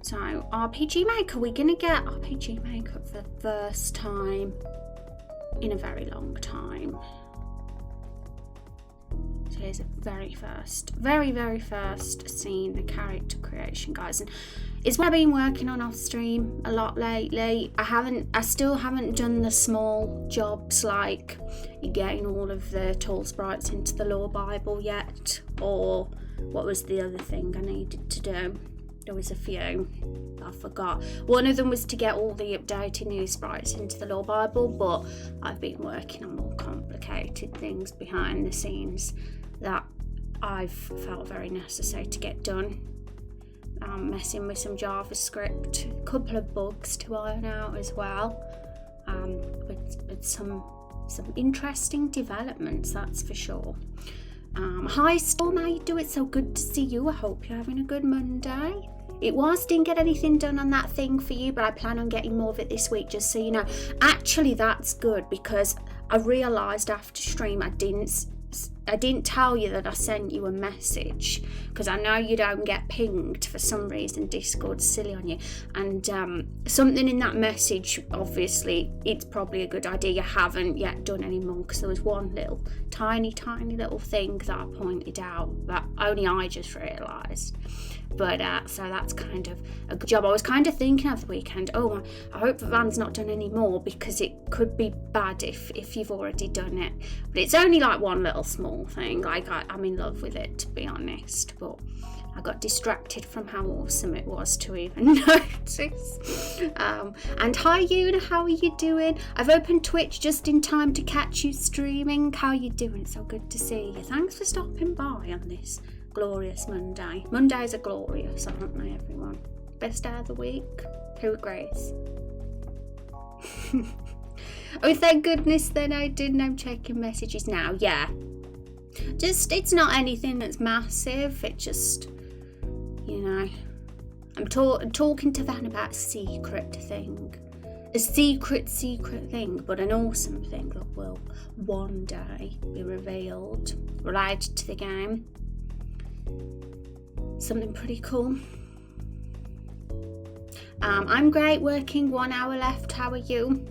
So RPG Maker, we're going to get RPG Maker for the first time in a very long time. So here's a very first seeing the character creation, guys, and it's what I've been working on off stream a lot lately. I still haven't done the small jobs like getting all of the tall sprites into the lore Bible yet, or what was the other thing I needed to do? There was a few I forgot. One of them was to get all the updated new sprites into the lore Bible, but I've been working on more complicated things behind the scenes that I've felt very necessary to get done. Messing with some JavaScript, a couple of bugs to iron out as well, but some interesting developments, that's for sure. Hi Storm, how you doing? It's so good to see you. I hope you're having a good Monday. Didn't get anything done on that thing for you, but I plan on getting more of it this week, just so you know. Actually, that's good, because I realised after stream I didn't tell you that I sent you a message, because I know you don't get pinged for some reason. Discord's silly on you, and something in that message, obviously it's probably a good idea you haven't yet done anymore, because there was one little tiny little thing that I pointed out that only I just realised. But so that's kind of a good job. I was kind of thinking over the weekend, I hope Van's not done any more, because it could be bad if you've already done it. But it's only like one little small thing. Like I'm in love with it, to be honest, but I got distracted from how awesome it was to even notice. And hi Una, how are you doing? I've opened Twitch just in time to catch you streaming. How are you doing? So good to see you. Thanks for stopping by on this glorious Monday. Mondays are glorious, aren't they, everyone? Best day of the week. Who agrees? Oh, thank goodness then I didn't. I'm checking messages now. Yeah. Just, it's not anything that's massive. It just, I'm talking to Van about a secret thing. A secret thing, but an awesome thing that will one day be revealed related to the game. Something pretty cool. I'm great, working 1 hour left. How are you?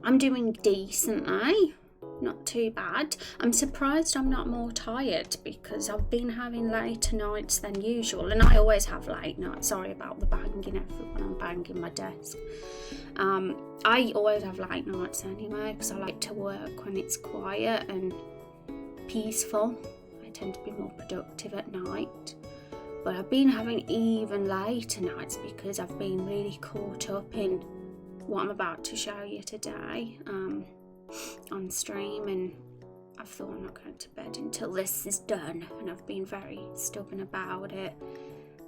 I'm doing decently, not too bad. I'm surprised I'm not more tired, because I've been having later nights than usual, and I always have late nights. Sorry about the banging when I'm banging my desk. I always have late nights anyway, because I like to work when it's quiet and peaceful. I tend to be more productive at night. But I've been having even later nights because I've been really caught up in what I'm about to show you today on stream, and I've thought I'm not going to bed until this is done, and I've been very stubborn about it,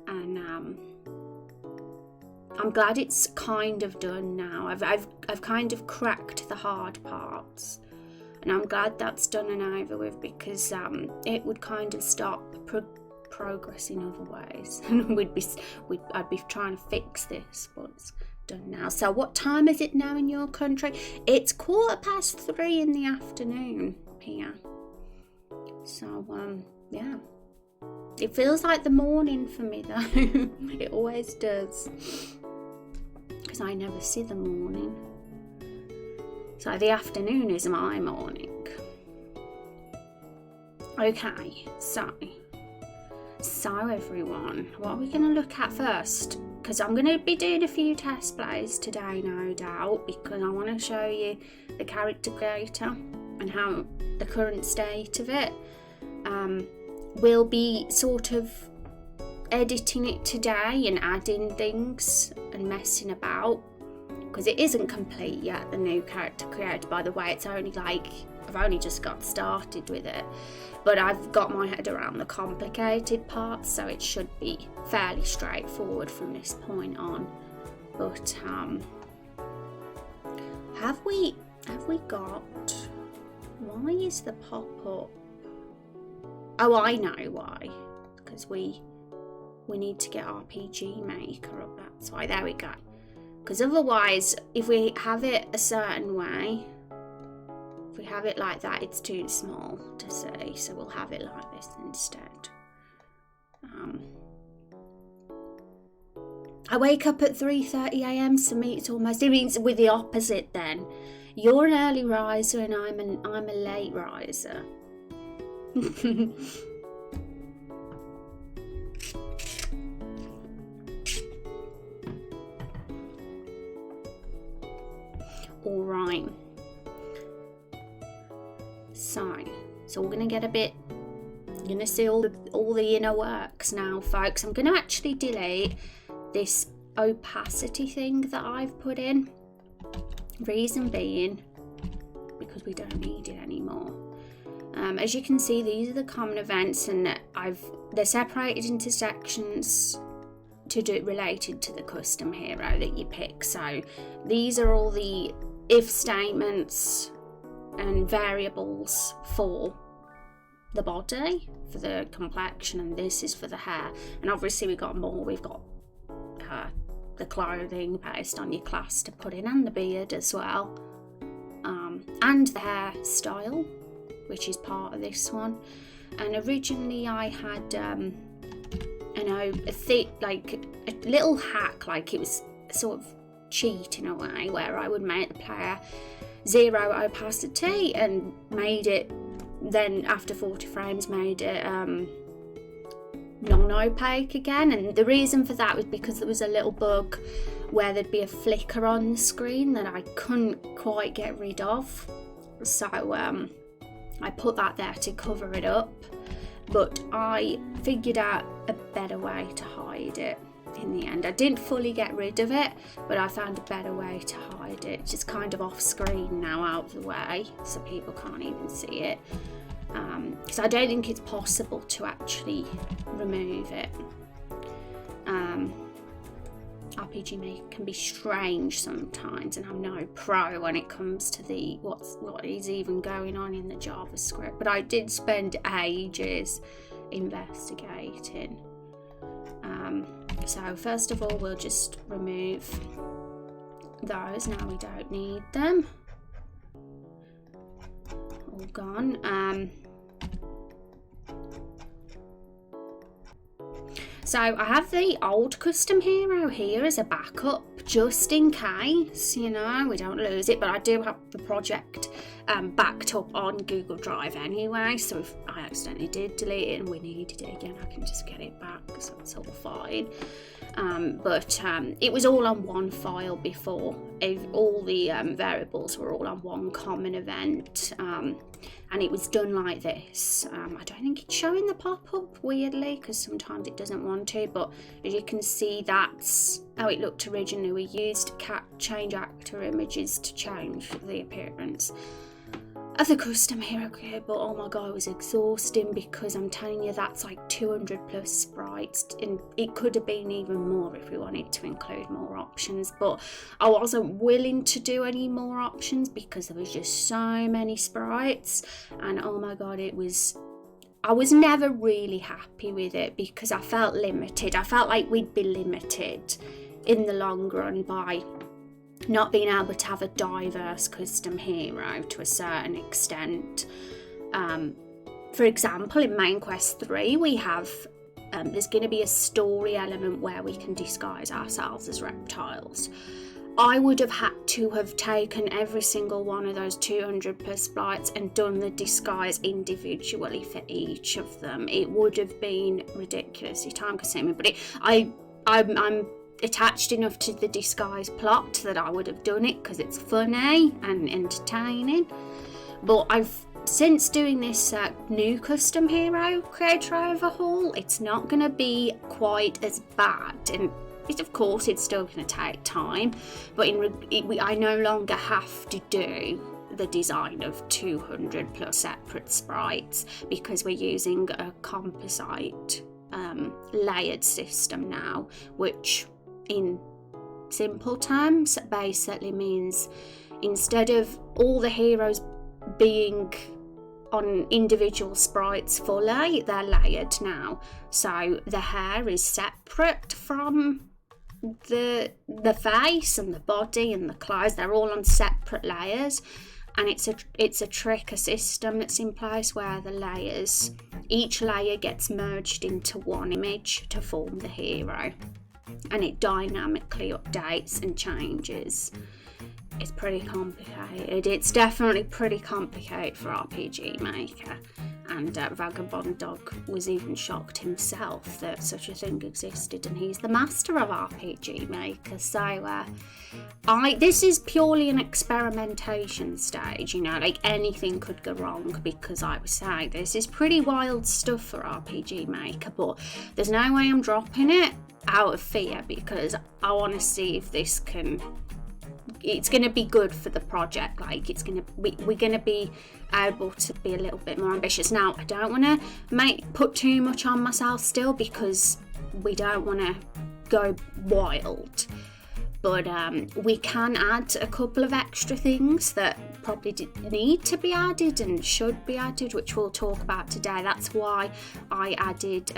and I'm glad it's kind of done now. I've kind of cracked the hard parts, and I'm glad that's done and over with, because it would kind of stop progress in other ways, and I'd be trying to fix this, but it's done now. So what time is it now in your country? It's 3:15 in the afternoon here. So yeah, it feels like the morning for me though. It always does, because I never see the morning. So the afternoon is my morning. Okay, so everyone, what are we going to look at first? Because I'm going to be doing a few test plays today, no doubt, because I want to show you the character creator and how the current state of it. We'll be sort of editing it today and adding things and messing about, because it isn't complete yet, the new character creator. By the way, it's only I've only just got started with it, but I've got my head around the complicated parts, so it should be fairly straightforward from this point on. But have we got, why is the pop-up? Oh, I know why, because we need to get RPG Maker up, that's why. There we go. Because otherwise, if we have it a certain way, if we have it like that, it's too small to see, so we'll have it like this instead. I wake up at 3:30 a.m, so me it's almost, it means we're the opposite then. You're an early riser and I'm a late riser. All right. So we're gonna get a bit. You're gonna see all the inner works now, folks. I'm gonna actually delete this opacity thing that I've put in. Reason being, because we don't need it anymore. As you can see, these are the common events, and they're separated into sections related to the custom hero that you pick. So these are all the if statements and variables for the body, for the complexion, and this is for the hair. And obviously we've got more. We've got the clothing based on your class to put in, and the beard as well, and the hairstyle, which is part of this one. And originally I had a little hack, like it was sort of cheat in a way, where I would make the player 0 opacity and made it, then after 40 frames made it non-opaque again. And the reason for that was because there was a little bug where there'd be a flicker on the screen that I couldn't quite get rid of, so I put that there to cover it up. But I figured out a better way to hide it in the end. I didn't fully get rid of it, but I found a better way to hide it, just kind of off screen now, out of the way, so people can't even see it. So I don't think it's possible to actually remove it. RPG Maker can be strange sometimes, and I'm no pro when it comes to what is even going on in the JavaScript, but I did spend ages investigating. So first of all, we'll just remove those. Now we don't need them. All gone. So I have the old custom hero here as a backup, just in case, we don't lose it. But I do have the project backed up on Google Drive anyway, so if I accidentally did delete it and we needed it again, I can just get it back, so it's all fine. But it was all on one file before. All the variables were all on one common event, and it was done like this. I don't think it's showing the pop-up, weirdly, because sometimes it doesn't want to, but as you can see, that's how it looked originally. We used change actor images to change the appearance of the custom hero creator, but oh my god, it was exhausting, because I'm telling you, that's like 200 plus sprites, and it could have been even more if we wanted to include more options, but I wasn't willing to do any more options because there was just so many sprites. And oh my god, I was never really happy with it, because I felt limited. I felt like we'd be limited in the long run by not being able to have a diverse custom hero to a certain extent. For example, in Main Quest 3 we have there's going to be a story element where we can disguise ourselves as reptiles. I would have had to have taken every single one of those 200 plus sprites and done the disguise individually for each of them. It would have been ridiculously time consuming, but I'm attached enough to the disguise plot that I would have done it, because it's funny and entertaining. But since doing this new custom hero creator overhaul, it's not going to be quite as bad, and of course it's still going to take time, but I no longer have to do the design of 200 plus separate sprites, because we're using a composite layered system now, which in simple terms basically means instead of all the heroes being on individual sprites fully, they're layered now. So the hair is separate from the face and the body and the clothes. They're all on separate layers, and it's a trick, a system that's in place where the layers, each layer gets merged into one image to form the hero. and it dynamically updates and changes. It's pretty complicated. It's definitely pretty complicated for RPG Maker. And Vagabond Dog was even shocked himself that such a thing existed, and he's the master of RPG Maker. So this is purely an experimentation stage, you know, like anything could go wrong, because I was saying this is pretty wild stuff for RPG Maker, but there's no way I'm dropping it out of fear, because I want to see if this can... It's going to be good for the project. Like, we're going to be able to be a little bit more ambitious. Now, I don't want to put too much on myself still, because we don't want to go wild. But we can add a couple of extra things that probably need to be added and should be added, which we'll talk about today. That's why I added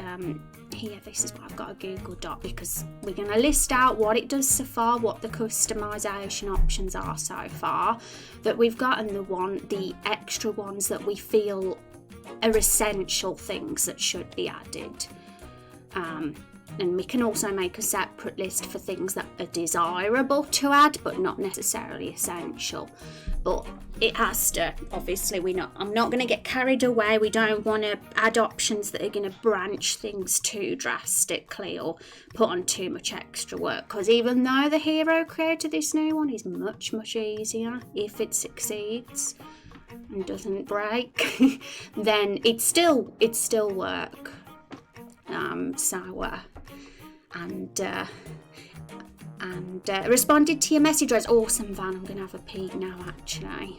here, this is what I've got a Google Doc, because we're going to list out what it does so far, what the customization options are so far that we've got, and the extra ones that we feel are essential things that should be added. And we can also make a separate list for things that are desirable to add but not necessarily essential. But it has to, obviously, I'm not going to get carried away. We don't want to add options that are going to branch things too drastically or put on too much extra work, because even though the hero created this new one is much, much easier, if it succeeds and doesn't break, then it's still work. Responded to your message. That's awesome, Van. I'm gonna have a peek now, actually.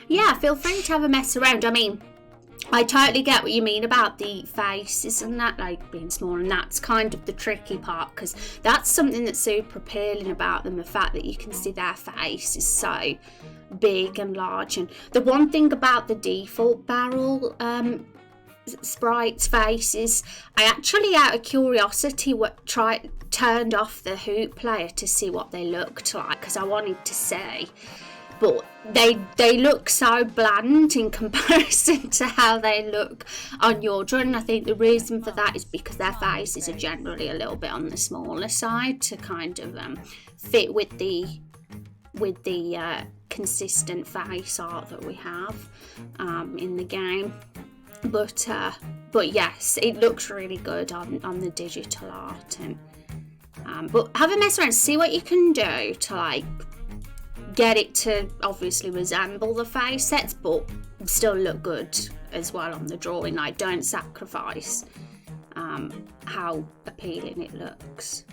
Yeah, feel free to have a mess around. I mean, I totally get what you mean about the faces and that, like being small, and that's kind of the tricky part, because that's something that's super appealing about them, the fact that you can see their face is so big and large. And the one thing about the default barrel Sprites Faces, I actually, out of curiosity, turned off the hoop player to see what they looked like, because I wanted to see. But they look so bland in comparison to how they look on your drawing. I think the reason for that is because their faces are generally a little bit on the smaller side to kind of fit with the consistent face art that we have in the game. But yes, it looks really good on the digital art. And but have a mess around, see what you can do to like get it to obviously resemble the face sets, but still look good as well on the drawing. Like, don't sacrifice how appealing it looks.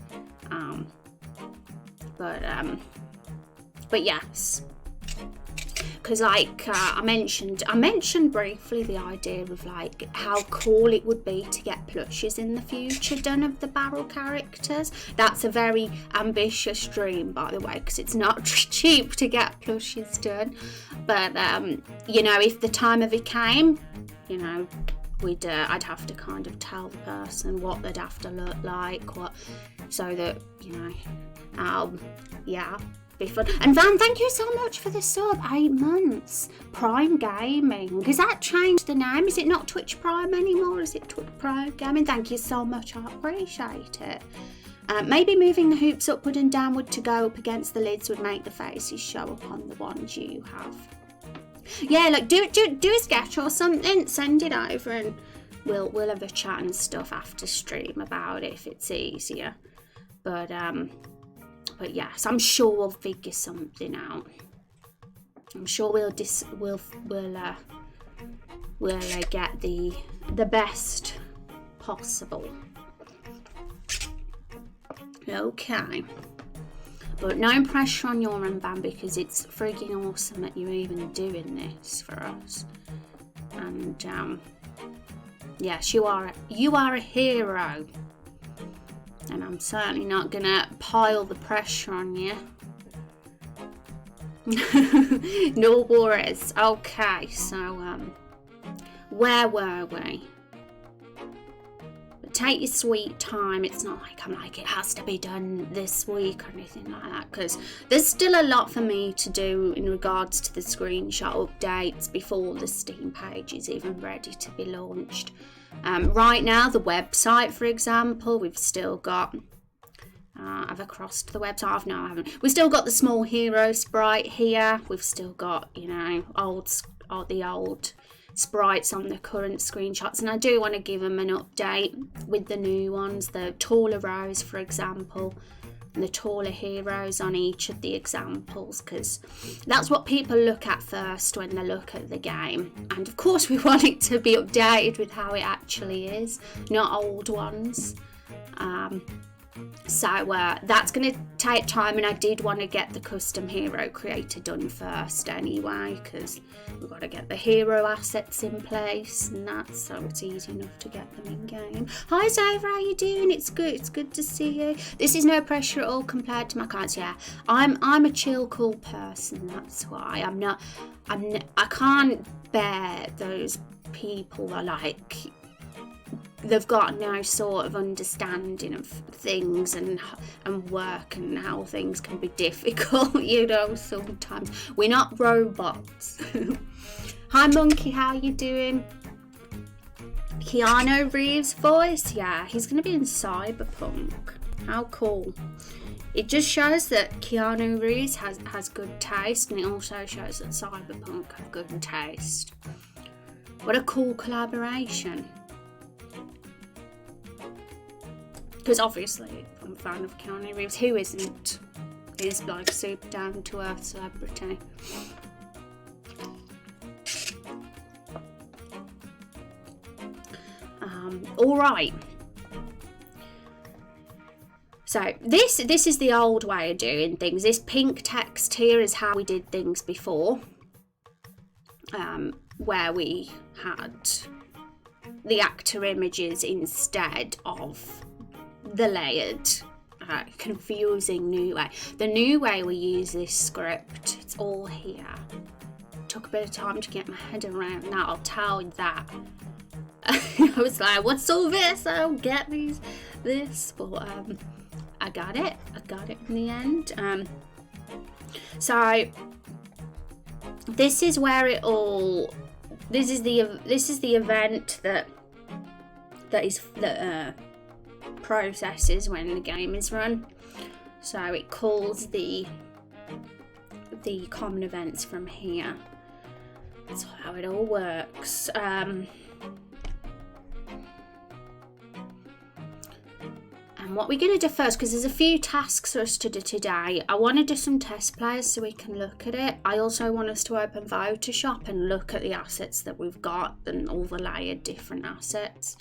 But yes, because like I mentioned briefly the idea of like how cool it would be to get plushes in the future done of the barrel characters. That's a very ambitious dream, by the way, because it's not cheap to get plushes done. But you know, if the time of it came, you know, I'd have to kind of tell the person what they'd have to look like, so that, you know, yeah, be fun. And Van, thank you so much for the sub. 8 months. Prime Gaming. Has that changed the name? Is it not Twitch Prime anymore? Is it Twitch Prime Gaming? Thank you so much. I appreciate it. Maybe moving the hoops upward and downward to go up against the lids would make the faces show up on the ones you have. Yeah, like do a sketch or something. Send it over and we'll have a chat and stuff after stream about it if it's easier. But yes, I'm sure we'll figure something out. I'm sure we'll get the best possible. Okay. But no pressure on your end, Van, because it's frigging awesome that you're even doing this for us. And yes, you are a hero. And I'm certainly not gonna pile the pressure on you. No worries. Okay, so where were we? take your sweet time. It's not like I'm like, it has to be done this week or anything like that, because there's still a lot for me to do in regards to the screenshot updates before the Steam page is even ready to be launched. Right now, the website, for example, we've still got... have I crossed the website? No, I haven't. We've still got the small hero sprite here. We've still got, you know, the old sprites on the current screenshots, and I do want to give them an update with the new ones, the taller rows, for example, and the taller heroes on each of the examples, because that's what people look at first when they look at the game. And of course, we want it to be updated with how it actually is, not old ones. So that's going to take time, and I did want to get the custom hero creator done first anyway, because we've got to get the hero assets in place and that, so it's easy enough to get them in game. Hi Zara, how you doing? It's good to see you. This is no pressure at all compared to my cards. Yeah, I'm a chill, cool person. That's why I can't bear those people that are like, they've got no sort of understanding of things and work and how things can be difficult, you know, sometimes. We're not robots. Hi Monkey, how you doing? Keanu Reeves voice, yeah, he's going to be in Cyberpunk. How cool. It just shows that Keanu Reeves has good taste, and it also shows that Cyberpunk have good taste. What a cool collaboration. Because obviously, I'm a fan of Keanu Reeves. Who isn't? He's like super down to earth celebrity. All right. So this is the old way of doing things. This pink text here is how we did things before, where we had the actor images instead of the layered, confusing new way. The new way we use this script, it's all here. Took a bit of time to get my head around that, I'll tell you that. I was like, what's all this? I don't get this, but I got it in the end. So this is where it all, this is the event that processes when the game is run. So it calls the common events from here. That's how it all works. And what we're going to do first, because there's a few tasks for us to do today, I want to do some test players so we can look at it. I also want us to open Photoshop and look at the assets that we've got and all the layered different assets.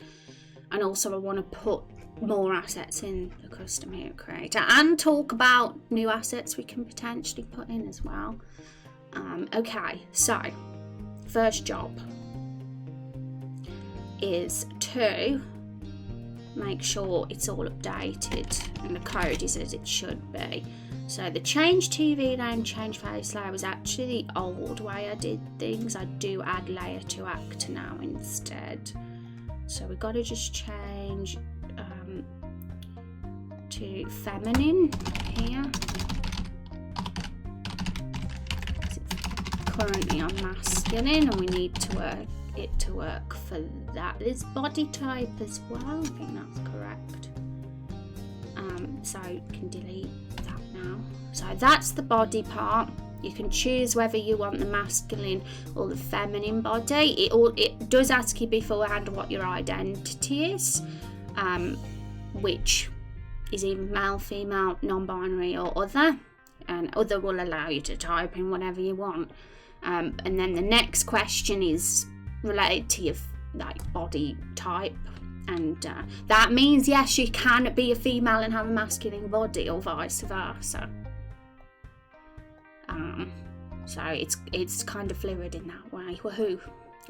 And also I want to put more assets in the custom hero creator and talk about new assets we can potentially put in as well. Okay, so first job is to make sure it's all updated and the code is as it should be. So the change TV name, change face layer was actually the old way I did things. I do add layer to actor now instead. So we've got to just change to feminine here. It's currently on masculine, and we need to work it to work for that. There's body type as well. I think that's correct. So you can delete that now. So that's the body part. You can choose whether you want the masculine or the feminine body. It does ask you beforehand what your identity is, which is either male, female, non-binary or other. And other will allow you to type in whatever you want. And then the next question is related to your body type. And that means, yes, you can be a female and have a masculine body, or vice versa. So it's kind of fluid in that way. Woohoo!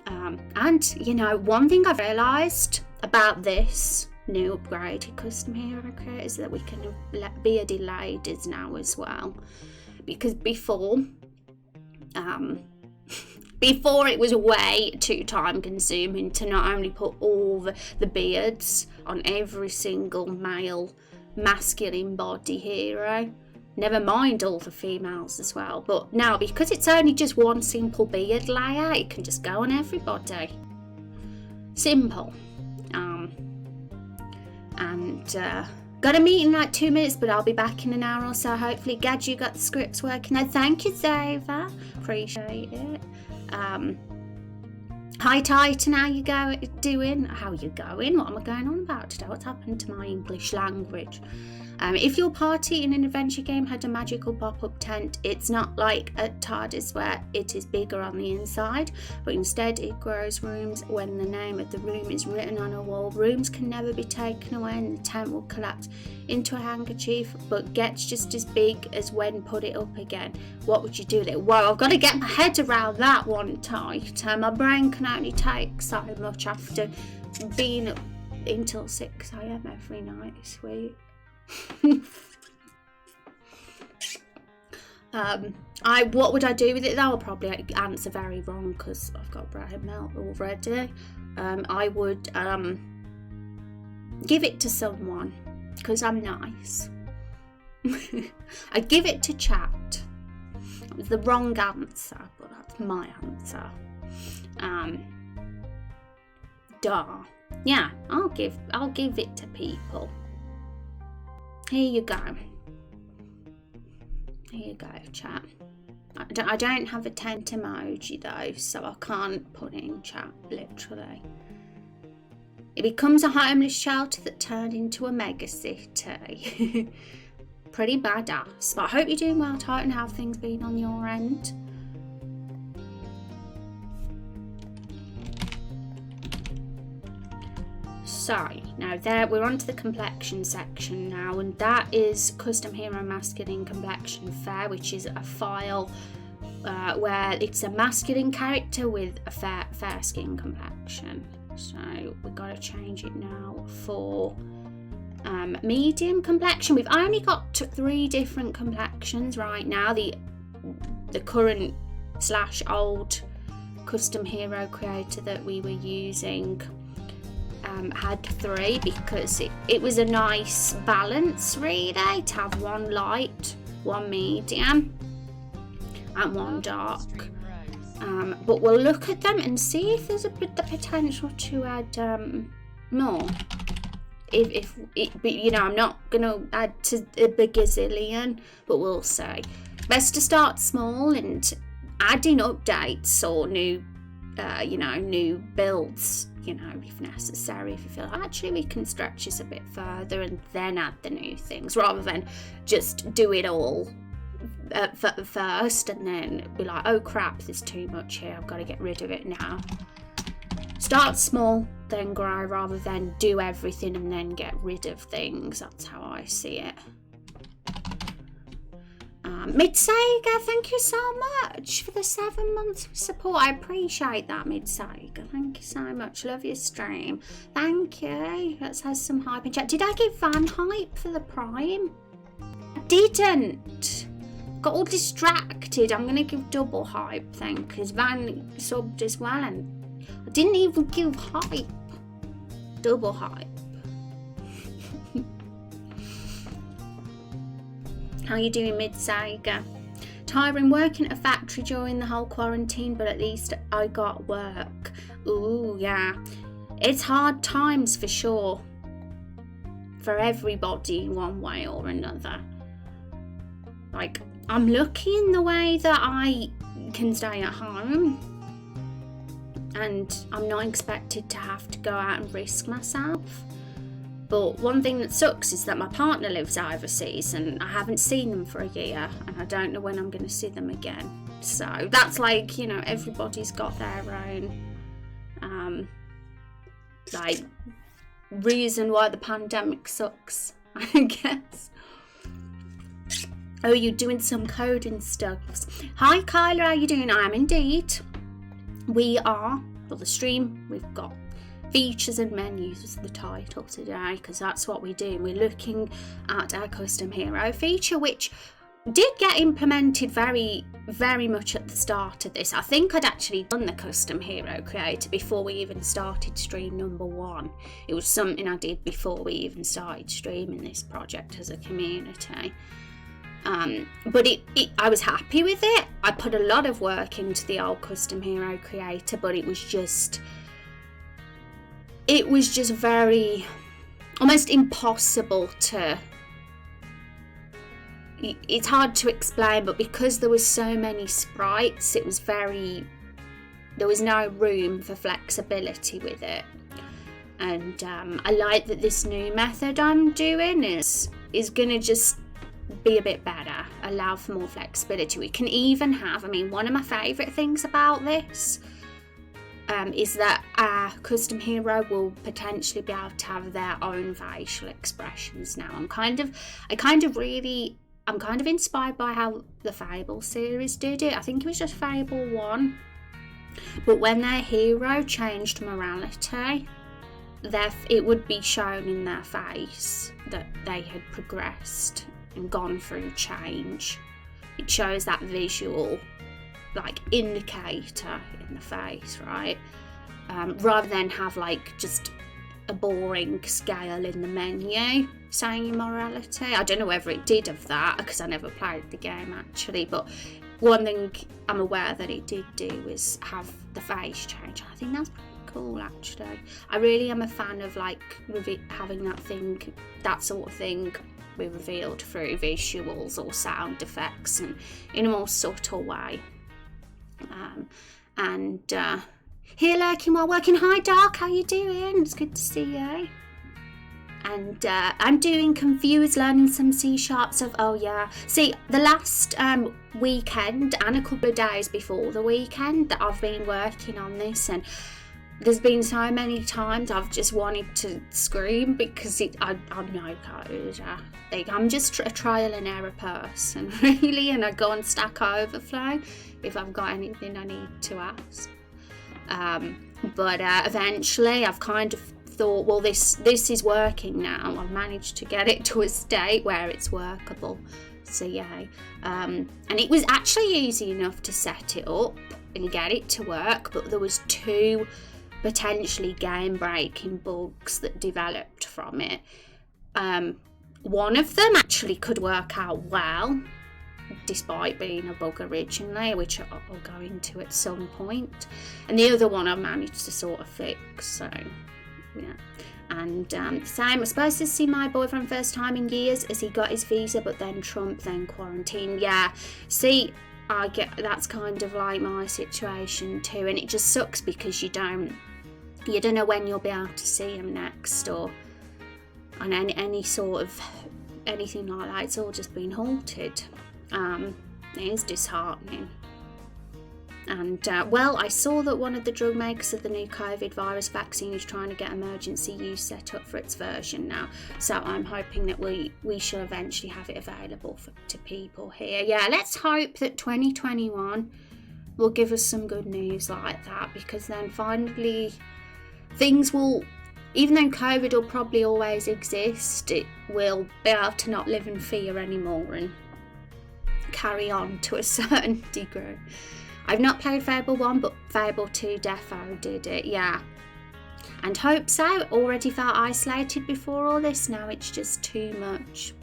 And you know, one thing I've realised about this new upgraded custom hero creator is that we can have bearded ladies now as well. Because before Before it was way too time consuming to not only put all the beards on every single male masculine body hero, never mind all the females as well, but now because it's only just one simple beard layer, it can just go on everybody. Simple. Got a meeting in like 2 minutes, but I'll be back in an hour or so. Hopefully, Gad, you got the scripts working now. Thank you, Zova. Appreciate it. Hi, Titan. How you doing? How you going? What am I going on about today? What's happened to my English language? If your party in an adventure game had a magical pop-up tent, it's not like at TARDIS where it is bigger on the inside, but instead it grows rooms when the name of the room is written on a wall. Rooms can never be taken away and the tent will collapse into a handkerchief, but gets just as big as when put it up again. What would you do with it? Well, I've got to get my head around that one tight. My brain can only take so much after being up until 6 a.m. every night this week. What would I do with it though? I'll probably answer very wrong because I've got brain melt already. I would give it to someone because I'm nice. I'd give it to chat. It was the wrong answer, but that's my answer. Yeah, I'll give it to people. Here you go. Here you go, chat. I don't have a tent emoji though, so I can't put it in chat, literally. It becomes a homeless shelter that turned into a mega city. Pretty badass, but I hope you're doing well, Titan. How have things been on your end? So, now we're on to the complexion section now, and that is Custom Hero Masculine Complexion Fair, which is a file where it's a masculine character with a fair skin complexion. So, we've got to change it now for medium complexion. We've only got 3 different complexions right now. The current / old custom hero creator that we were using had 3 because it was a nice balance really to have 1 light, 1 medium and 1 dark. But we'll look at them and see if there's the potential to add more. But you know, I'm not gonna add to a gazillion, but we'll see. Best to start small and add in updates or new builds, if necessary. If you feel actually we can stretch this a bit further and then add the new things, rather than just do it all first and then be like, oh crap, there's too much here, I've got to get rid of it now. Start small, then grow, rather than do everything and then get rid of things. That's how I see it. Midsega, thank you so much for the 7 months of support. I appreciate that, Midsega. Thank you so much. Love your stream. Thank you. Let's have some hype in chat. Did I give Van hype for the Prime? I didn't. Got all distracted. I'm going to give double hype then, because Van subbed as well and I didn't even give hype. Double hype. How you doing, Midsega? Tiring, working at a factory during the whole quarantine, but at least I got work. Ooh, yeah. It's hard times for sure. For everybody in one way or another. Like, I'm lucky in the way that I can stay at home. And I'm not expected to have to go out and risk myself. But one thing that sucks is that my partner lives overseas and I haven't seen them for a year and I don't know when I'm going to see them again. So that's like, everybody's got their own reason why the pandemic sucks, I guess. Oh, you're doing some coding stuff. Hi Kyla, how you doing? I am indeed. We are, for the stream, we've got features and menus as the title today, because that's what we do. We're looking at our custom hero feature, which did get implemented very, very much at the start of this. I think I'd actually done the custom hero creator before we even started stream number 1. It was something I did before we even started streaming this project as a community. But I was happy with it. I put a lot of work into the old custom hero creator, but it was just very, almost impossible to, it's hard to explain, but because there was so many sprites, there was no room for flexibility with it. And I like that this new method I'm doing is gonna just be a bit better, allow for more flexibility. We can even have, one of my favourite things about this is that our custom hero will potentially be able to have their own facial expressions now. I'm kind of inspired by how the Fable series did it. I think it was just Fable 1, but when their hero changed morality, it would be shown in their face that they had progressed and gone through change. It shows that visual indicator in the face, right? Rather than have just a boring scale in the menu saying your morality. I don't know whether it did of that, because I never played the game actually, but one thing I'm aware that it did do is have the face change. I think that's pretty cool actually. I really am a fan of having that sort of thing be revealed through visuals or sound effects and in a more subtle way. Here lurking while working. Hi Dark, how you doing? It's good to see you. And I'm doing Confused, learning some C#. Oh yeah, see, the last weekend and a couple of days before the weekend that I've been working on this, and there's been so many times I've just wanted to scream because I'm no code. I'm just a trial and error person, really, and I go on Stack Overflow if I've got anything I need to ask. But eventually I've kind of thought, well, this is working now. I've managed to get it to a state where it's workable. So yeah, and it was actually easy enough to set it up and get it to work, but there was 2 potentially game-breaking bugs that developed from it. One of them actually could work out well, despite being a bug originally, which I'll go into at some point. And the other one I managed to sort of fix, so yeah. And same, I suppose to see my boyfriend first time in years as he got his visa, but then Trump, then quarantine. Yeah, see, I get that's kind of like my situation too, and it just sucks because you don't know when you'll be able to see him next, or on any sort of anything like that. It's all just been halted. It is disheartening. And well, I saw that one of the drug makers of the new COVID virus vaccine is trying to get emergency use set up for its version now, so I'm hoping that we shall eventually have it available to people here. Yeah, let's hope that 2021 will give us some good news like that, because then finally things will, even though COVID will probably always exist, it will be able to not live in fear anymore and carry on to a certain degree. I've not played Fable 1, but Fable 2 defo did it, yeah. And hope so. Already felt isolated before all this, now it's just too much.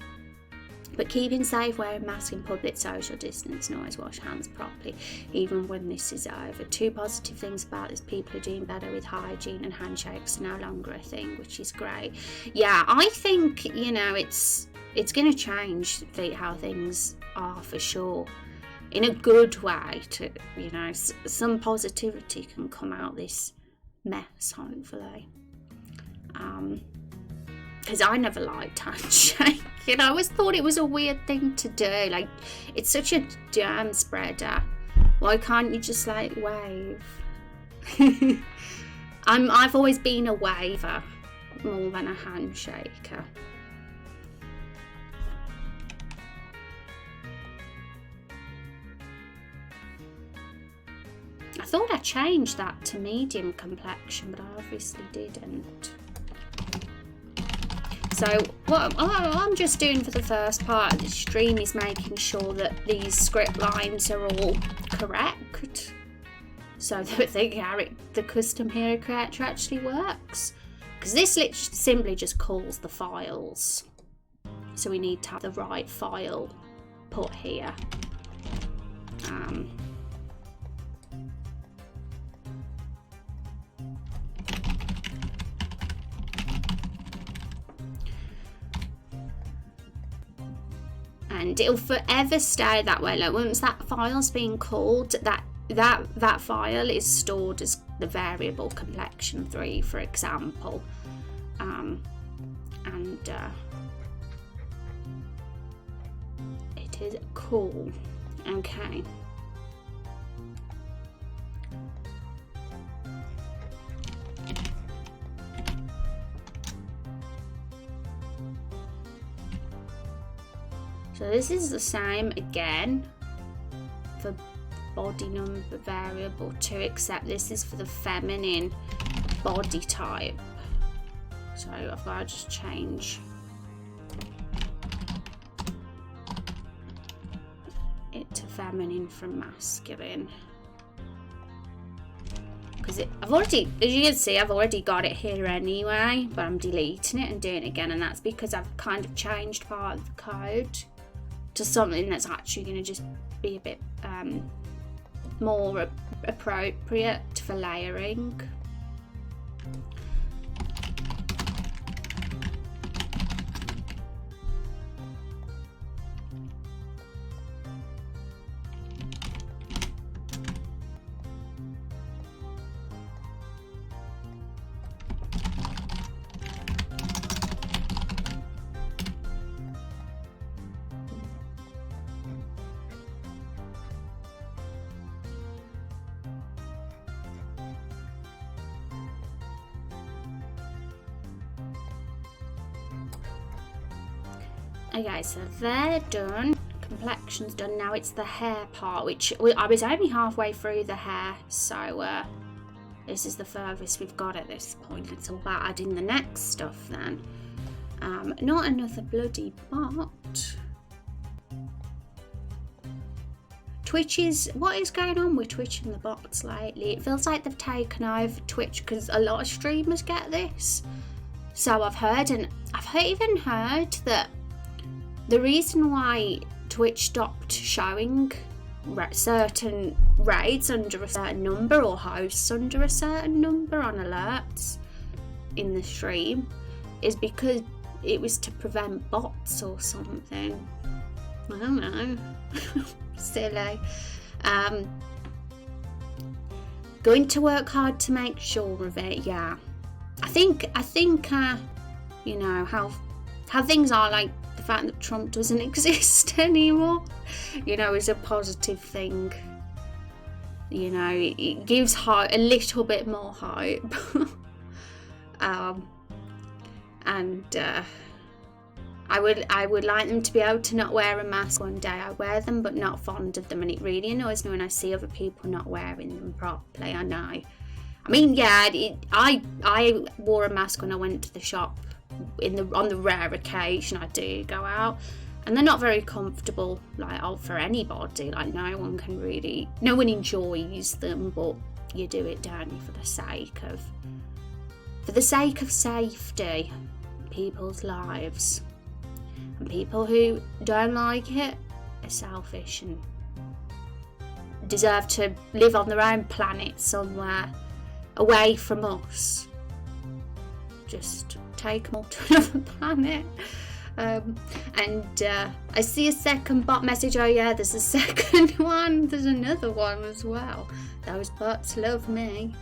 But keeping safe, wearing masks in public, social distance, and always wash hands properly, even when this is over. 2 positive things about this: people are doing better with hygiene, and handshakes are no longer a thing, which is great. Yeah, I think, it's going to change how things are for sure. In a good way, to some positivity can come out this mess, hopefully. Because I never liked handshake. I always thought it was a weird thing to do. It's such a germ spreader. Why can't you just wave? I've always been a waver more than a handshaker. I thought I changed that to medium complexion, but I obviously didn't. So what I'm just doing for the first part of the stream is making sure that these script lines are all correct, so that the custom hero creator actually works. Because this simply just calls the files, so we need to have the right file put here. And it'll forever stay that way. Like once that file's being called, that file is stored as the variable complexion 3, for example. It is cool. Okay. So this is the same again for body number variable 2, except this is for the feminine body type. So I've got to just change it to feminine from masculine. Because I've already, as you can see, I've already got it here anyway, but I'm deleting it and doing it again, and that's because I've kind of changed part of the code to something that's actually going to just be a bit more appropriate for layering. Okay, so they're done. Complexion's done. Now it's the hair part, which I was only halfway through the hair, so this is the furthest we've got at this point. It's all about adding the next stuff then. Not another bloody bot. What is going on with Twitch and the bots lately? It feels like they've taken over Twitch because a lot of streamers get this. So I've heard, and I've even heard that the reason why Twitch stopped showing certain raids under a certain number or hosts under a certain number on alerts in the stream is because it was to prevent bots or something. I don't know. Silly. Going to work hard to make sure of it. Yeah, I think you know how things are, like the fact that Trump doesn't exist anymore, you know, is a positive thing. You know, it gives hope, a little bit more hope. I would like them to be able to not wear a mask one day. I wear them, but not fond of them, and it really annoys me when I see other people not wearing them properly. I know. I mean, yeah, I wore a mask when I went to the shop. On the rare occasion I do go out, and they're not very comfortable, like for anybody. Like no one enjoys them, but you do it, don't you, for the sake of safety, people's lives. And people who don't like it are selfish and deserve to live on their own planet somewhere away from us. Just take them all to another planet. I see a second bot message. Oh yeah, there's a second one. There's another one as well. Those bots love me.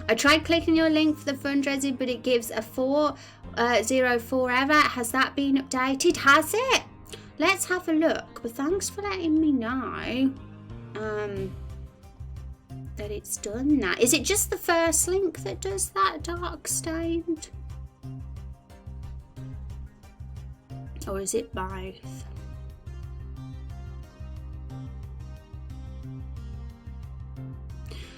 I tried clicking your link for the fundraising, but it gives a 404 error. Has that been updated? Has it? Let's have a look. But thanks for letting me know that it's done that. Is it just the first link that does that, dark stained? Or is it both?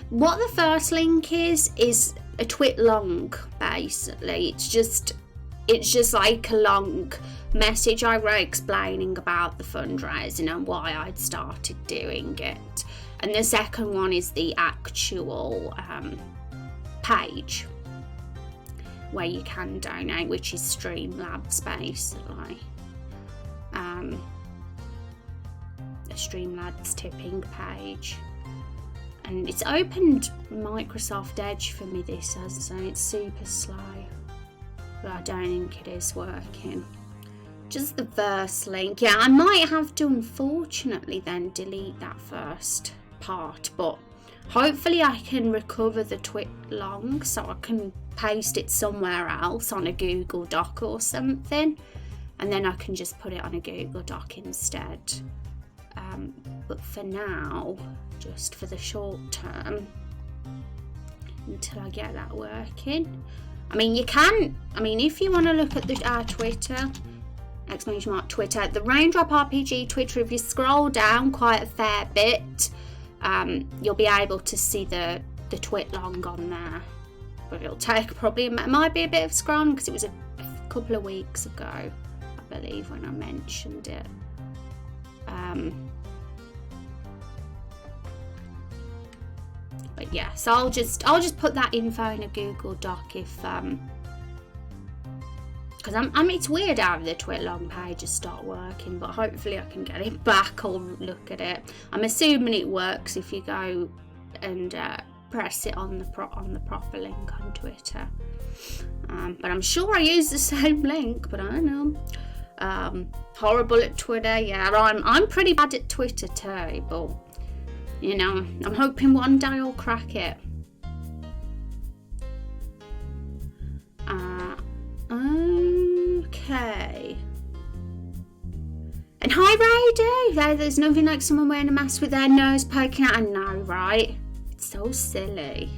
What the first link is a twit long, basically. it's just like a long message I wrote explaining about the fundraising and why I'd started doing it. And the second one is the actual page where you can donate, which is Streamlabs basically. The Streamlabs tipping page. And it's opened Microsoft Edge for me, this has, so it's super slow. But I don't think it is working. Just the first link. Yeah, I might have to, unfortunately, then delete that first part. But hopefully I can recover the twit long so I can paste it somewhere else on a Google Doc or something. And then I can just put it on a Google Doc instead. But for now, just for the short term, until I get that working. I mean, you can, if you want to look at our Twitter, !Twitter, the Raindrop RPG Twitter, if you scroll down quite a fair bit, you'll be able to see the twit long on there. But it'll take it might be a bit of scrolling because it was a couple of weeks ago, I believe, when I mentioned it. But yeah, so I'll just put that info in a Google Doc if because it's weird how the twit long pages start working, but hopefully I can get it back or look at it. I'm assuming it works if you go and press it on the proper link on Twitter. But I'm sure I use the same link, but I don't know. Horrible at Twitter, yeah. I'm pretty bad at Twitter too, but you know, I'm hoping one day I'll crack it. Okay. And hi, Raider. There's nothing like someone wearing a mask with their nose poking out. I know, right? It's so silly.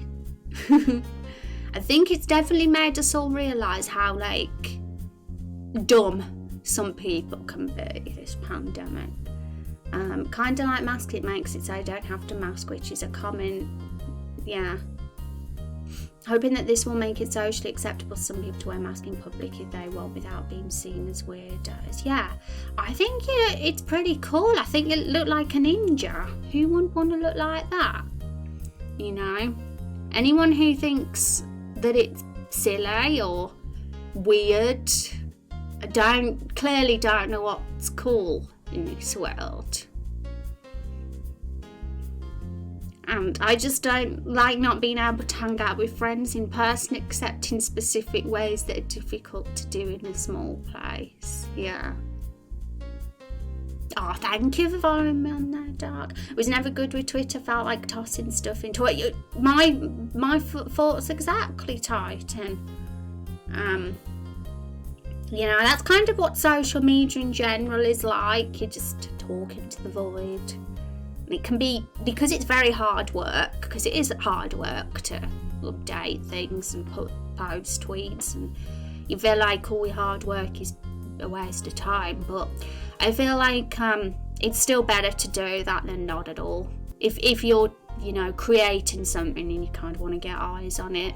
I think it's definitely made us all realise how, like, dumb some people can be, this pandemic. Kind of like mask, it makes it so I don't have to mask, which is a common, yeah. Hoping that this will make it socially acceptable for some people to wear masks in public if they want without being seen as weirdos. Yeah, I think it's pretty cool. I think it looked like a ninja. Who wouldn't want to look like that? You know? Anyone who thinks that it's silly or weird clearly don't know what's cool in this world. And I just don't like not being able to hang out with friends in person except in specific ways that are difficult to do in a small place. Yeah. Oh, thank you for following me on there, Dark. It was never good with Twitter, felt like tossing stuff into it. My thoughts exactly, Titan. You know, that's kind of what social media in general is like. You're just talking to the void. It can be, because it's very hard work, because it is hard work to update things and post tweets, and you feel like all your hard work is a waste of time, but I feel like it's still better to do that than not at all. If you're, you know, creating something and you kind of want to get eyes on it,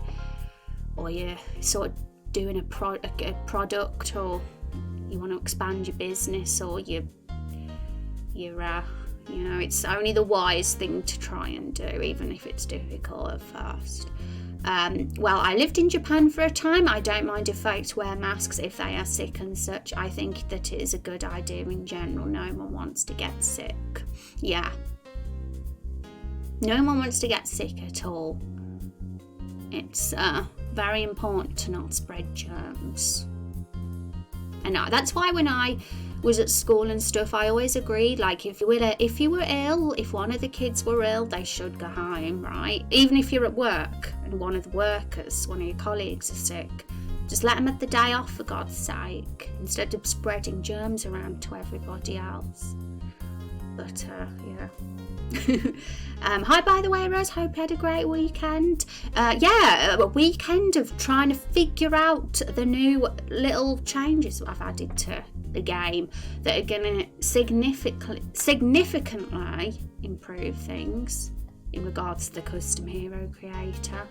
or you're sort of doing a product, or you want to expand your business, or you're you know, it's only the wise thing to try and do, even if it's difficult at first. Well, I lived in Japan for a time. I don't mind if folks wear masks if they are sick and such. I think that it is a good idea in general. No one wants to get sick. Yeah. No one wants to get sick at all. It's very important to not spread germs. And that's why when I was at school and stuff, I always agreed, like, if you were ill, if one of the kids were ill, they should go home, right? Even if you're at work and one of the workers, one of your colleagues is sick, just let them have the day off, for God's sake, instead of spreading germs around to everybody else. But yeah. Hi, by the way, Rose, hope you had a great weekend. Yeah, a weekend of trying to figure out the new little changes that I've added to the game that are going to significantly improve things in regards to the custom hero creator.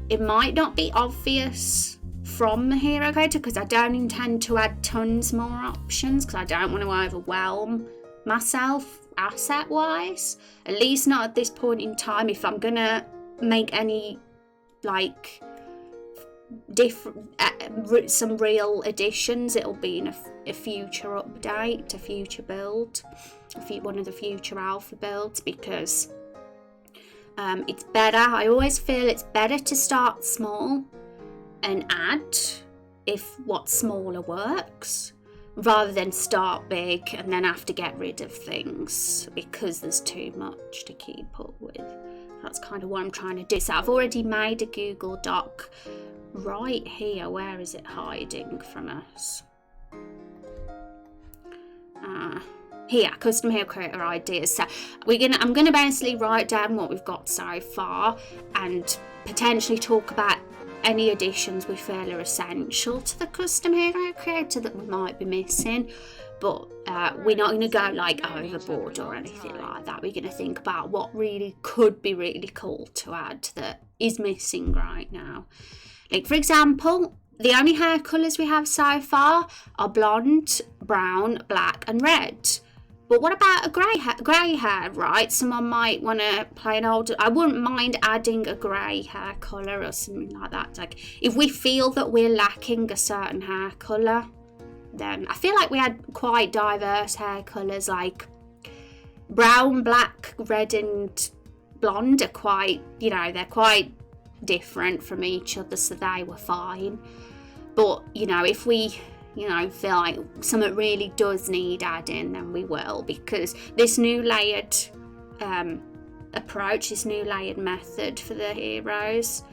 It might not be obvious from the hero creator, because I don't intend to add tons more options, because I don't want to overwhelm myself asset wise, at least not at this point in time. If I'm gonna make any like different some real additions, it'll be in a future update, a future build, one of the future alpha builds, because it's better. I always feel it's better to start small and add if what's smaller works, rather than start big and then have to get rid of things because there's too much to keep up with. That's kind of what I'm trying to do. So I've already made a Google Doc right here. Where is it hiding from us? Here, custom hero creator ideas. So I'm gonna basically write down what we've got so far and potentially talk about any additions we feel are essential to the custom hero creator that we might be missing. But we're not going to go like overboard or anything like that. We're going to think about what really could be really cool to add that is missing right now. Like, for example, the only hair colours we have so far are blonde, brown, black and red. But what about a grey hair, right? Someone might want to play an older... I wouldn't mind adding a grey hair colour or something like that. Like, if we feel that we're lacking a certain hair colour, then I feel like we had quite diverse hair colours, like brown, black, red and blonde are quite, they're quite different from each other, so they were fine. But, if we... feel like something really does need adding, then we will, because this new layered approach, this new layered method for the heroes,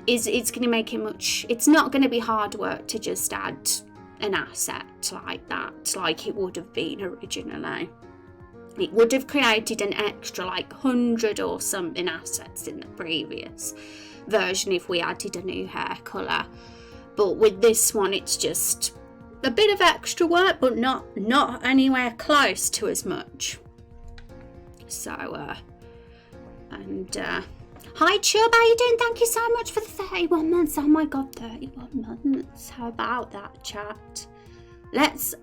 it's going to make it much. It's not going to be hard work to just add an asset like that, like it would have been originally. It would have created an extra 100 or something assets in the previous version if we added a new hair colour. But with this one, it's just a bit of extra work, but not anywhere close to as much. So, hi Chubb, how you doing? Thank you so much for the 31 months. Oh my god, 31 months. How about that, chat? Let's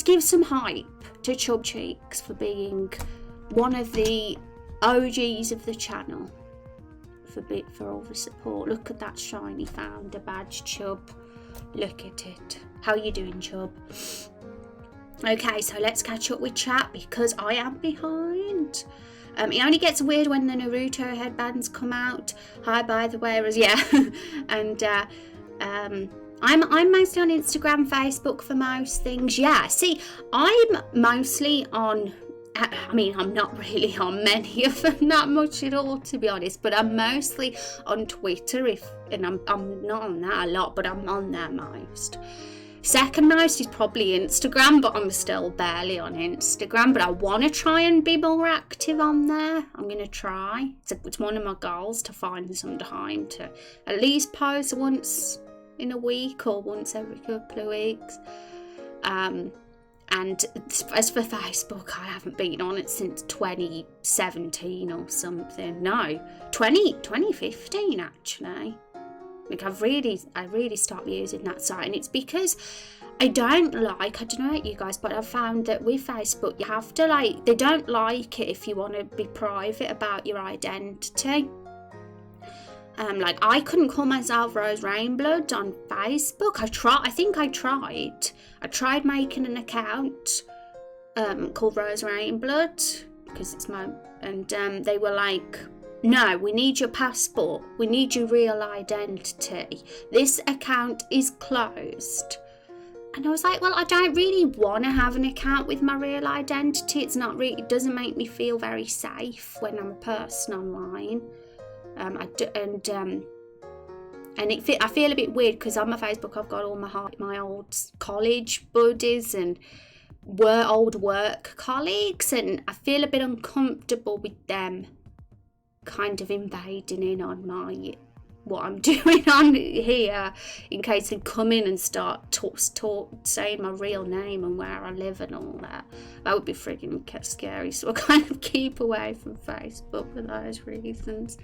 give some hype to Chubb Cheeks for being one of the OGs of the channel. For all the support. Look at that shiny founder badge, Chubb. Look at it. How you doing, Chubb? Okay, so let's catch up with chat because I am behind. It only gets weird when the Naruto headbands come out. Hi, by the way, yeah. And I'm mostly on Instagram, Facebook for most things. Yeah, see, I'm mostly on... I'm not really on many of them that much at all, to be honest, but I'm mostly on Twitter, and I'm not on that a lot, but I'm on there most. Second most is probably Instagram, but I'm still barely on Instagram, but I want to try and be more active on there. I'm going to try. It's one of my goals to find some time to at least post once in a week or once every couple of weeks. And as for Facebook, I haven't been on it since 2017 or something. No, 2015 actually. I really stopped using that site, and it's because I don't know about you guys, but I've found that with Facebook, you have to they don't like it if you want to be private about your identity. I couldn't call myself Rose Rainblood on Facebook. I tried making an account called Rose Rainblood because it's my, and they were like, no, we need your passport, we need your real identity, this account is closed. And I was like, well, I don't really want to have an account with my real identity. It doesn't make me feel very safe when I'm a person online. I feel a bit weird because on my Facebook I've got all my old college buddies and old work colleagues, and I feel a bit uncomfortable with them kind of invading in on what I'm doing on here, in case they come in and start saying my real name and where I live and all that. That would be freaking scary, so I kind of keep away from Facebook for those reasons.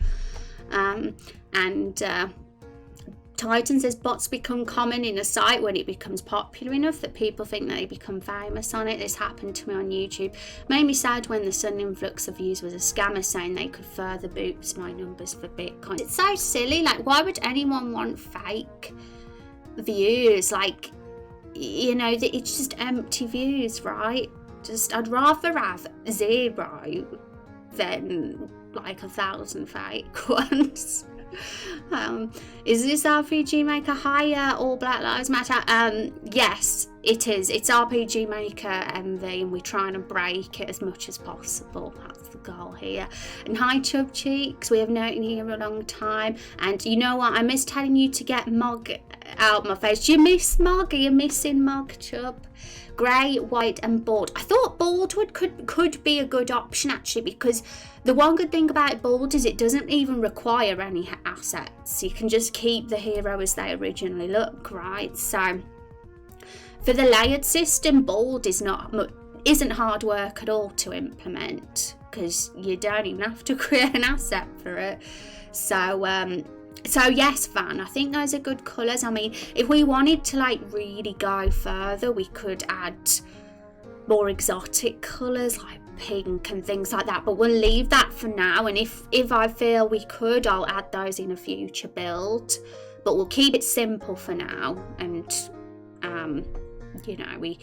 Titan says bots become common in a site when it becomes popular enough that people think they become famous on it. This happened to me on YouTube. Made me sad when the sudden influx of views was a scammer saying they could further boost my numbers for Bitcoin. It's so silly. Like, why would anyone want fake views? Like, you know, it's just empty views, right? Just, I'd rather have 0 than like 1,000 fake ones. Is this RPG Maker higher or Black Lives Matter? Yes, it is. It's RPG Maker MV, and we're trying to break it as much as possible. That's the goal here. And hi, Chub Cheeks. We have known you here a long time. And you know what? I miss telling you to get Mog out my face. Do you miss Mog? Are you missing Mog, Chub? Grey, white and bald. I thought bald could be a good option actually, because the one good thing about bald is it doesn't even require any assets. You can just keep the hero as they originally look, right? So for the layered system, bald isn't hard work at all to implement, because you don't even have to create an asset for it. So yes, Van, I think those are good colours. I mean, if we wanted to like really go further, we could add more exotic colours like pink and things like that, but we'll leave that for now. And if I feel we could, I'll add those in a future build, but we'll keep it simple for now. And you know, we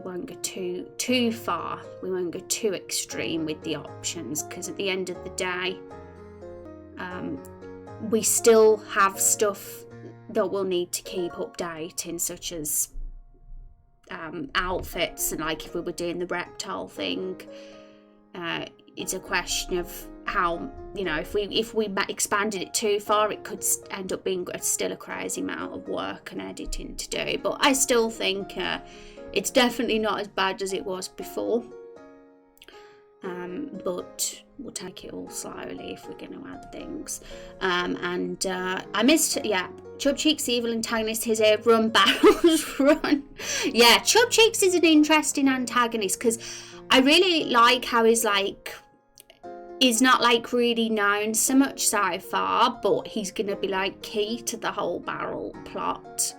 won't go too far. We won't go too extreme with the options, because at the end of the day, we still have stuff that we'll need to keep updating, such as outfits. And like if we were doing the reptile thing, it's a question of how, you know, if we expanded it too far, it could end up being still a crazy amount of work and editing to do. But I still think it's definitely not as bad as it was before. But we'll take it all slowly if we're going to add things. I missed, Chub Cheeks, evil antagonist, his air run barrels run. Yeah, Chub Cheeks is an interesting antagonist, because I really like how he's not like really known so much so far, but he's going to be like key to the whole barrel plot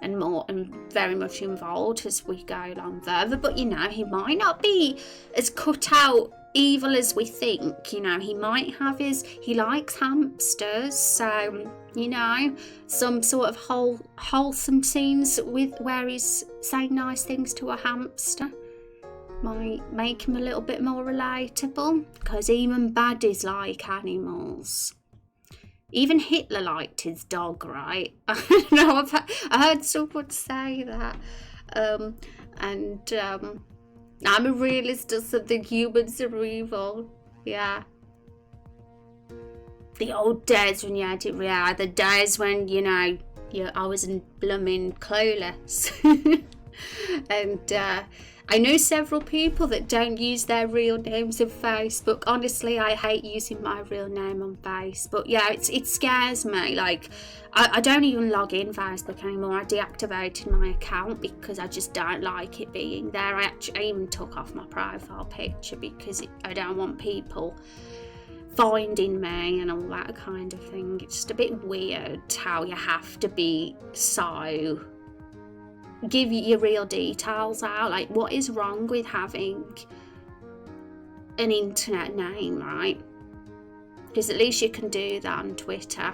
and more, and very much involved as we go along further. But you know, he might not be as cut out evil as we think. You know, he might have he likes hamsters, so you know, some sort of wholesome scenes where he's saying nice things to a hamster might make him a little bit more relatable, because even baddies like animals. Even Hitler liked his dog, right? I don't know, I heard someone say that. I'm a realist or something. Humans are evil. Yeah. The old days when you had it real. The days when, you know, I was blooming clueless. And I know several people that don't use their real names on Facebook. Honestly, I hate using my real name on Facebook. Yeah, it scares me. Like, I don't even log in Facebook anymore. I deactivated my account because I just don't like it being there. I even took off my profile picture because I don't want people finding me and all that kind of thing. It's just a bit weird how you have to be so... give your real details out. Like, what is wrong with having an internet name, right? Because at least you can do that on Twitter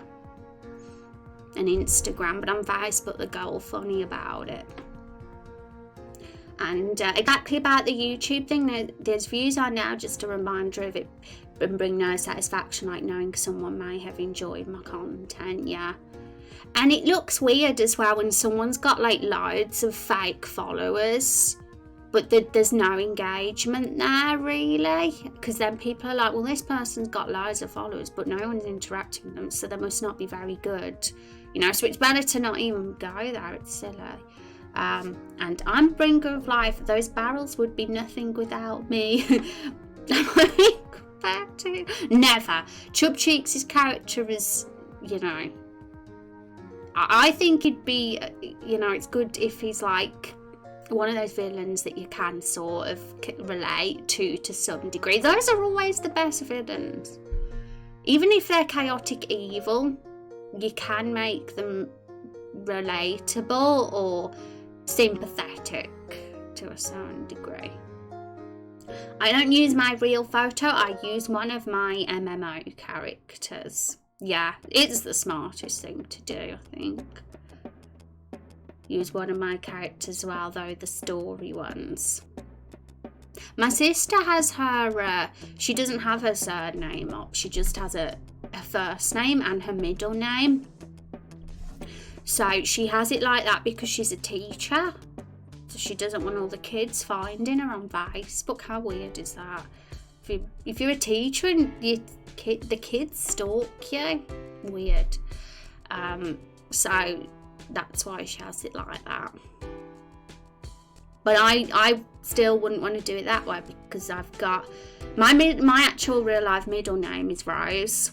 and Instagram, but on Facebook they go all funny about it. And exactly about the YouTube thing, there's views are now just a reminder of it and bring no satisfaction, like knowing someone may have enjoyed my content. Yeah. And it looks weird as well when someone's got like loads of fake followers, but there's no engagement there really, because then people are like, well, this person's got loads of followers but no one's interacting with them, so they must not be very good, you know. So it's better to not even go there. It's silly. And I'm bringer of life. Those barrels would be nothing without me. Never. Chub Cheeks' character is, you know, I think it'd be, you know, it's good if he's like one of those villains that you can sort of relate to some degree. Those are always the best villains. Even if they're chaotic evil, you can make them relatable or sympathetic to a certain degree. I don't use my real photo, I use one of my MMO characters. Yeah, it's the smartest thing to do, I think. Use one of my characters as well, though, the story ones. My sister has her, she doesn't have her surname up, she just has her first name and her middle name. So she has it like that because she's a teacher. So she doesn't want all the kids finding her on Facebook. How weird is that? If you're a teacher and the kids stalk you, weird. So that's why she has it like that. But I still wouldn't want to do it that way because I've got my actual real life middle name is Rose,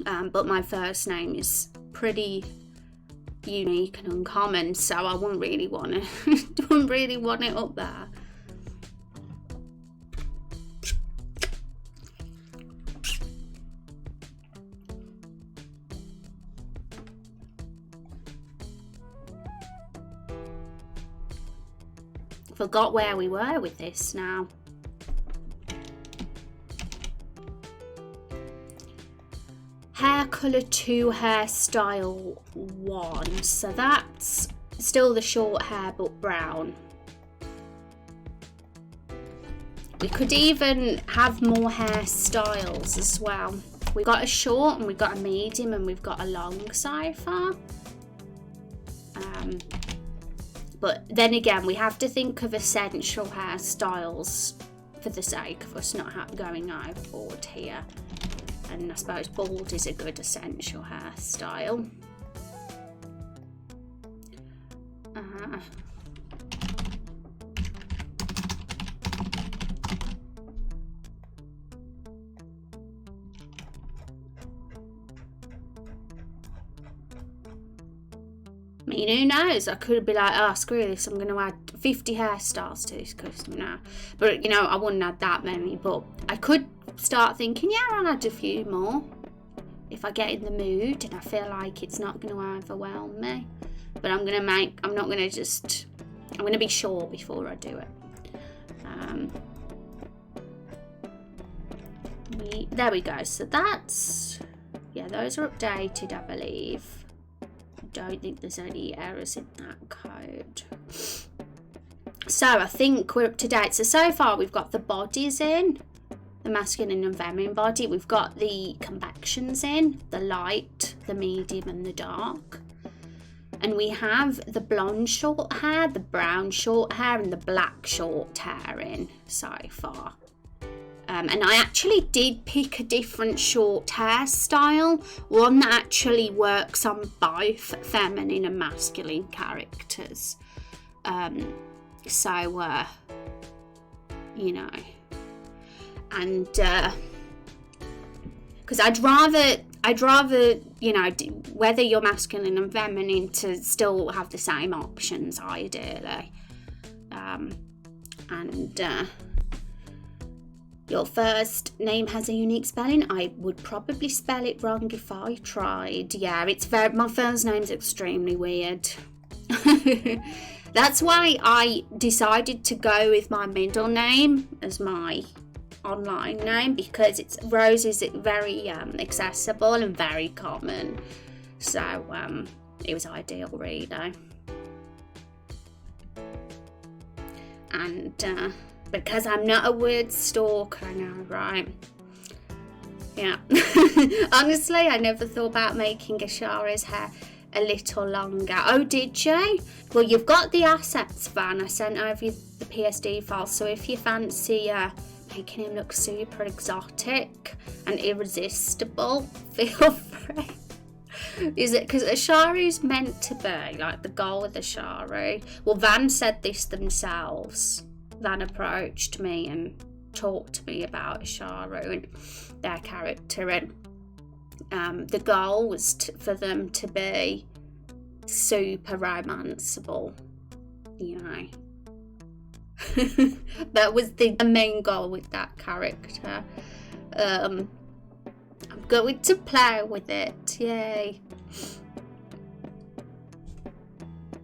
but my first name is pretty unique and uncommon, so I wouldn't really want it up there. Forgot where we were with this now. Hair colour 2, hairstyle 1. So that's still the short hair but brown. We could even have more hairstyles as well. We've got a short and we've got a medium and we've got a long so far. But then again, we have to think of essential hairstyles for the sake of us not going overboard here. And I suppose bald is a good essential hairstyle. I mean, who knows? I could be like, oh, screw this, I'm going to add 50 hairstyles to this custom now. But, you know, I wouldn't add that many. But I could start thinking, yeah, I'll add a few more if I get in the mood and I feel like it's not going to overwhelm me. But I'm going to be sure before I do it. There we go. So that's, yeah, those are updated, I believe. Don't think there's any errors in that code. So I think we're up to date. So far we've got the bodies in, the masculine and feminine body. We've got the complexions in, the light, the medium and the dark. And we have the blonde short hair, the brown short hair and the black short hair in so far. And I actually did pick a different short hairstyle, one that actually works on both feminine and masculine characters. You know, and because I'd rather, you know, whether you're masculine and feminine to still have the same options ideally. Your first name has a unique spelling. I would probably spell it wrong if I tried. Yeah, my first name's extremely weird. That's why I decided to go with my middle name as my online name, because Rose is very accessible and very common. So it was ideal, really. And because I'm not a word stalker, I know, right? Yeah. Honestly, I never thought about making Ashara's hair a little longer. Oh, did you? Well, you've got the assets, Van. I sent over you the PSD file, so if you fancy making him look super exotic and irresistible, feel free. Is it because Asharu's meant to be like the goal with Asharu? Well, Van said this themselves. Van approached me and talked to me about Asharu and their character, and the goal was for them to be super romanceable, you know. That was the main goal with that character. I'm I'm going to play with it. Yay.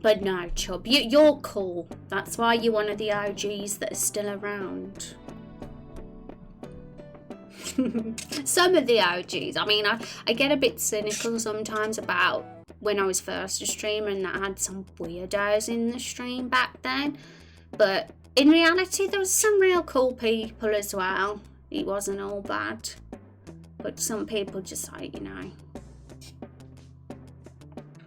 But no, Chub, you're cool. That's why you're one of the OGs that are still around. Some of the OGs. I mean, I get a bit cynical sometimes about when I was first a streamer and that I had some weirdos in the stream back then. But in reality, there was some real cool people as well. It wasn't all bad. But some people just like, you know,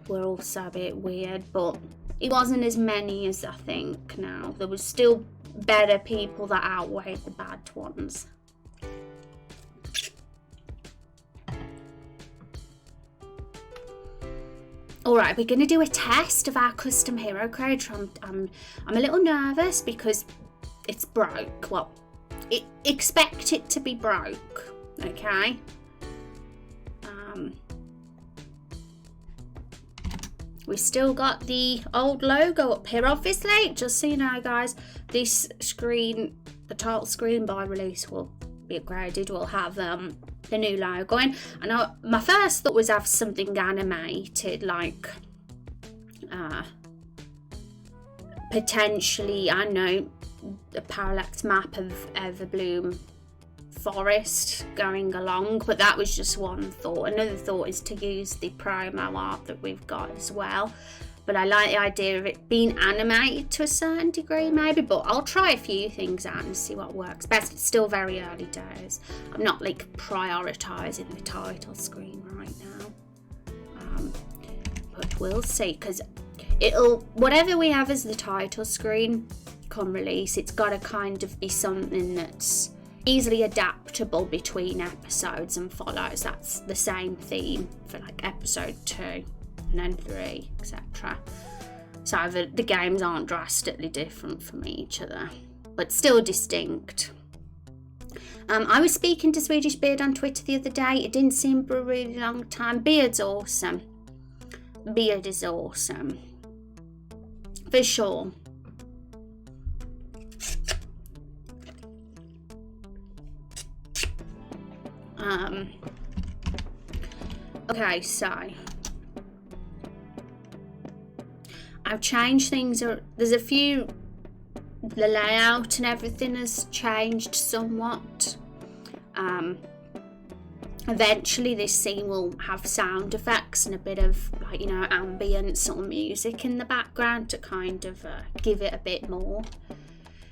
were also a bit weird. But it wasn't as many as I think now. There was still better people that outweighed the bad ones. Alright, we're going to do a test of our custom hero creator. I'm a little nervous because it's broke. Well, expect it to be broke, okay? We still got the old logo up here, obviously. Just so you know, guys, this screen, the title screen by release will be upgraded. We'll have the new logo in. And my first thought was have something animated, like potentially, I know, a parallax map of Everbloom forest going along, but that was just one thought. Another thought is to use the promo art that we've got as well, but I like the idea of it being animated to a certain degree maybe, but I'll try a few things out and see what works best. It's still very early days. I'm not like prioritizing the title screen right now, but we'll see, because whatever we have as the title screen come release, it's got to kind of be something that's easily adaptable between episodes and follows. That's the same theme for like episode 2 and then 3, etc. So the games aren't drastically different from each other, but still distinct. I was speaking to Swedish Beard on Twitter the other day. It didn't seem for a really long time. Beard's awesome. Beard is awesome. For sure. Okay, so I've changed things. There's a few, the layout and everything has changed somewhat. Eventually this scene will have sound effects and a bit of, like, you know, ambient sort of music in the background to kind of give it a bit more.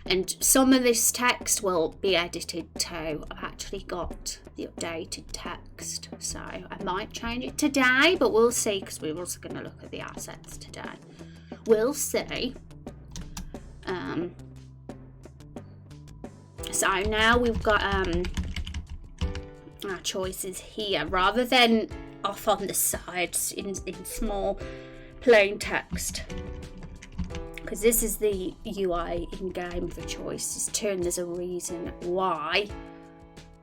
And some of this text will be edited too. I've actually got the updated text, so I might change it today, but we'll see, because we're also going to look at the assets today. We'll see. So now we've got our choices here, rather than off on the sides in small plain text. Because this is the UI in-game for choices too, and there's a reason why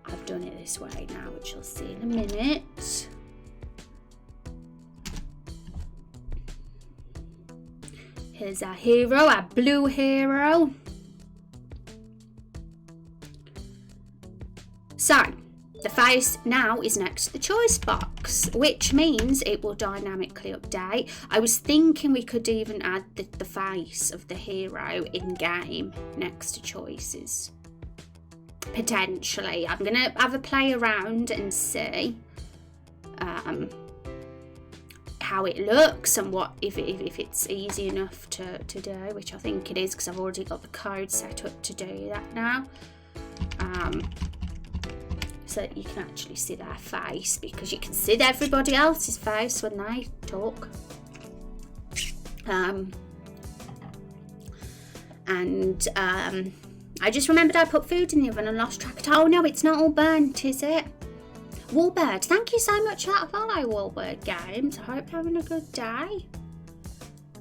I've done it this way now, which you'll see in a minute. Here's our hero, our blue hero. So, the face now is next to the choice box, which means it will dynamically update. I was thinking we could even add the face of the hero in-game next to choices. Potentially. I'm going to have a play around and see how it looks and what if it's easy enough to do, which I think it is, because I've already got the code set up to do that now. So that you can actually see their face, because you can see everybody else's face when they talk. I just remembered I put food in the oven and lost track of time. Oh no, it's not all burnt, is it? Warbird, thank you so much for that follow, Warbird Games. I hope you're having a good day.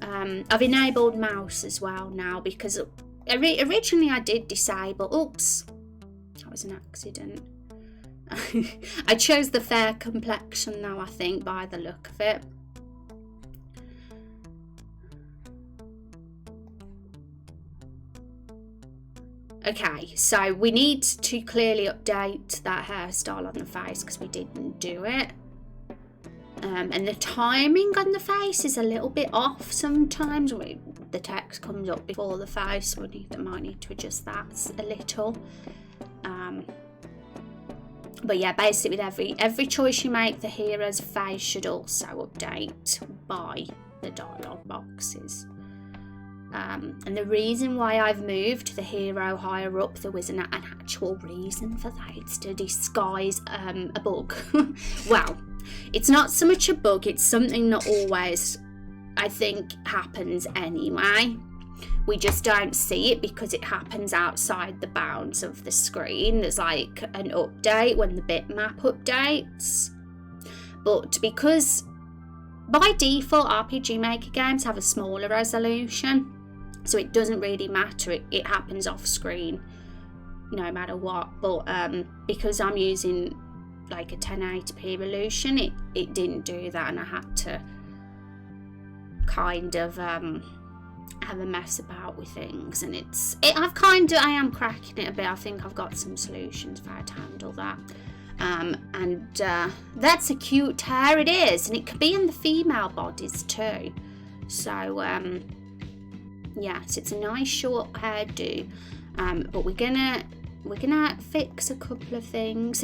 I've enabled mouse as well now, because originally I did disable. Oops, that was an accident. I chose the fair complexion now, I think, by the look of it. Okay, so we need to clearly update that hairstyle on the face because we didn't do it. And the timing on the face is a little bit off sometimes. The text comes up before the face. Might need to adjust that a little. But yeah, basically with every choice you make, the hero's face should also update by the dialogue boxes. And the reason why I've moved the hero higher up, there was an actual reason for that. It's to disguise a bug. Well, it's not so much a bug, it's something that always, I think, happens anyway. We just don't see it because it happens outside the bounds of the screen. There's like an update when the bitmap updates. But because by default RPG Maker games have a smaller resolution, so it doesn't really matter, it happens off screen no matter what. But because I'm using like a 1080p resolution, it didn't do that, and I had to kind of have a mess about with things. And I am cracking it a bit. I think I've got some solutions for how to handle that. And that's a cute hair, it is, and it can be in the female bodies too. So yes, it's a nice short hairdo. But we're gonna fix a couple of things,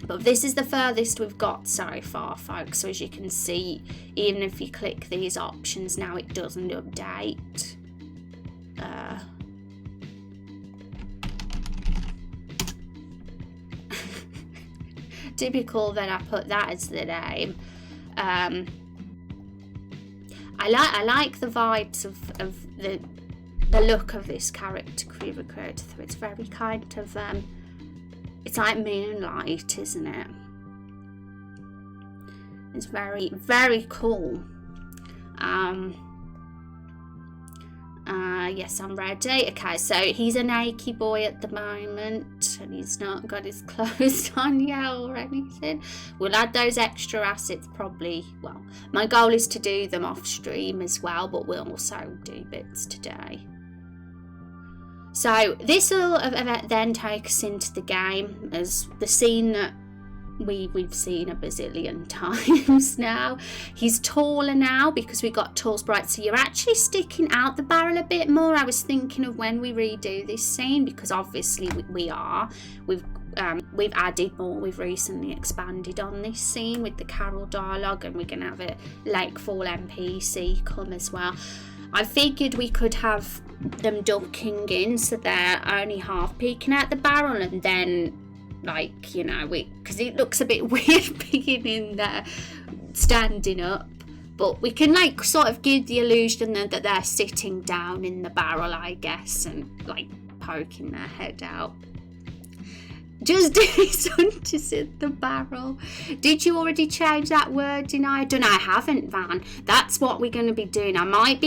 but this is the furthest we've got so far, folks. So as you can see, even if you click these options now, it doesn't update. Typical that I put that as the name. I like the vibes of the look of this character created through. It's very kind of it's like moonlight, isn't it? It's very, very cool. Yes, I'm ready. Okay, so he's a naked boy at the moment, and he's not got his clothes on yet or anything. We'll add those extra assets probably. Well, my goal is to do them off stream as well, but we'll also do bits today. So this will then take us into the game as the scene that we've seen a bazillion times now. He's taller now because we got tall sprites, so you're actually sticking out the barrel a bit more. I was thinking of when we redo this scene, because obviously we've added more. We've recently expanded on this scene with the Carol dialogue, and we're gonna have a Lakefall NPC come as well. I figured we could have them ducking in so they're only half peeking out the barrel, and then because it looks a bit weird being in there standing up, but we can sort of give the illusion that they're sitting down in the barrel, I guess, and poking their head out. Just do hunters in the barrel. Did you already change that wording? I don't know. I haven't, Van. That's what we're going to be doing. I might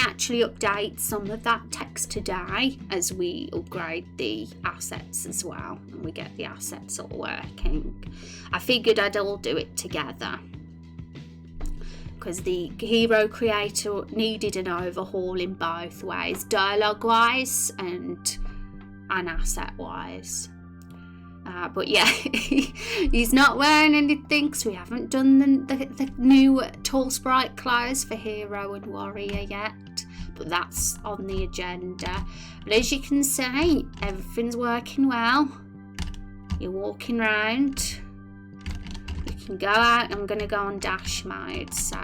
actually update some of that text today as we upgrade the assets as well, and we get the assets all working. I figured I'd all do it together because the hero creator needed an overhaul in both ways, dialogue wise and asset wise. But yeah, he's not wearing anything, so we haven't done the new tall sprite clothes for hero and warrior yet, but that's on the agenda. But as you can see, everything's working well. You're walking around, you can go out. I'm going to go on dash mode, so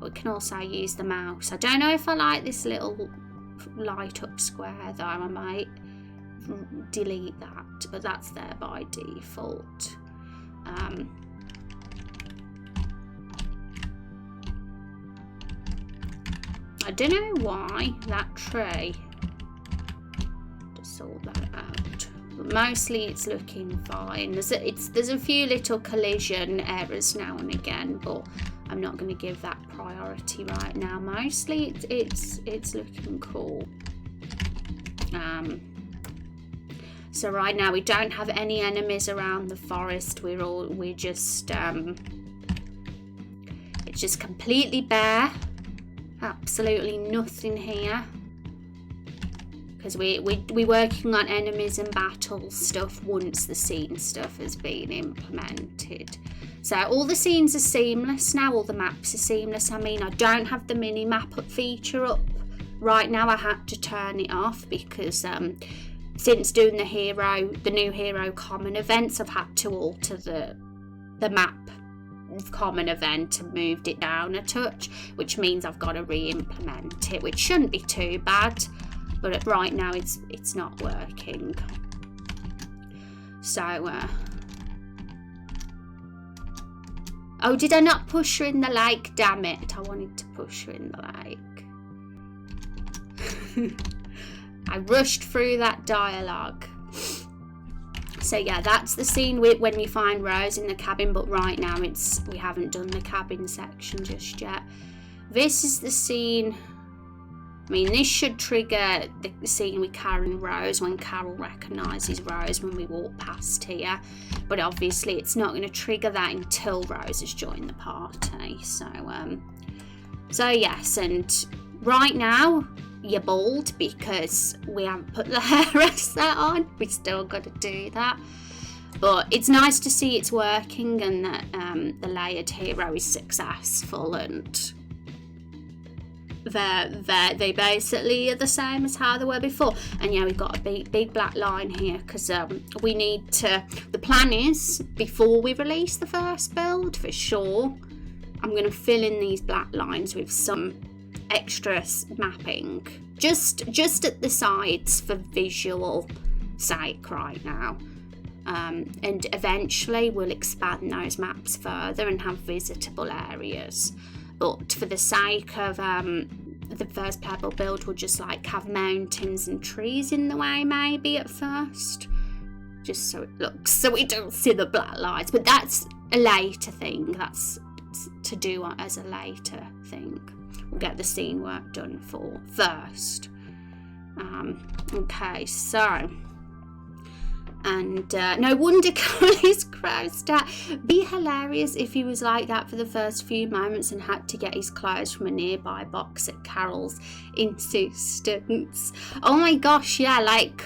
we can also use the mouse. I don't know if I like this little light up square though. I might delete that, but that's there by default. I don't know why that tree, just sort that out, but mostly it's looking fine. There's a few little collision errors now and again, but I'm not going to give that priority right now. Mostly it's looking cool. So right now we don't have any enemies around the forest. We're just it's just completely bare. Absolutely nothing here. because we're working on enemies and battle stuff once the scene stuff has been implemented. So all the scenes are seamless now, all the maps are seamless. I mean, I don't have the mini map feature up right now. I had to turn it off because since doing the new hero common events, I've had to alter the map common event and moved it down a touch, which means I've got to re-implement it, which shouldn't be too bad, but right now it's not working. So oh, did I not push her in the lake? Damn it, I wanted to push her in the lake. I rushed through that dialogue. So yeah, that's the scene when we find Rose in the cabin, but right now we haven't done the cabin section just yet. This is the scene, I mean, this should trigger the scene with Carol and Rose when Carol recognises Rose when we walk past here, but obviously it's not going to trigger that until Rose has joined the party. So yes, and right now you're bald because we haven't put the hair reset on. We still got to do that, but it's nice to see it's working and that the layered hero is successful, and they basically are the same as how they were before. And yeah, we've got a big black line here because we need to, the plan is before we release the first build for sure, I'm going to fill in these black lines with some extra mapping just at the sides for visual sake right now, and eventually we'll expand those maps further and have visitable areas, but for the sake of the first playable build, we'll just like have mountains and trees in the way maybe at first, just so it looks, so we don't see the black lines, but that's a later thing, that's to do as a later thing. We'll get the scene work done first. Okay, so, and no wonder Carly's crossed out. Be hilarious if he was like that for the first few moments and had to get his clothes from a nearby box at Carol's insistence. Oh my gosh, yeah, like,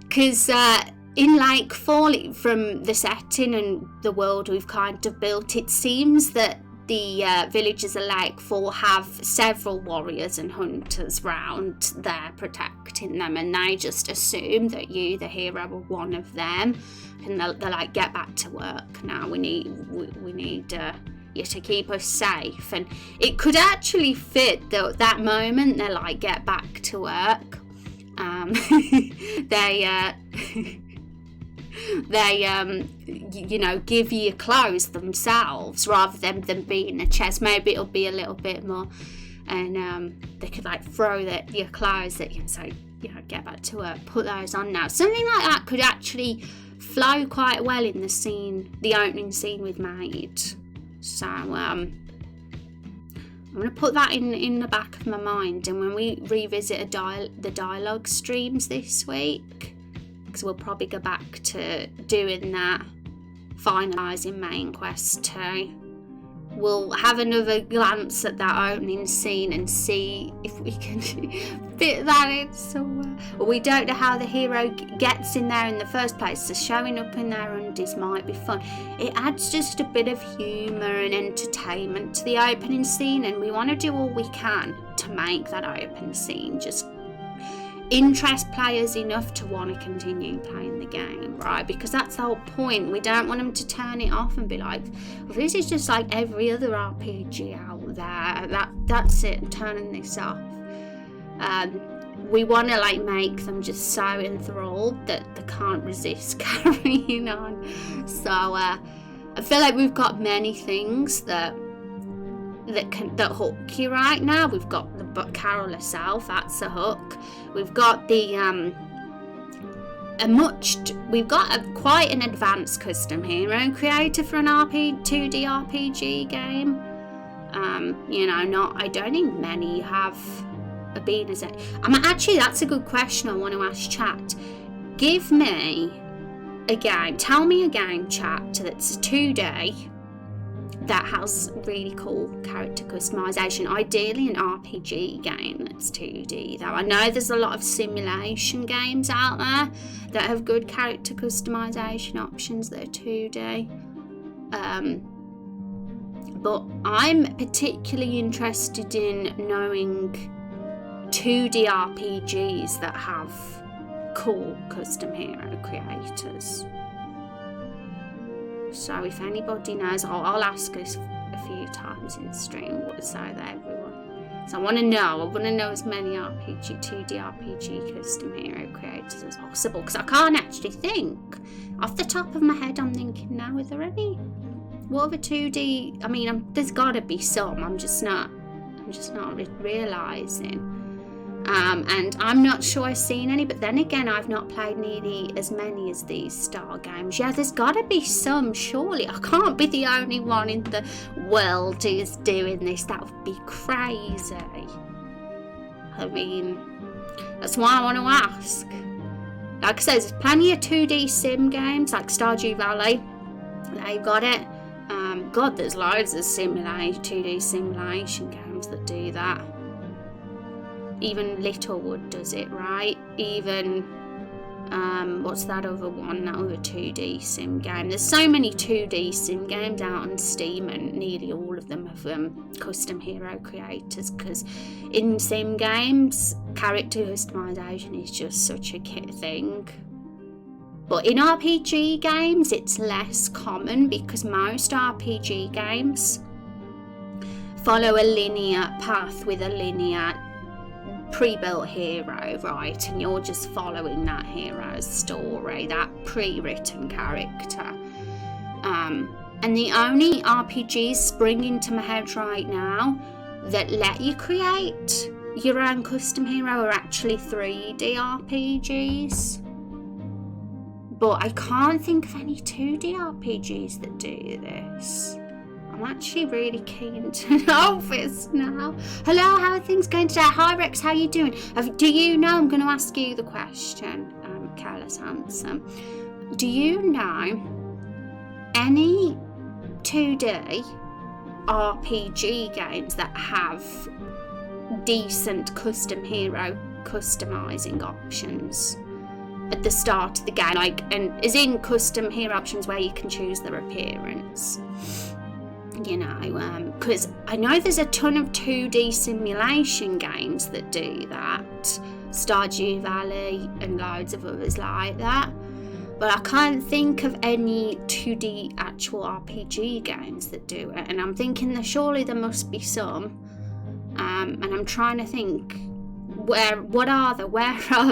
because in like falling from the setting and the world we've kind of built, it seems that the villagers of Lake 4 have several warriors and hunters round there protecting them, and they just assume that you, the hero, are one of them, and they're like, get back to work now, we need you to keep us safe. And it could actually fit that moment, they're like, get back to work. They you know, give you your clothes themselves rather than them being a chest. Maybe it'll be a little bit more, and they could like throw your clothes at you and say, you know, get back to work, put those on now. Something like that could actually flow quite well in the opening scene with Maid. So I'm going to put that in the back of my mind, and when we revisit the dialogue streams this week, because we'll probably go back to doing that, finalising main quest 2, we'll have another glance at that opening scene and see if we can fit that in somewhere. Well, we don't know how the hero gets in there in the first place, so showing up in their undies might be fun. It adds just a bit of humour and entertainment to the opening scene, and we want to do all we can to make that open scene just interest players enough to want to continue playing the game, right? Because that's the whole point. We don't want them to turn it off and be like, well, this is just like every other RPG out there, that's it, I'm turning this off. We want to like make them just so enthralled that they can't resist carrying on. So I feel like we've got many things that hook you right now. We've got Carol herself, that's a hook. We've got quite an advanced custom hero creator for an 2D RPG game. You know, I don't think many have been as actually, that's a good question I want to ask chat. Give me a game, tell me a game, chat, that's a 2D that has really cool character customization. Ideally an RPG game that's 2D though. I know there's a lot of simulation games out there that have good character customization options that are 2D. But I'm particularly interested in knowing 2D RPGs that have cool custom hero creators. So if anybody knows, I'll ask us a few times in the stream so that everyone. So I want to know as many 2D RPG custom hero creators as possible, because I can't actually think off the top of my head. I'm thinking now, are there any? What other 2D? I mean, there's got to be some. I'm just not realising. And I'm not sure I've seen any, but then again, I've not played nearly as many as these Star games. Yeah, there's got to be some, surely. I can't be the only one in the world who's doing this. That would be crazy. I mean, that's why I want to ask. Like I said, there's plenty of 2D sim games, like Stardew Valley. They've got it. God, there's loads of 2D simulation games that do that. Even Littlewood does it, right? Even, what's that other one? That other 2D sim game. There's so many 2D sim games out on Steam, and nearly all of them have custom hero creators, because in sim games, character customization is just such a key thing. But in RPG games, it's less common, because most RPG games follow a linear path with a linear pre-built hero, right? And you're just following that hero's story, that pre-written character. And the only RPGs springing to my head right now that let you create your own custom hero are actually 3D RPGs. But I can't think of any 2D RPGs that do this. I'm actually really keen to know this now. Hello, how are things going today? Hi Rex, how are you doing? Do you know, I'm going to ask you the question, Careless Handsome. Do you know any 2D RPG games that have decent custom hero customizing options at the start of the game? Like, and is in custom hero options where you can choose their appearance. You know, because I know there's a ton of 2D simulation games that do that, Stardew Valley and loads of others like that, but I can't think of any 2D actual RPG games that do it, and I'm thinking that surely there must be some, and I'm trying to think where are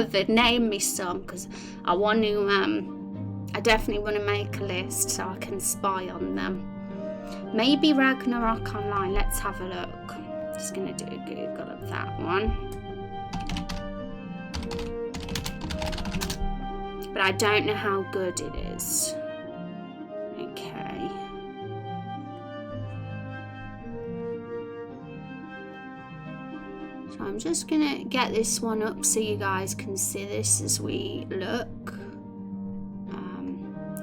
they, name me some, because I want to, I definitely want to make a list so I can spy on them. Maybe Ragnarok Online, let's have a look. Just going to do a Google of that one. But I don't know how good it is. Okay. So I'm just going to get this one up so you guys can see this as we look.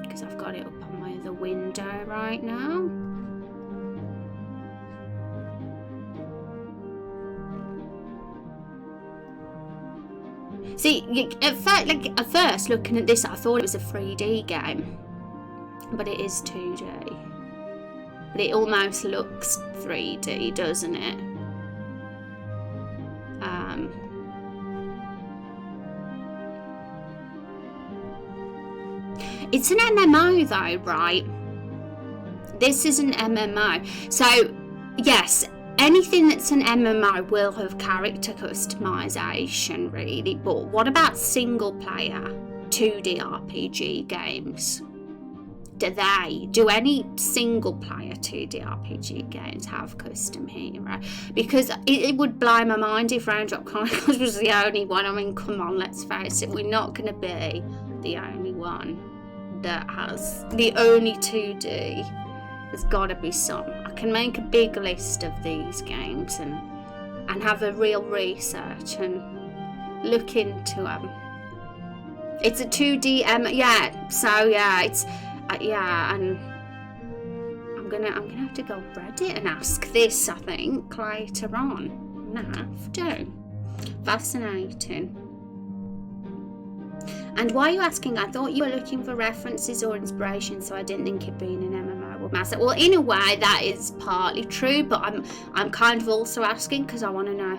Because I've got it up on my other window right now. See, at first looking at this, I thought it was a 3D game, but it is 2D. But it almost looks 3D, doesn't it? It's an MMO though, right? This is an MMO. So, yes, anything that's an MMO will have character customization, really, but what about single player 2D RPG games? Do any single player 2D RPG games have custom hero? Because it would blow my mind if Raindrop Chronicles was the only one. I mean, come on, let's face it, we're not going to be the only one that has the only 2D. There's got to be some. I can make a big list of these games and have a real research and look into them. It's a 2D, yeah. So yeah, it's yeah, and I'm gonna have to go on Reddit and ask this, I think, later on. I'm gonna have to. Fascinating. And why are you asking? I thought you were looking for references or inspiration, so I didn't think it being an MMO would matter. Well, in a way, that is partly true, but I'm kind of also asking because I want to know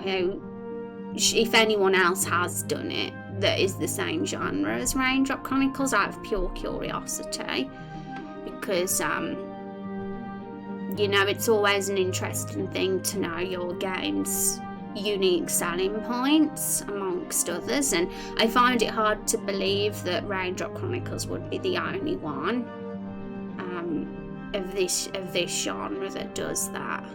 if anyone else has done it that is the same genre as Raindrop Chronicles, out of pure curiosity, because it's always an interesting thing to know your game's unique selling points amongst others, and I find it hard to believe that Raindrop Chronicles would be the only one of this genre that does that.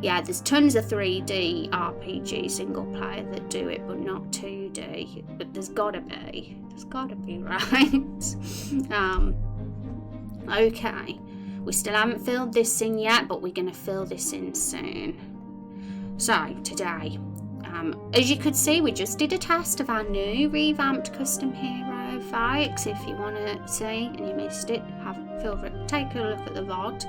Yeah, there's tons of 3D RPG single player that do it, but not 2D. But there's gotta be, right? Okay, we still haven't filled this in yet, but we're gonna fill this in soon. So today, as you could see, we just did a test of our new revamped custom hero, folks. If you want to see and you missed it, take a look at the VOD.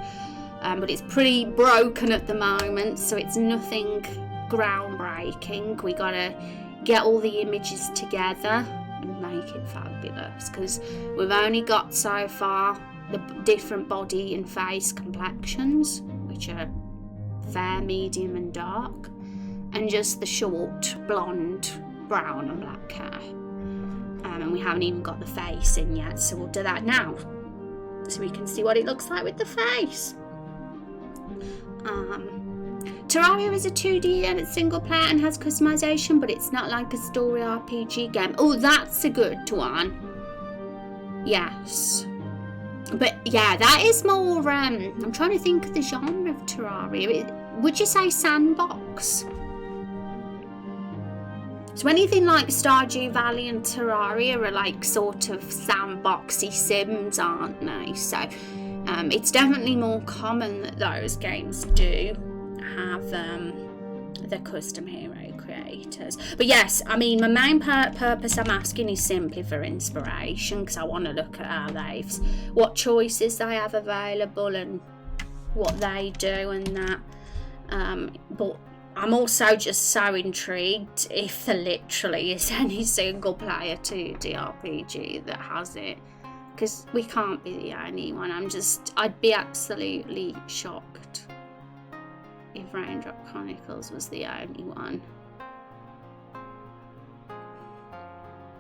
But it's pretty broken at the moment, so it's nothing groundbreaking. We gotta get all the images together and make it fabulous, because we've only got so far the different body and face complexions, which are fair, medium and dark, and just the short blonde, brown and black hair, and we haven't even got the face in yet, so we'll do that now so we can see what it looks like with the face. Terraria is a 2D and it's single player and has customization, but it's not like a story RPG game. Oh, that's a good one. Yes. But yeah, that is more, I'm trying to think of the genre of Terraria. Would you say sandbox? So anything like Stardew Valley and Terraria are like sort of sandboxy sims, aren't they? So it's definitely more common that those games do have the custom hero creators. But yes, I mean, my main purpose I'm asking is simply for inspiration, because I want to look at what choices they have available and what they do and that. But I'm also just so intrigued if there literally is any single player 2D RPG that has it, because we can't be the only one. I'd be absolutely shocked if Raindrop Chronicles was the only one.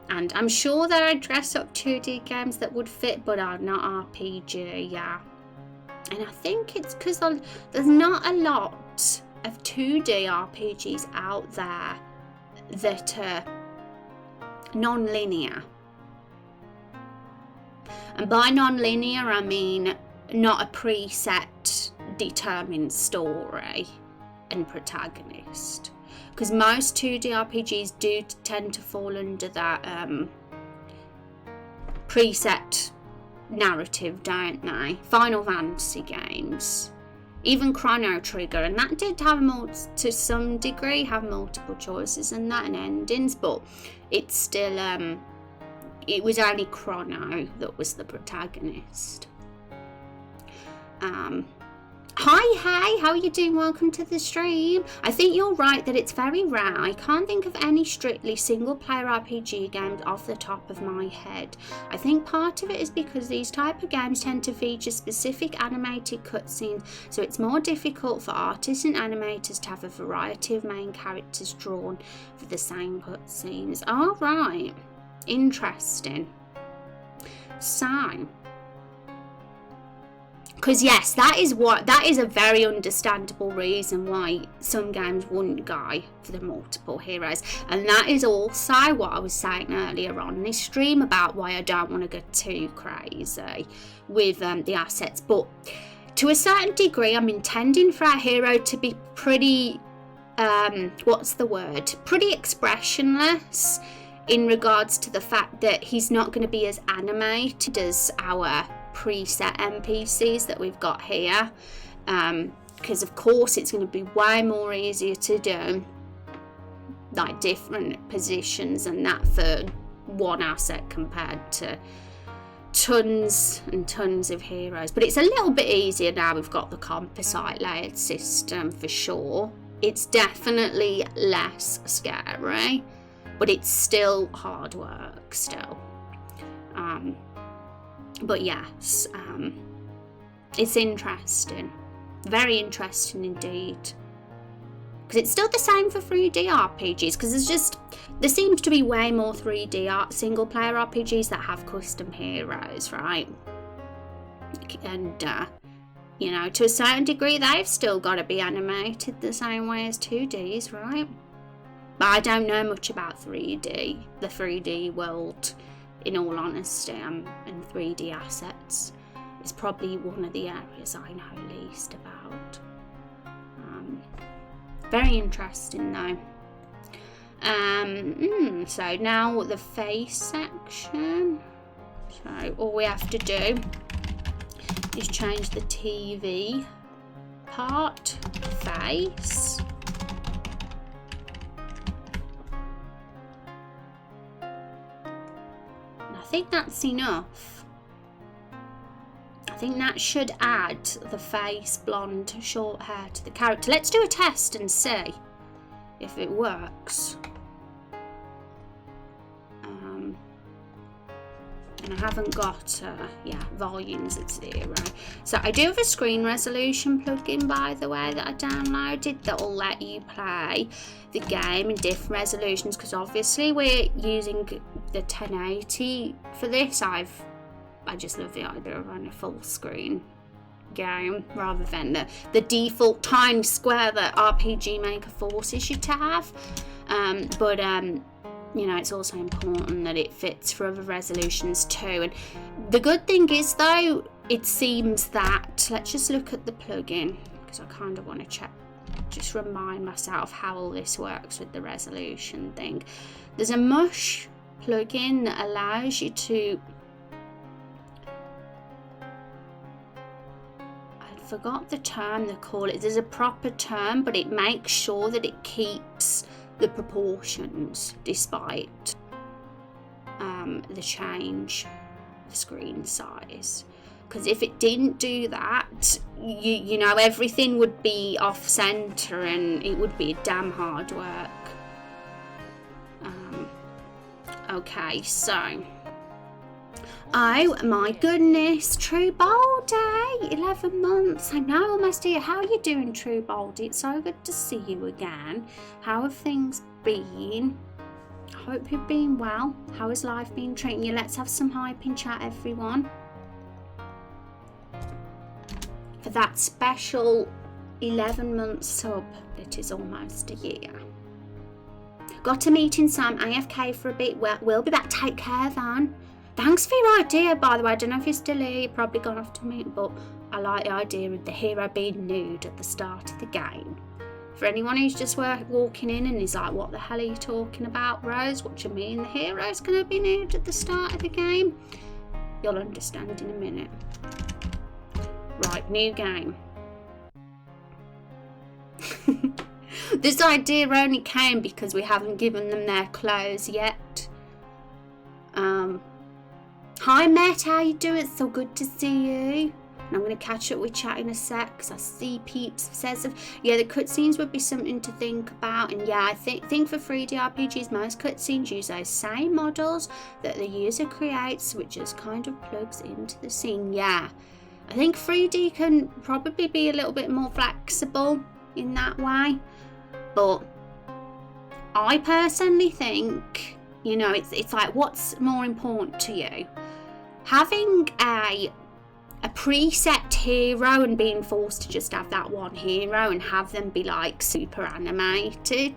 And I'm sure there are dress-up 2D games that would fit, but are not RPG, yeah. And I think it's because there's not a lot of 2D RPGs out there that are non-linear. And by non-linear, I mean not a preset determined story and protagonist, because most 2D RPGs do tend to fall under that preset narrative, don't they? Final Fantasy games, even Chrono Trigger, and that did have to some degree have multiple choices and that and endings, but it's still it was only Chrono that was the protagonist. Hi, hey, how are you doing? Welcome to the stream. I think you're right that it's very rare. I can't think of any strictly single-player RPG games off the top of my head. I think part of it is because these type of games tend to feature specific animated cutscenes, so it's more difficult for artists and animators to have a variety of main characters drawn for the same cutscenes. All right, interesting. So, because yes, that is a very understandable reason why some games wouldn't go for the multiple heroes, and that is also what I was saying earlier on this stream about why I don't want to go too crazy with the assets. But to a certain degree, I'm intending for our hero to be pretty pretty expressionless in regards to the fact that he's not going to be as animated as our preset NPCs that we've got here, because of course it's going to be way more easier to do like different positions and that for one asset compared to tons and tons of heroes, but it's a little bit easier now we've got the composite layered system for sure. It's definitely less scary, but it's still hard work still. But yes, it's interesting, very interesting indeed, because it's still the same for 3D RPGs, because there seems to be way more 3D single player RPGs that have custom heroes, right? And you know, to a certain degree they've still got to be animated the same way as 2Ds, right? But I don't know much about 3D, the 3D world, in all honesty, and 3D assets is probably one of the areas I know least about. Very interesting though. So now the face section. So all we have to do is change the TV part, face. I think that's enough. I think that should add the face, blonde, short hair to the character. Let's do a test and see if it works. And I haven't got, volumes at 0. So I do have a screen resolution plugin, by the way, that I downloaded that will let you play the game in different resolutions, because obviously we're using the 1080 for this. I just love the idea of running a full screen game rather than the default tiny square that RPG Maker forces you to have. You know, it's also important that it fits for other resolutions too. And the good thing is though, it seems that, let's just look at the plugin, because I kind of want to check, just remind myself how all this works with the resolution thing. There's a mush plugin that allows you to, I forgot the term they call it, there's a proper term, but it makes sure that it keeps the proportions despite the change of screen size, because if it didn't do that, you know, everything would be off center and it would be damn hard work. Okay, so oh my goodness, True Baldy, 11 months. I know, almost here. How are you doing, True Baldy? It's so good to see you again. How have things been? I hope you've been well. How has life been treating you? Let's have some hype in chat, everyone, for that special 11-month sub that is almost a year. Got a meeting, so I'm AFK for a bit. We'll be back. Take care, Van. Thanks for your idea, by the way. I don't know if you're still here. You've probably gone off to meet, but I like the idea of the hero being nude at the start of the game. For anyone who's just walking in and is like, what the hell are you talking about, Rose? What do you mean the hero's going to be nude at the start of the game? You'll understand in a minute. Right, new game. This idea only came because we haven't given them their clothes yet. Hi Matt, how you doing? It's so good to see you. And I'm going to catch up with chat in a sec, because I see Peeps says, yeah, the cutscenes would be something to think about. And yeah, I think for 3D RPGs, most cutscenes use those same models that the user creates, which just kind of plugs into the scene. Yeah, I think 3D can probably be a little bit more flexible in that way. But I personally think, you know, it's like, what's more important to you? Having a preset hero and being forced to just have that one hero and have them be like super animated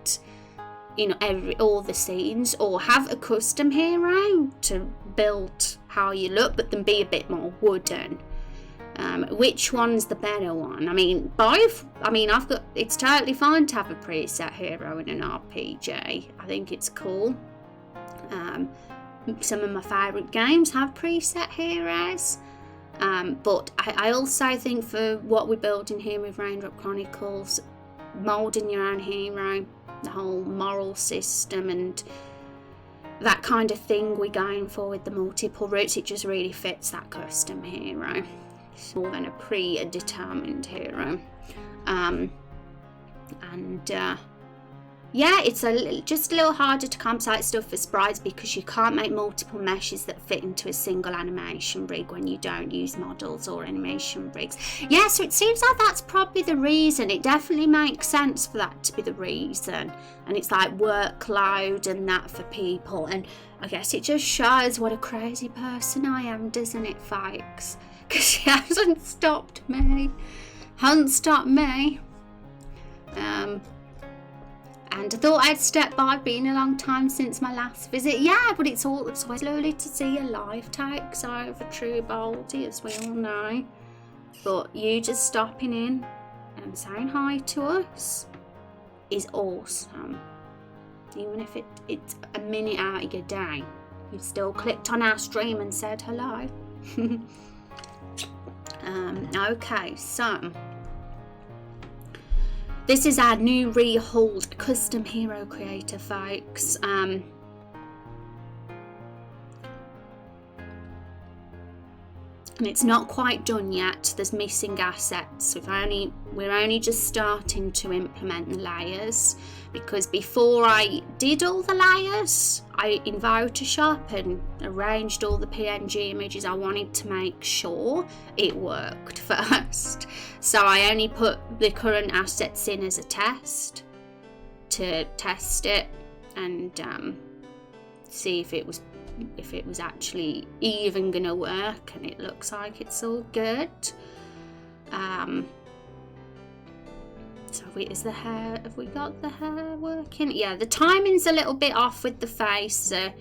in all the scenes, or have a custom hero to build how you look but then be a bit more wooden. Which one's the better one? I mean, both. I mean, it's totally fine to have a preset hero in an RPG. I think it's cool. Some of my favourite games have preset heroes. But I also think for what we're building here with Raindrop Chronicles, moulding your own hero, the whole moral system and that kind of thing we're going for with the multiple roots. It just really fits that custom hero. It's more than a predetermined hero. Yeah, it's just a little harder to compensate stuff for sprites because you can't make multiple meshes that fit into a single animation rig when you don't use models or animation rigs. Yeah, so it seems like that's probably the reason. It definitely makes sense for that to be the reason. And it's like workload and that for people. And I guess it just shows what a crazy person I am, doesn't it, folks? Because she hasn't stopped me. And I thought I'd step by, been a long time since my last visit. Yeah, but it's always lovely to see your life takes over, True Baldy, as we all know. But you just stopping in and saying hi to us is awesome. Even if it's a minute out of your day, you've still clicked on our stream and said hello. Okay, so this is our new rehauled custom hero creator, folks. And it's not quite done yet. There's missing assets. We're only just starting to implement the layers, because before I did all the layers, in Photoshop and arranged all the PNG images, I wanted to make sure it worked first. So I only put the current assets in as a test to test it and see if it was actually even gonna work, and it looks like it's all good. So is the hair, have we got the hair working? Yeah, the timing's a little bit off with the face, so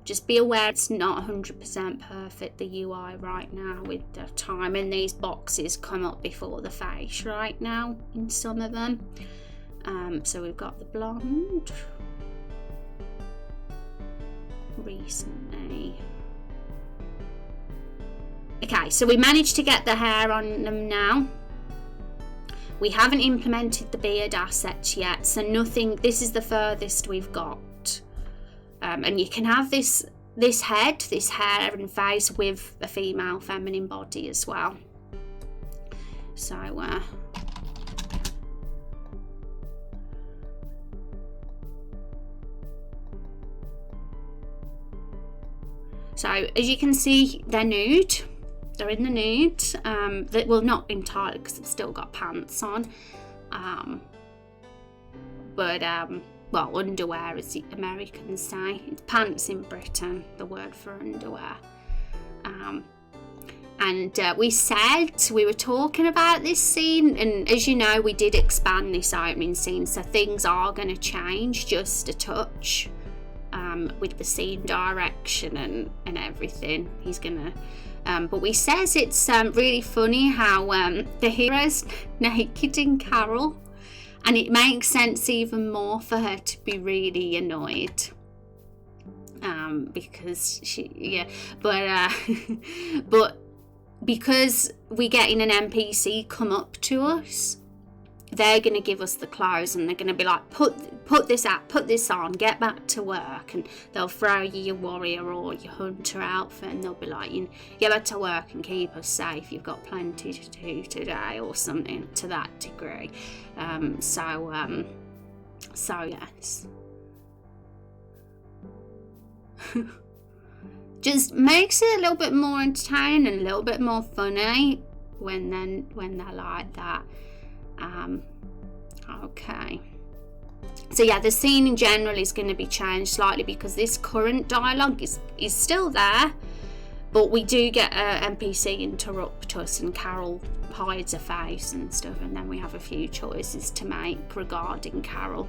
just be aware it's not 100% perfect, the UI right now, with the time, and these boxes come up before the face right now in some of them. So we've got the blonde recently. Okay, so we managed to get the hair on them now. We haven't implemented the beard assets yet, so nothing. This is the furthest we've got. And you can have this hair and face with a female feminine body as well. So as you can see, they're nude. They're in the nude. Well, not entirely because it's still got pants on. Well, underwear, as the Americans say. It's pants in Britain, the word for underwear. And we were talking about this scene, and as you know, we did expand this opening scene, so things are going to change just a touch with the scene direction and everything. He's going to... but we says it's really funny how the hero's naked in Carol, and it makes sense even more for her to be really annoyed because but because we're getting an NPC come up to us, they're going to give us the clothes, and they're going to be like, put this on, get back to work, and they'll throw you your warrior or your hunter outfit, and they'll be like, get back to work and keep us safe, you've got plenty to do today, or something to that degree. So yes. Just makes it a little bit more entertaining and a little bit more funny when they're like that. Okay, so yeah, the scene in general is going to be changed slightly because this current dialogue is still there, but we do get an NPC interrupt us, and Carol hides her face and stuff, and then we have a few choices to make regarding Carol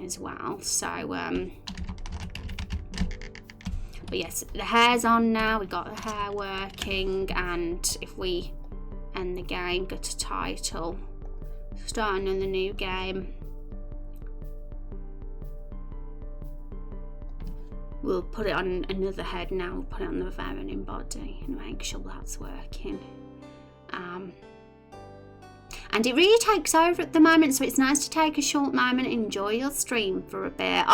as well. So but yes, the hair's on now, we got the hair working, and if we end the game, go to title, starting on the new game, we'll put it on another head now, we'll put it on the feminine body and make sure that's working. And it really takes over at the moment, so it's nice to take a short moment and enjoy your stream for a bit.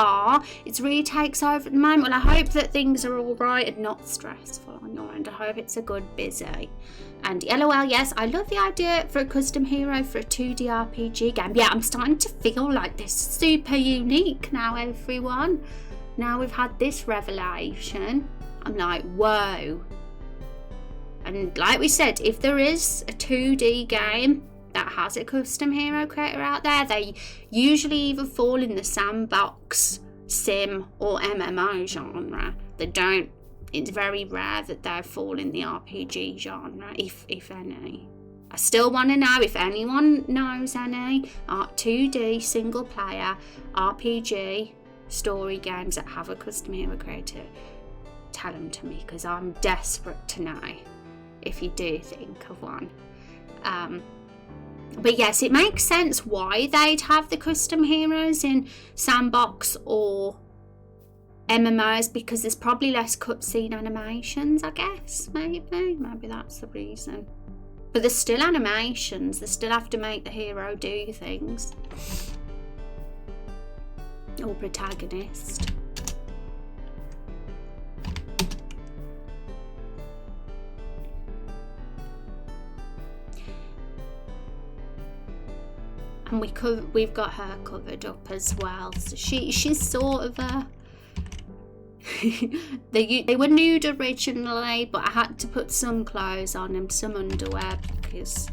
It really takes over at the moment. Well, I hope that things are all right and not stressful on your end. I hope it's a good busy. And LOL, yes, I love the idea for a custom hero for a 2D RPG game. Yeah, I'm starting to feel like this is super unique now, everyone. Now we've had this revelation, I'm like, whoa. And like we said, if there is a 2D game that has a custom hero creator out there, they usually either fall in the sandbox, sim, or MMO genre. They don't. It's very rare that they fall in the RPG genre, if any. I still want to know if anyone knows any 2D single player RPG story games that have a custom hero creator. Tell them to me, because I'm desperate to know if you do think of one. But yes, it makes sense why they'd have the custom heroes in sandbox or MMOs, because there's probably less cutscene animations, I guess. Maybe that's the reason. But there's still animations. They still have to make the hero do things. Or protagonist. And we've got her covered up as well. So she's sort of a... they were nude originally, but I had to put some clothes on them, some underwear, because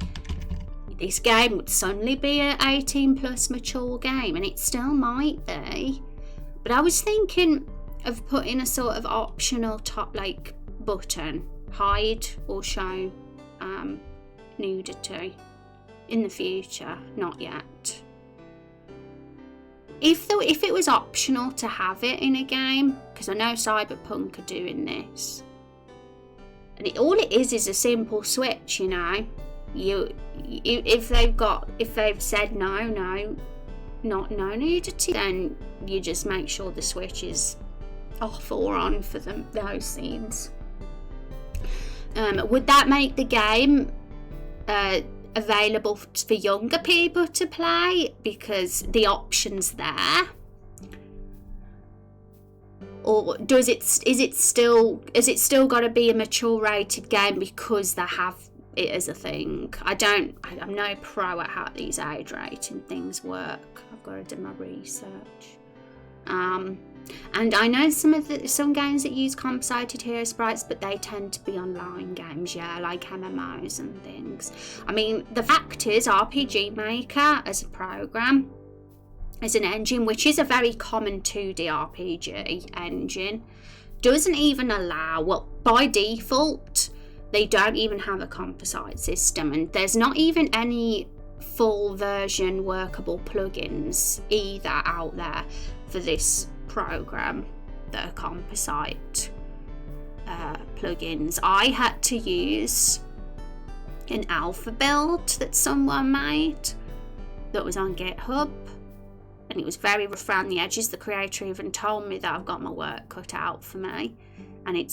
this game would suddenly be an 18 plus mature game, and it still might be. But I was thinking of putting a sort of optional top like button, hide or show nudity in the future. Not yet. If it was optional to have it in a game, because I know Cyberpunk are doing this, and all it is a simple switch, you know. If they've said no nudity, then you just make sure the switch is off or on for those scenes. Would that make the game available for younger people to play because the option's there? Or is it still got to be a mature rated game because they have it as a thing? I'm no pro at how these age rating things work. I've got to do my research. And I know some games that use composited hero sprites, but they tend to be online games, yeah, like MMOs and things. I mean, the fact is, RPG Maker as a program, as an engine, which is a very common 2D RPG engine, doesn't even allow, well, by default, they don't even have a composite system, and there's not even any full version workable plugins either out there for this program that are composite plugins. I had to use an alpha build that someone made that was on GitHub, and it was very rough around the edges. The creator even told me that I've got my work cut out for me, and it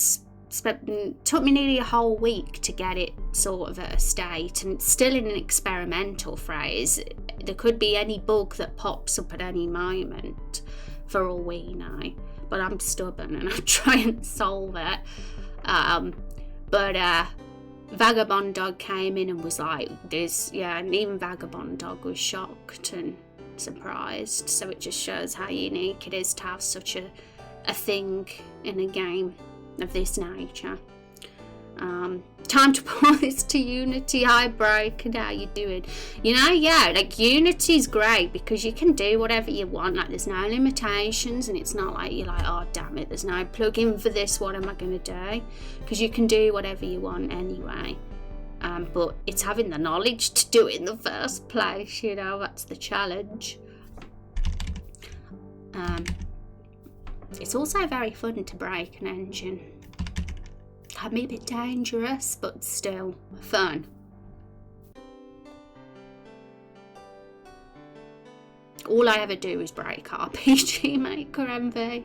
took me nearly a whole week to get it sort of at a state, and it's still in an experimental phase. There could be any bug that pops up at any moment, for all we know, but I'm stubborn and I'll try and solve it. But Vagabond Dog came in and was like, and even Vagabond Dog was shocked and surprised, so it just shows how unique it is to have such a thing in a game of this nature. Time to put this to Unity. Hi Broke, and how you doing? You know, yeah, like Unity's great because you can do whatever you want. Like, there's no limitations, and it's not like you're like, oh damn it, there's no plug-in for this, what am I going to do? Because you can do whatever you want anyway. But it's having the knowledge to do it in the first place, you know, that's the challenge. It's also very fun to break an engine. Can be a bit dangerous, but still fun. All I ever do is break RPG Maker MV,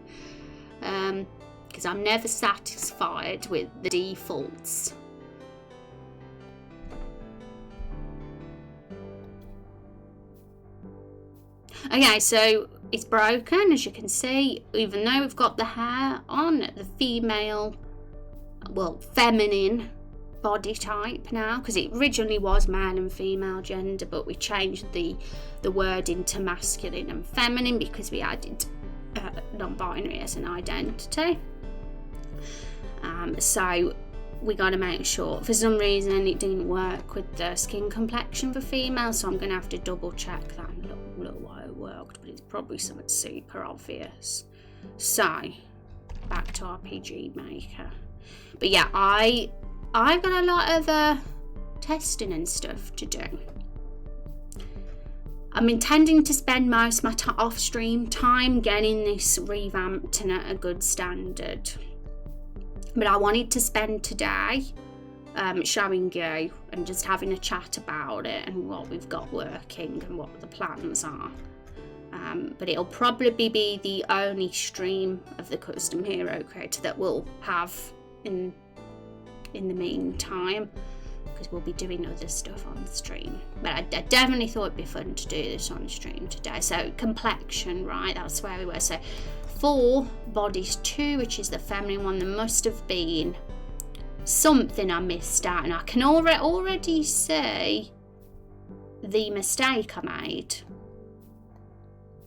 because I'm never satisfied with the defaults. Okay, so it's broken, as you can see, even though we've got the hair on the female, well, feminine body type now, because it originally was male and female gender, but we changed the word into masculine and feminine because we added non-binary as an identity. So we got to make sure, for some reason it didn't work with the skin complexion for females, so I'm going to have to double check that and look why it worked, but it's probably something super obvious. So back to RPG Maker. But yeah, I've got a lot of testing and stuff to do. I'm intending to spend most of my off-stream time getting this revamped and at a good standard. But I wanted to spend today showing you and just having a chat about it and what we've got working and what the plans are. But it'll probably be the only stream of the Custom Hero Creator that we'll have in the meantime, because we'll be doing other stuff on stream. But I definitely thought it'd be fun to do this on stream today. So Complexion, right, that's where we were. So for bodies 2, which is the feminine one, there must have been something I missed out, and I can already see the mistake I made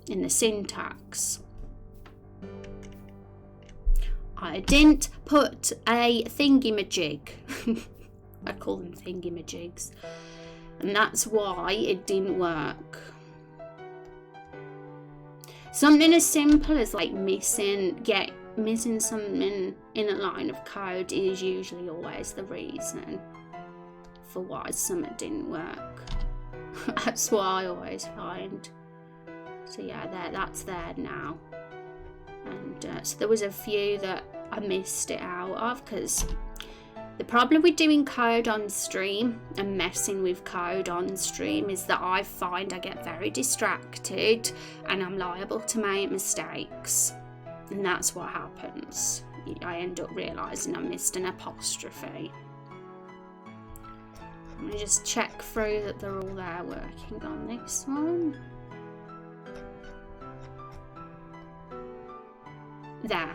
in the syntax. I didn't put a thingamajig. I call them thingamajigs, and that's why it didn't work. Something as simple as like missing something in a line of code is usually always the reason for why something didn't work. That's what I always find. So yeah, that's there now. And so there was a few that I missed it out of, because the problem with doing code on stream and messing with code on stream is that I find I get very distracted and I'm liable to make mistakes, and that's what happens. I end up realising I missed an apostrophe. Let me just check through that they're all there working on this one. There.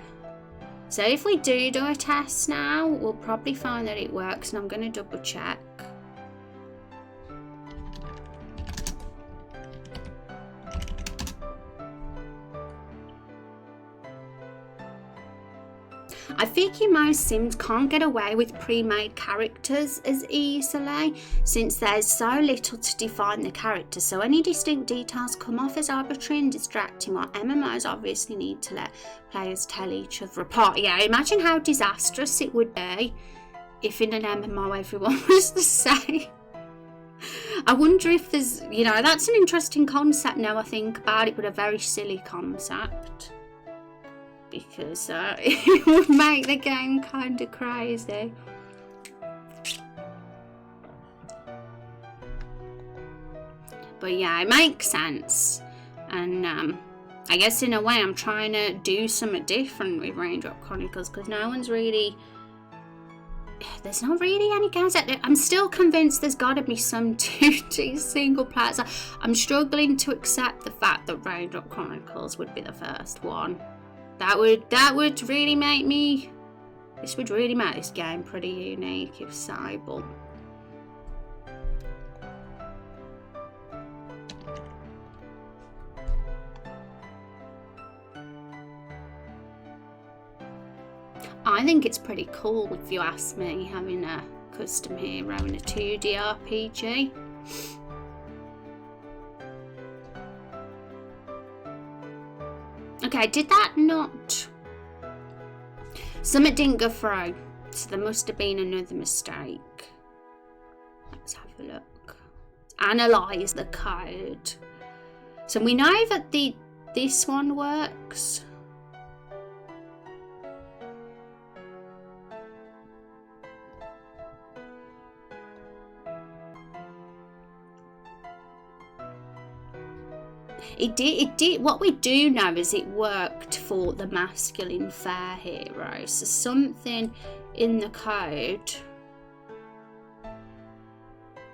So if we do a test now, we'll probably find that it works, and I'm going to double check. I think most Sims can't get away with pre-made characters as easily, since there's so little to define the character, so any distinct details come off as arbitrary and distracting, while MMOs obviously need to let players tell each other apart. Yeah, imagine how disastrous it would be if in an MMO everyone was the same. I wonder if there's, that's an interesting concept now I think about it, but a very silly concept, because it would make the game kind of crazy. But yeah, it makes sense, and I guess in a way I'm trying to do something different with Raindrop Chronicles, because there's not really any games out there. I'm still convinced there's got to be some 2D single players. I'm struggling to accept the fact that Raindrop Chronicles would be the first one. That would really make this game pretty unique if so, but I think it's pretty cool, if you ask me, having a custom hero in a 2D RPG. Okay, did that not... Something didn't go through, so there must have been another mistake. Let's have a look. Analyse the code. So we know that this one works. It did. What we do know is it worked for the masculine fair hero. So something in the code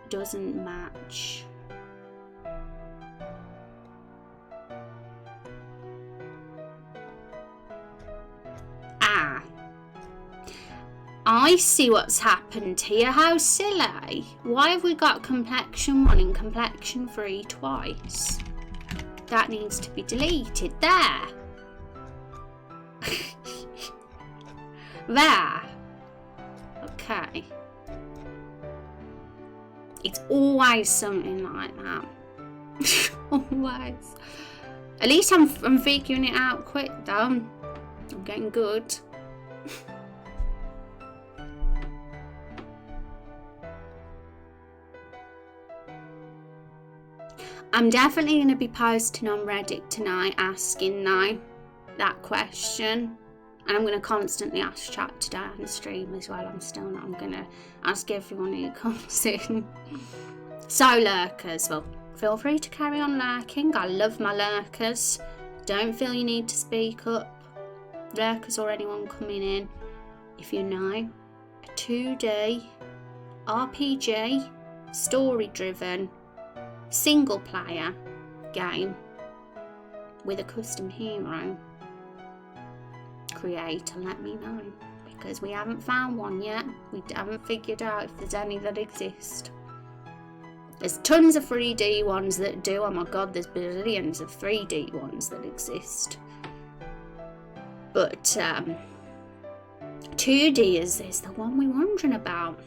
doesn't match. I see what's happened here. How silly. Why have we got Complexion 1 and Complexion 3 twice? That needs to be deleted. There. There. Okay. It's always something like that. Always. At least I'm figuring it out quick though. I'm getting good. I'm definitely going to be posting on Reddit tonight asking now that question. And I'm going to constantly ask chat today on the stream as well. I'm going to ask everyone who comes in. So lurkers, well, feel free to carry on lurking. I love my lurkers. Don't feel you need to speak up. Lurkers or anyone coming in. If you know, a 2D RPG, story-driven, single-player game with a custom hero creator, let me know, because we haven't found one yet. We haven't figured out if there's any that exist. There's tons of 3D ones that do. Oh my god, there's billions of 3D ones that exist. But 2D is the one we're wondering about.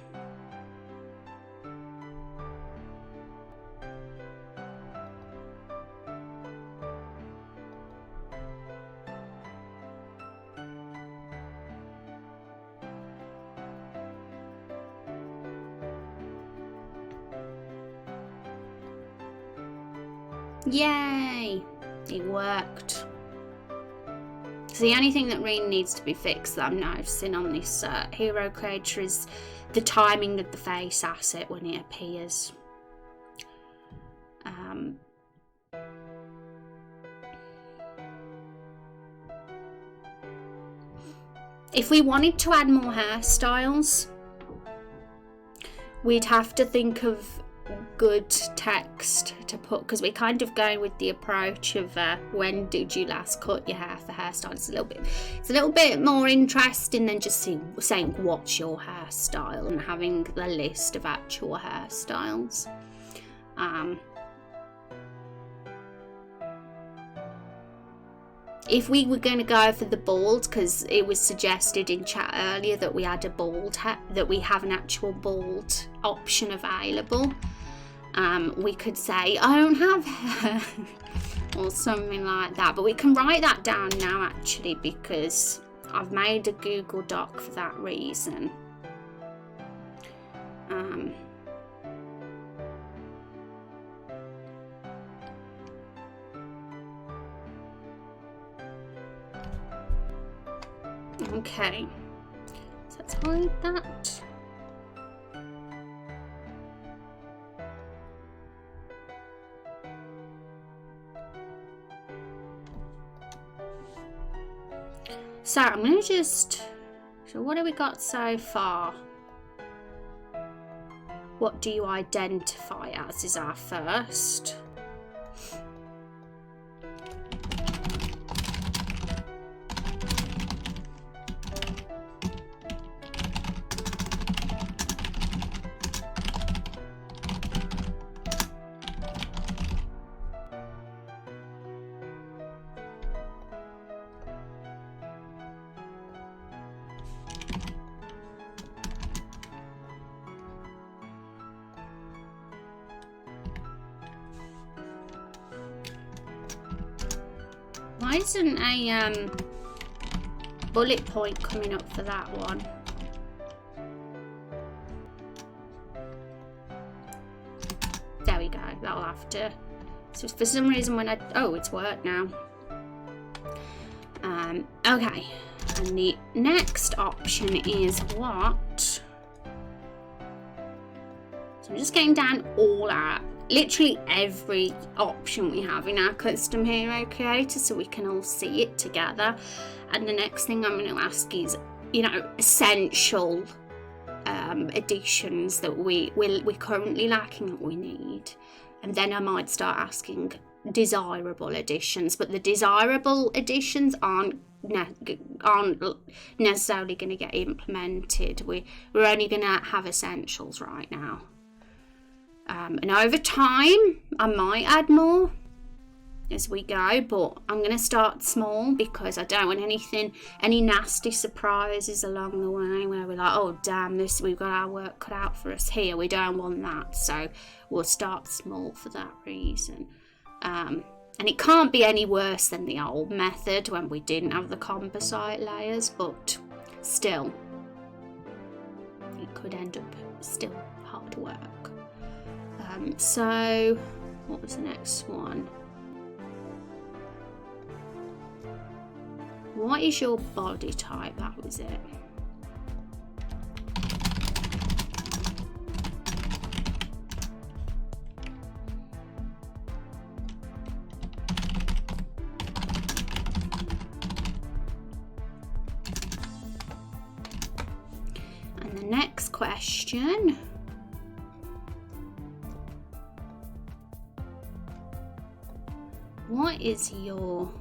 Yay! It worked. So the only thing that really needs to be fixed that I'm noticing on this hero creator is the timing of the face asset when it appears. If we wanted to add more hairstyles, we'd have to think of good text to put, because we're kind of going with the approach of when did you last cut your hair for hairstyle. It's a little bit more interesting than just saying what's your hairstyle and having the list of actual hairstyles. If we were going to go for the bald, because it was suggested in chat earlier that we had a bald that we have an actual bald option available, we could say I don't have hair or something like that, but we can write that down now actually, because I've made a Google Doc for that reason. Okay, so let's hide that. So I'm going to just, so what have we got so far? What do you identify as is our first. Why isn't a bullet point coming up for that one? There we go, that'll have to. So for some reason when oh, it's worked now. Okay, and the next option is what? So I'm just getting down all our, literally every option we have in our custom hero creator so we can all see it together. And the next thing I'm going to ask is, you know, essential additions that we're currently lacking that we need. And then I might start asking desirable additions, but the desirable additions aren't aren't necessarily going to get implemented. We're only going to have essentials right now. And over time, I might add more as we go, but I'm going to start small because I don't want any nasty surprises along the way where we're like, oh damn, we've got our work cut out for us here. We don't want that, so we'll start small for that reason. And it can't be any worse than the old method when we didn't have the composite layers, but still, it could end up still hard work. So, what was the next one? What is your body type? That was it. And the next question. What is your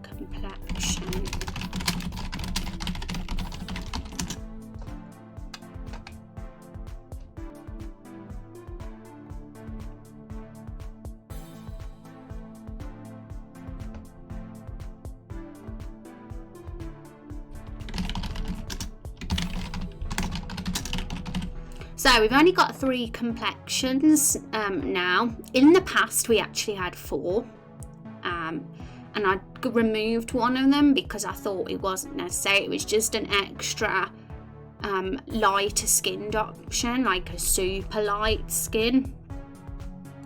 complexion? So we've only got 3 complexions now. In the past we actually had 4, and I removed one of them because I thought it wasn't necessary. It was just an extra lighter skinned option, like a super light skin.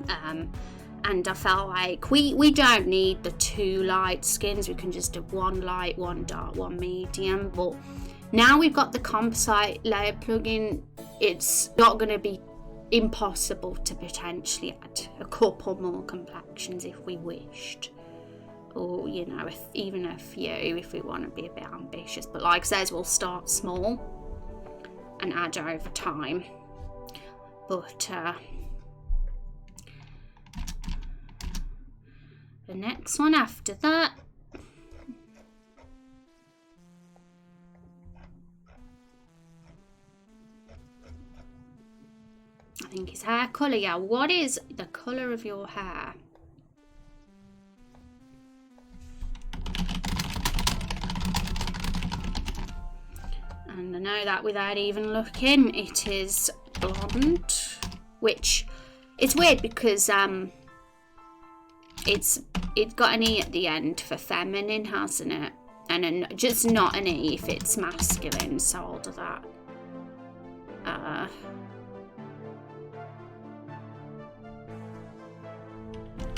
And I felt like we don't need the 2 light skins. We can just do 1 light, 1 dark, 1 medium. But now we've got the composite layer plugin, it's not going to be impossible to potentially add a couple more complexions if we wished, or even a few if we want to be a bit ambitious. But like I says, we'll start small and add over time. But the next one after that, I think it's hair colour. Yeah, what is the colour of your hair? And I know that without even looking, it is blonde, which it's weird because it's got an E at the end for feminine, hasn't it? And just not an E if it's masculine, so I'll do that.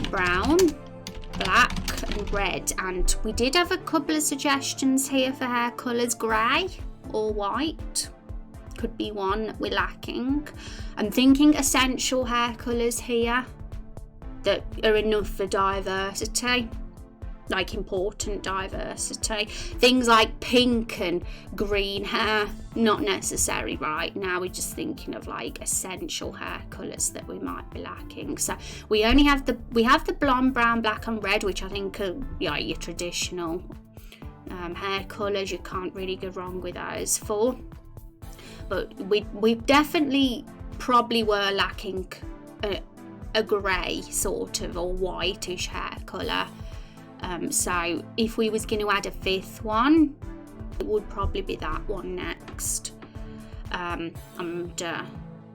Brown, black and red, and we did have a couple of suggestions here for hair colours. Grey or white could be one we're lacking. I'm thinking essential hair colours here that are enough for diversity, like important diversity. Things like pink and green hair, not necessary right now. We're just thinking of like essential hair colours that we might be lacking. So we have the blonde, brown, black and red, which I think are your traditional hair colours. You can't really go wrong with those 4. But we definitely probably were lacking a grey sort of or whitish hair colour. So if we was going to add a 5th one, it would probably be that one next. And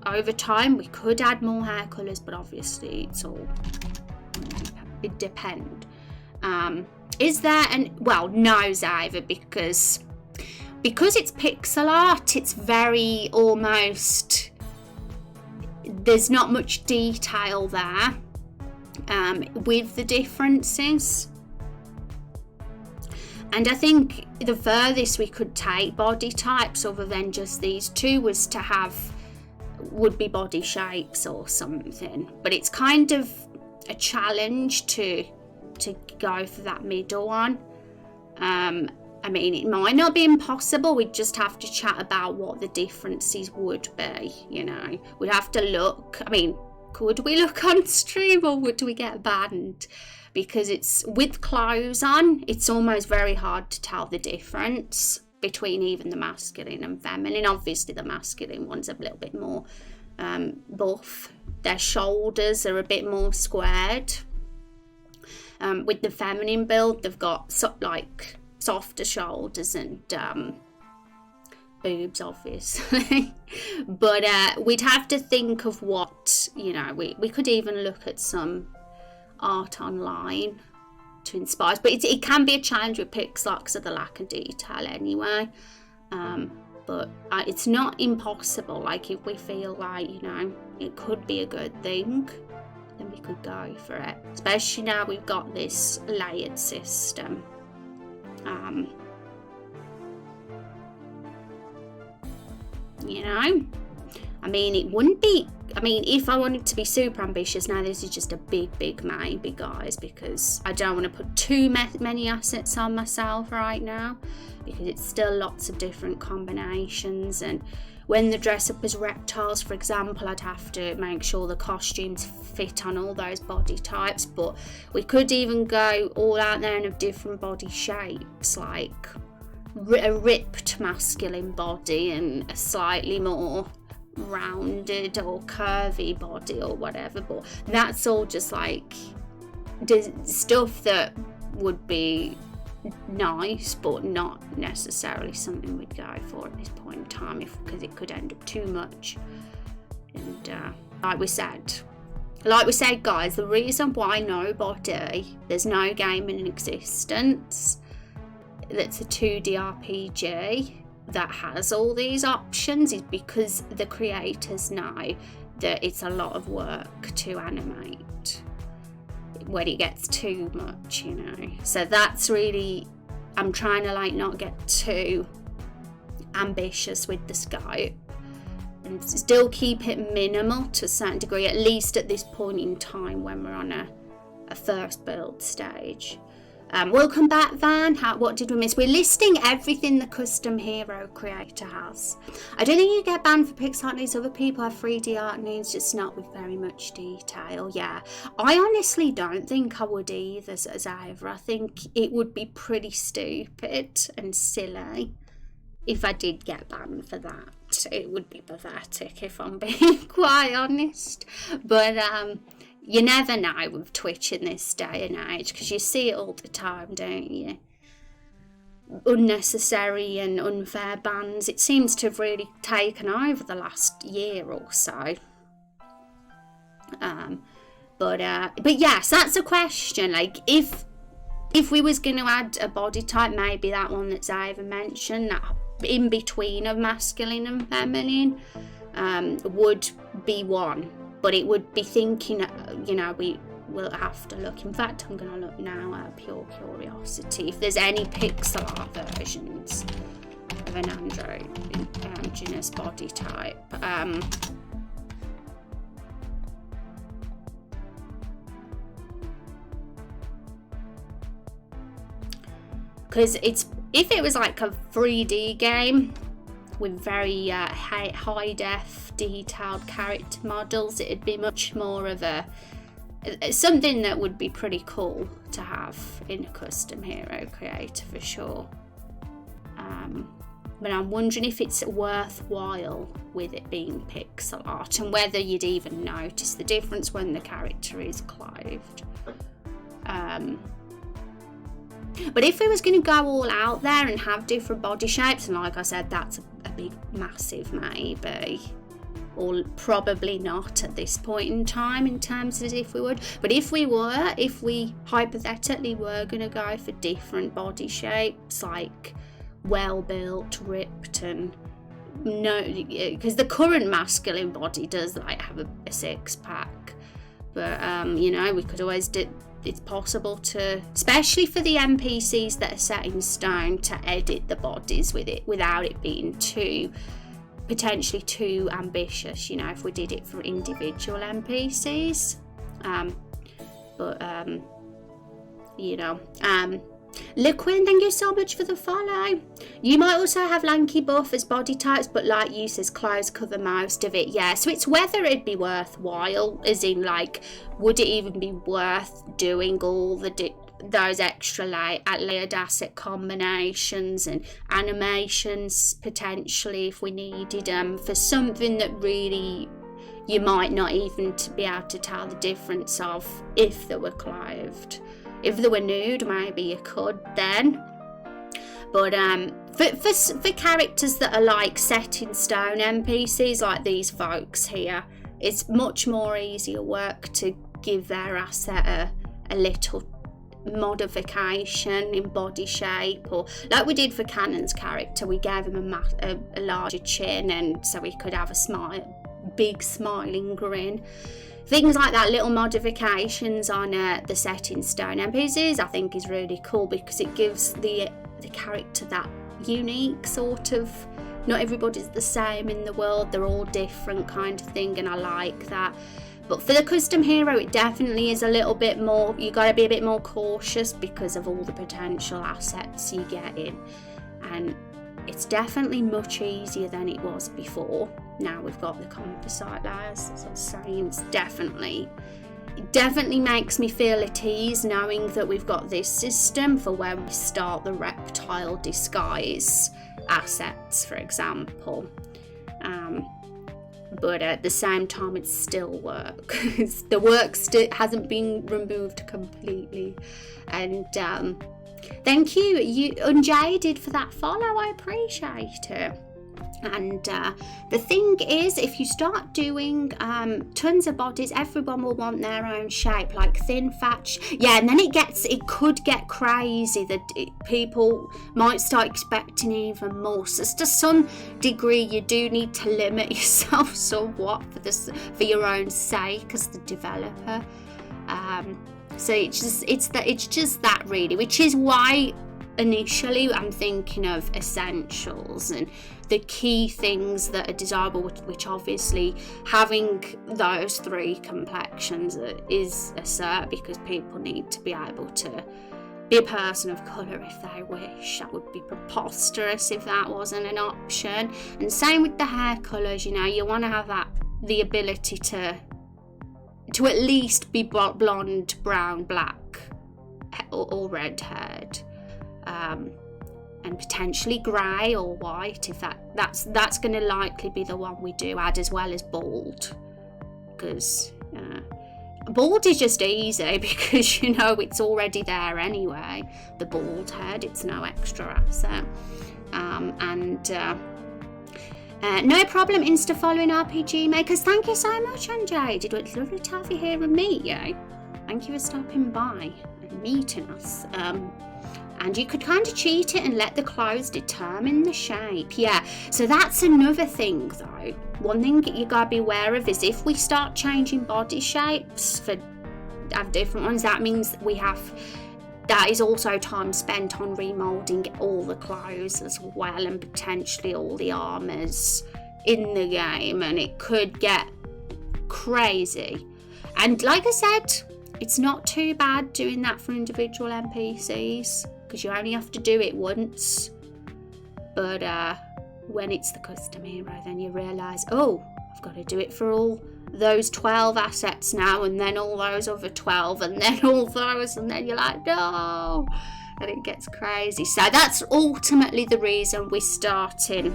over time we could add more hair colours, but obviously it depends. Is there no, Zyva, because it's pixel art, it's very almost, there's not much detail there with the differences. And I think the furthest we could take body types other than just these 2 would be body shapes or something. But it's kind of a challenge to go for that middle one. I mean, it might not be impossible. We'd just have to chat about what the differences would be, We'd have to look. I mean, could we look on stream or would we get banned? because it's with clothes on, it's almost very hard to tell the difference between even the masculine and feminine. Obviously the masculine one's a little bit more buff. Their shoulders are a bit more squared. With the feminine build, they've got like softer shoulders and boobs, obviously. But we'd have to think of what, you know, we could even look at some art online to inspire us. But it can be a challenge with pixel art because of the lack of detail anyway. But it's not impossible. Like, if we feel like, you know, it could be a good thing, then we could go for it. Especially now we've got this layered system. You know, I mean, it wouldn't be, I mean, if I wanted to be super ambitious, now this is just a big maybe, guys, because I don't want to put too many assets on myself right now, because it's still lots of different combinations. And when the dress up as reptiles, for example, I'd have to make sure the costumes fit on all those body types. But we could even go all out there and have different body shapes, like a ripped masculine body and a slightly more rounded or curvy body or whatever. But that's all just like stuff that would be nice, but not necessarily something we'd go for at this point in time, because it could end up too much. And like we said, guys, the reason why nobody, there's no game in existence that's a 2D RPG that has all these options is because the creators know that it's a lot of work to animate when it gets too much, you know. So that's really, I'm trying to like not get too ambitious with the scope and still keep it minimal to a certain degree, at least at this point in time when we're on a first build stage. Welcome back, Van. What did we miss? We're listing everything the custom hero creator has. I don't think you get banned for pixel art needs. Other people have 3D art needs, just not with very much detail. Yeah, I honestly don't think I would either, Zyra. I think it would be pretty stupid and silly if I did get banned for that. It would be pathetic, if I'm being quite honest. But you never know with Twitch in this day and age, because you see it all the time, don't you? Unnecessary and unfair bans. It seems to have really taken over the last year or so. But yes, that's a question. Like, if we was going to add a body type, maybe that one that Zyra mentioned, that in between of masculine and feminine, would be one. But it would be thinking, you know, we will have to look. In fact, I'm going to look now out of pure curiosity if there's any pixel art versions of an androgynous body type. Because if it was like a 3D game with very high def detailed character models, it'd be much more of something that would be pretty cool to have in a custom hero creator for sure. But I'm wondering if it's worthwhile with it being pixel art, and whether you'd even notice the difference when the character is clothed. But if we was going to go all out there and have different body shapes, and like I said, that's a big, massive maybe, or probably not at this point in time in terms of if we would. But if we hypothetically were going to go for different body shapes, like well-built, ripped, and no, because the current masculine body does like have a six-pack. But, you know, we could always do. It's possible to, especially for the NPCs that are set in stone, to edit the bodies with it without it being potentially too ambitious, you know, if we did it for individual NPCs. You know, Liquid, thank you so much for the follow. You might also have lanky buff as body types, but like you says, clothes cover most of it. Yeah, so it's whether it'd be worthwhile, as in like, would it even be worth doing all those extra layered asset combinations and animations potentially if we needed them for something that really you might not even be able to tell the difference of if they were clothed. If they were nude, maybe you could then. But for characters that are like set in stone NPCs like these folks here, it's much more easier work to give their asset a little modification in body shape, or like we did for Cannon's character, we gave him a larger chin, and so he could have a big smiling grin. Things like that, little modifications on the set in stone NPCs, I think is really cool because it gives the character that unique sort of, not everybody's the same in the world, they're all different kind of thing, and I like that. But for the custom hero, it definitely is a little bit more, you got to be a bit more cautious because of all the potential assets you get in, and it's definitely much easier than it was before. Now we've got the composite layers, as I was saying, it definitely makes me feel at ease knowing that we've got this system for when we start the reptile disguise assets, for example. But at the same time, it's still work. The work hasn't been removed completely. And thank you, Unjaded, for that follow. I appreciate it. And the thing is, if you start doing tons of bodies, everyone will want their own shape, like thin, fat. Yeah, and then it could get crazy that people might start expecting even more. So to some degree, you do need to limit yourself somewhat for your own sake as the developer. So it's just that really, which is why initially I'm thinking of essentials and the key things that are desirable, which obviously having those 3 complexions is a cert, because people need to be able to be a person of colour if they wish. That would be preposterous if that wasn't an option. And same with the hair colours, you want to have the ability to at least be blonde, brown, black, or red haired. And potentially grey or white, if that's going to likely be the one we do add, as well as bald, because bald is just easy because it's already there anyway. The bald head, it's no extra asset. No problem, Insta following RPG makers. Thank you so much, Unjaded. It's lovely to have you here and meet you. Thank you for stopping by and meeting us. And you could kind of cheat it and let the clothes determine the shape. Yeah, so that's another thing though. One thing you gotta be aware of is if we start changing body shapes for different ones, that means that is also time spent on remoulding all the clothes as well, and potentially all the armours in the game, and it could get crazy. And like I said, it's not too bad doing that for individual NPCs, because you only have to do it once. But when it's the custom hero, then you realise, oh, I've got to do it for all those 12 assets now, and then all those other 12, and then all those, and then you're like, no, and it gets crazy. So that's ultimately the reason we're starting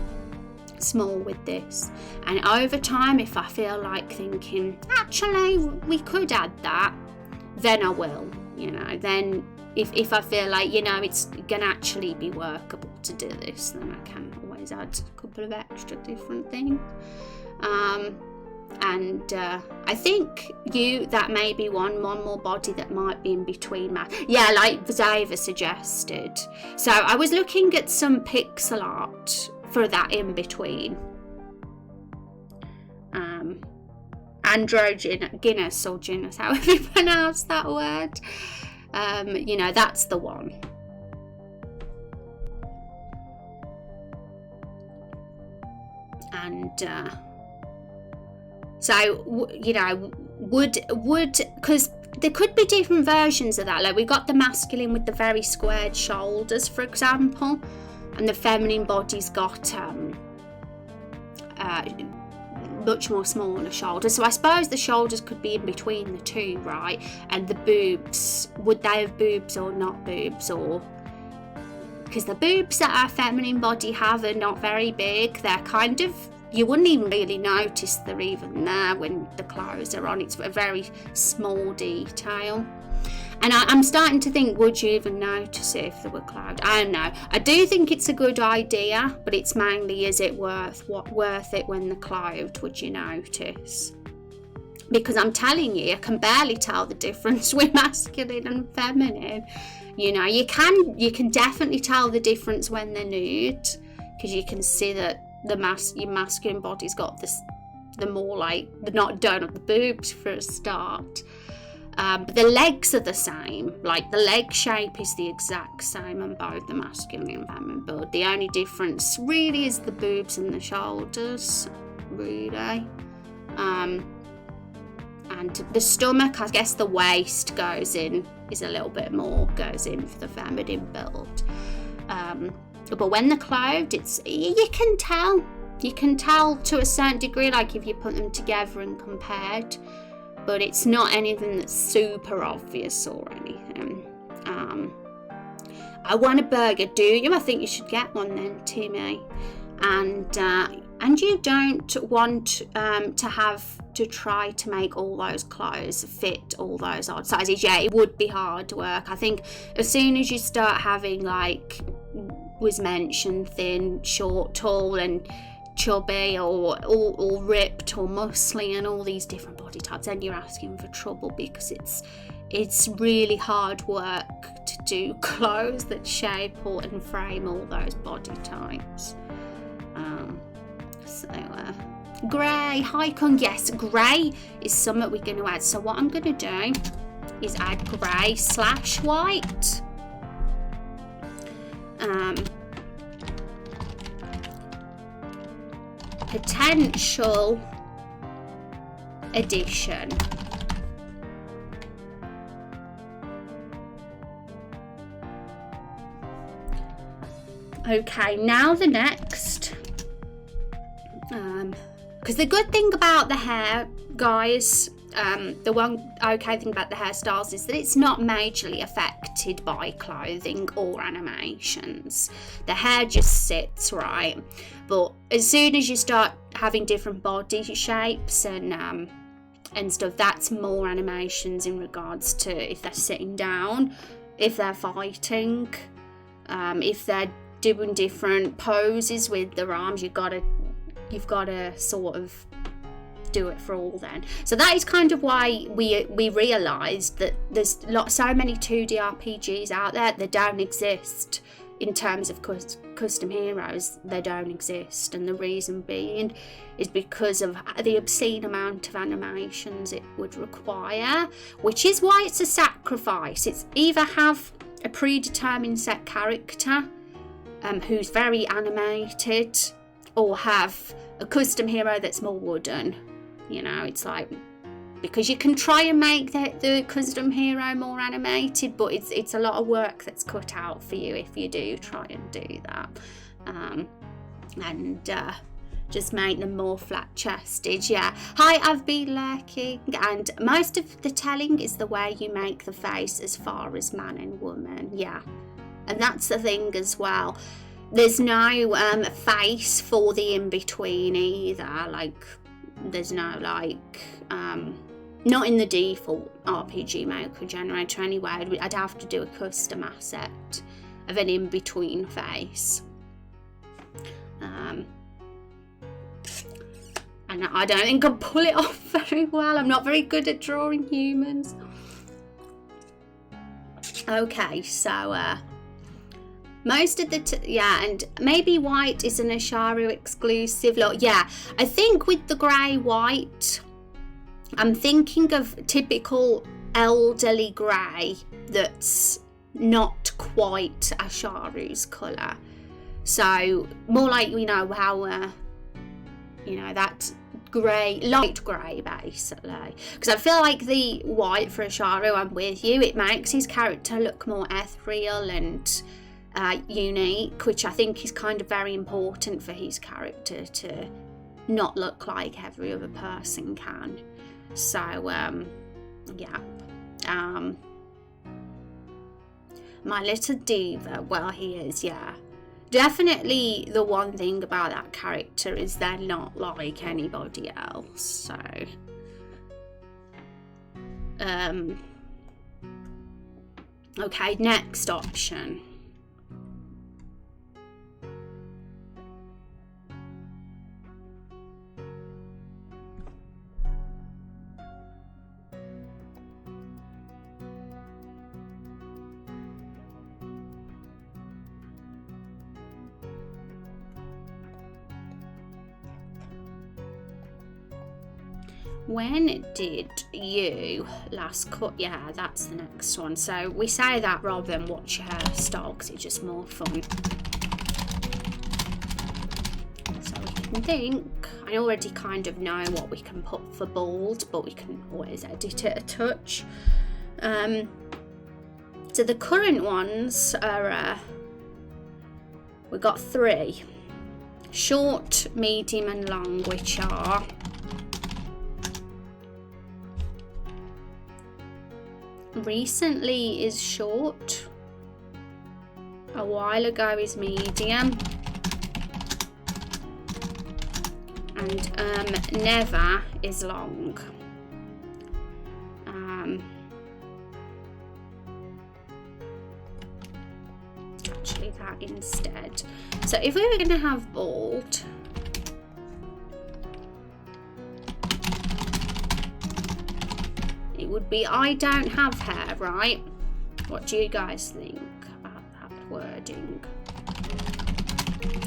small with this, and over time, if I feel like thinking, actually, we could add that, then I will, then if I feel like, it's going to actually be workable to do this, then I can always add a couple of extra different things. And I think that may be one more body that might be in between yeah, like Zava suggested. So I was looking at some pixel art for that in between. Androgynous or Guinness, however you pronounce that word. That's the one. And so, would because there could be different versions of that. Like we got the masculine with the very squared shoulders, for example, and the feminine body's got much more smaller shoulders. So I suppose the shoulders could be in between the two, right? And the boobs, would they have boobs or not boobs? Or because the boobs that our feminine body have are not very big. They're kind of, you wouldn't even really notice they're even there when the clothes are on. It's a very small detail. And I'm starting to think, would you even notice it if there were clouds? I don't know. I do think it's a good idea, but it's mainly, is it worth it when they're clothed? Would you notice? Because I'm telling you, I can barely tell the difference with masculine and feminine. You know, you can definitely tell the difference when they're nude, because you can see that your masculine body's got this, the more like, they're not done at the boobs for a start. But the legs are the same, like the leg shape is the exact same on both the masculine and feminine, but the only difference really is the boobs and the shoulders, really. And the stomach, I guess the waist goes in for the feminine build. But when they're clothed, you can tell to a certain degree, like if you put them together and compared. But it's not anything that's super obvious or anything. I want a burger, do you? I think you should get one then, Timmy. And you don't want to have to try to make all those clothes fit all those odd sizes. Yeah, it would be hard work. I think as soon as you start having, like was mentioned, thin, short, tall, and chubby, or ripped, or muscly, and all these different body types, then you're asking for trouble, because it's really hard work to do clothes that shape and frame all those body types. Grey, hi Kung, yes, grey is something we're going to add. So what I'm going to do is add grey / white. Potential addition. Okay, now the next. Because the good thing about the hair, guys, the one okay thing about the hairstyles is that it's not majorly affected by clothing or animations. The hair just sits right, but as soon as you start having different body shapes and stuff, that's more animations in regards to if they're sitting down, if they're fighting, if they're doing different poses with their arms. You've got to sort of do it for all then. So that is kind of why we realised that there's so many 2D RPGs out there that don't exist in terms of custom heroes. They don't exist, and the reason being is because of the obscene amount of animations it would require, which is why it's a sacrifice. It's either have a predetermined set character who's very animated, or have a custom hero that's more wooden. You know, it's like, because you can try and make the custom hero more animated, but it's a lot of work that's cut out for you if you do try and do that. And just make them more flat-chested. Yeah. Hi, I've been lurking. And most of the telling is the way you make the face as far as man and woman. Yeah. And that's the thing as well. There's no face for the in-between either. Like, there's no, like, not in the default RPG Maker generator anyway. I'd have to do a custom asset of an in-between face. And I don't think I'll pull it off very well. I'm not very good at drawing humans. Okay, so most of the and maybe white is an Asharu exclusive look. Yeah, I think with the grey white, I'm thinking of typical elderly grey that's not quite Asharu's colour. So more like, you know, how that grey, light grey basically, because I feel like the white for Asharu, I'm with you, it makes his character look more ethereal and unique, which I think is kind of very important for his character to not look like every other person can. So yeah, my little diva, well, he is, yeah. Definitely the one thing about that character is they're not like anybody else, so okay, next option. When did you last cut? Yeah, that's the next one. So we say that rather than watch your hairstyle because it's just more fun. So we can think. I already kind of know what we can put for bald, but we can always edit it a touch. So the current ones are, we've got 3. Short, medium and long, which are recently is short, a while ago is medium, and never is long. Actually that instead. So if we were going to have bald, it would be I don't have hair, right? What do you guys think about that wording?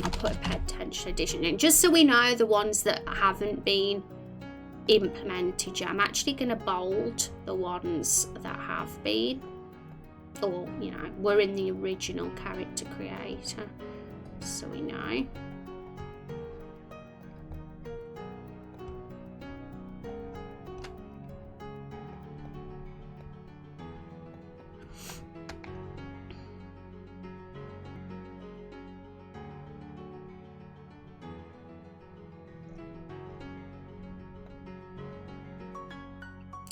I'll put a potential addition in just so we know the ones that haven't been implemented yet. I'm actually going to bold the ones that have been, or you know, were in the original character creator, so we know.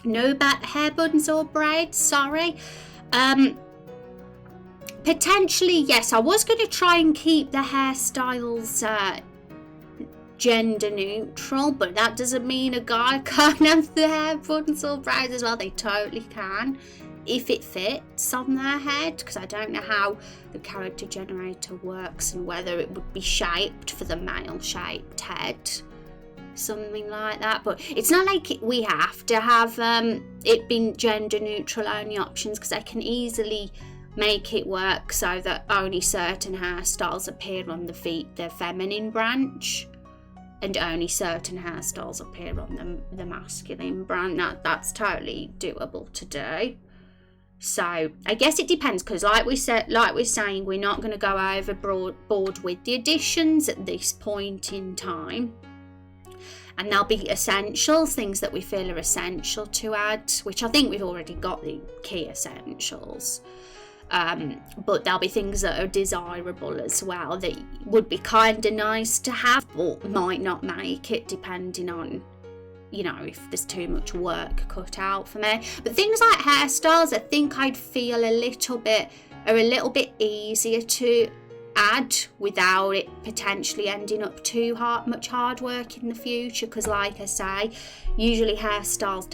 No hair buns or braids, sorry. Potentially, yes. I was going to try and keep the hairstyles gender neutral, but that doesn't mean a guy can't have the hair buns or braids as well. They totally can, if it fits on their head, because I don't know how the character generator works and whether it would be shaped for the male shaped head. Something like that, but it's not like we have to have it being gender neutral only options, because I can easily make it work so that only certain hairstyles appear on the feminine branch and only certain hairstyles appear on the masculine branch. That's totally doable to do. So I guess it depends, because like we're saying, we're not going to go overboard with the additions at this point in time. And there'll be essentials, things that we feel are essential to add, which I think we've already got the key essentials. But there'll be things that are desirable as well that would be kind of nice to have, but might not make it, depending on, you know, if there's too much work cut out for me. But things like hairstyles, I think I'd feel a little bit easier to add without it potentially ending up too much hard work in the future, because like I say, usually hairstyles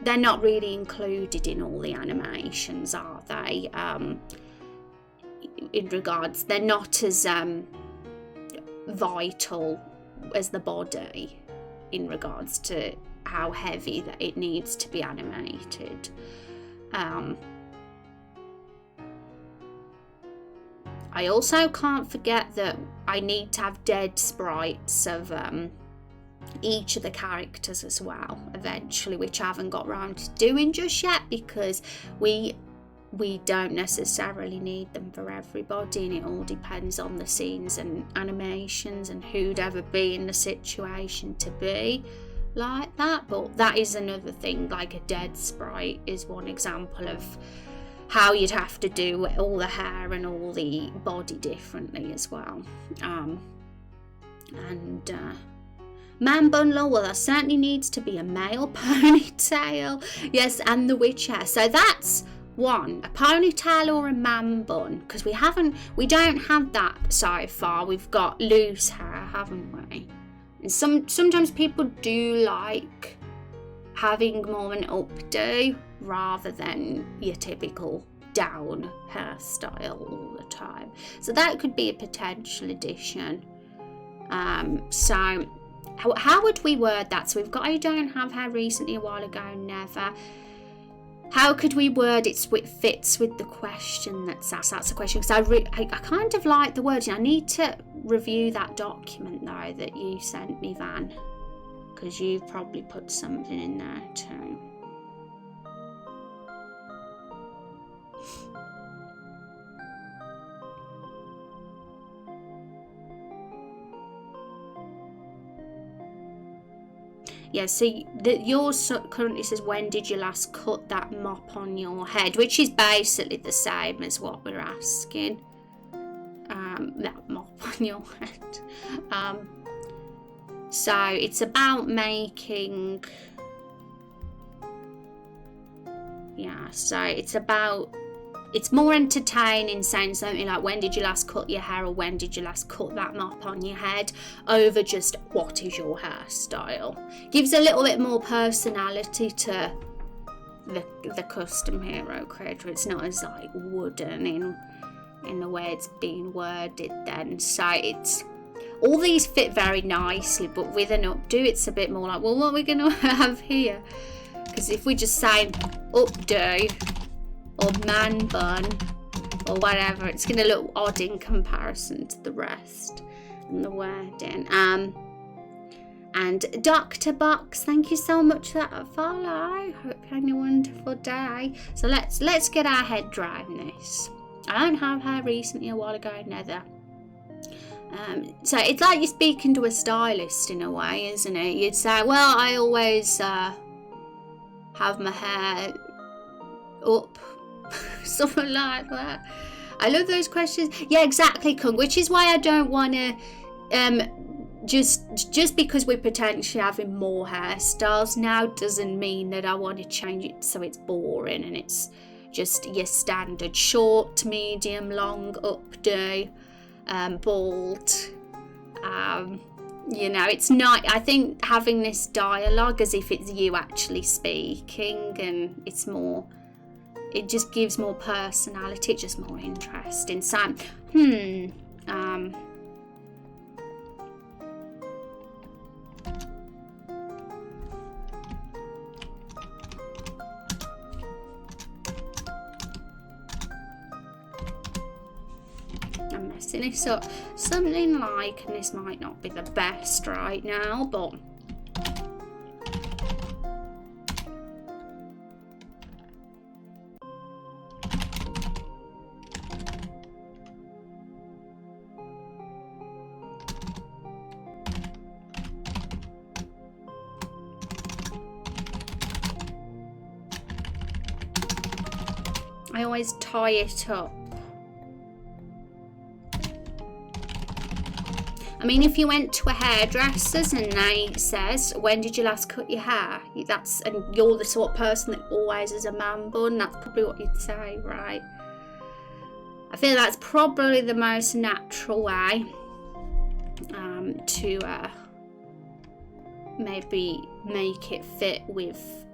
they're not really included in all the animations, are they? In regards, they're not as vital as the body in regards to how heavy that it needs to be animated. I also can't forget that I need to have dead sprites of each of the characters as well eventually, which I haven't got around to doing just yet, because we we don't necessarily need them for everybody, and it all depends on the scenes and animations and who'd ever be in the situation to be like that. But that is another thing, like a dead sprite is one example of how you'd have to do all the hair and all the body differently as well. Man bun law, well, there certainly needs to be a male ponytail. Yes, and the witch hair. So that's one, a ponytail or a man bun, because we don't have that so far. We've got loose hair, haven't we? And sometimes people do like having more of an updo rather than your typical down hairstyle all the time. So that could be a potential addition. So how would we word that? So we've got I don't have hair recently, a while ago, never. How could we word it so it fits with the question that's asked? That's the question, because I kind of like the wording. I need to review that document though that you sent me, Van, because you've probably put something in there too. Yeah, so yours currently says, when did you last cut that mop on your head? Which is basically the same as what we're asking. That mop on your head. So it's about making... Yeah, so it's more entertaining saying something like, when did you last cut your hair, or when did you last cut that mop on your head, over just what is your hairstyle. Gives a little bit more personality to the custom hero creator. It's not as like wooden in the way it's being worded then. So it's all these fit very nicely, but with an updo it's a bit more like, well, what are we going to have here? Because if we just say updo or man bun or whatever, it's going to look odd in comparison to the rest and the wording. And Dr. Box, thank you so much for that follow. Hope you're having a wonderful day. So let's get our head driving this. I don't have hair recently, a while ago, neither. So it's like you're speaking to a stylist in a way, isn't it? You'd say, well, I always have my hair up. Something like that. I love those questions. Yeah, exactly, Kung, which is why I don't want to just because we're potentially having more hairstyles now doesn't mean that I want to change it so it's boring and it's just your standard short, medium, long, updo, bald. You know, it's not, I think having this dialogue as if it's you actually speaking, and it's more, it just gives more personality, it's just more interesting. So, I'm messing this up. Something like, and this might not be the best right now, but I always tie it up. I mean, if you went to a hairdresser's and they says, when did you last cut your hair? And you're the sort of person that always has a man bun, that's probably what you'd say, right? I feel that's probably the most natural way to maybe make it fit with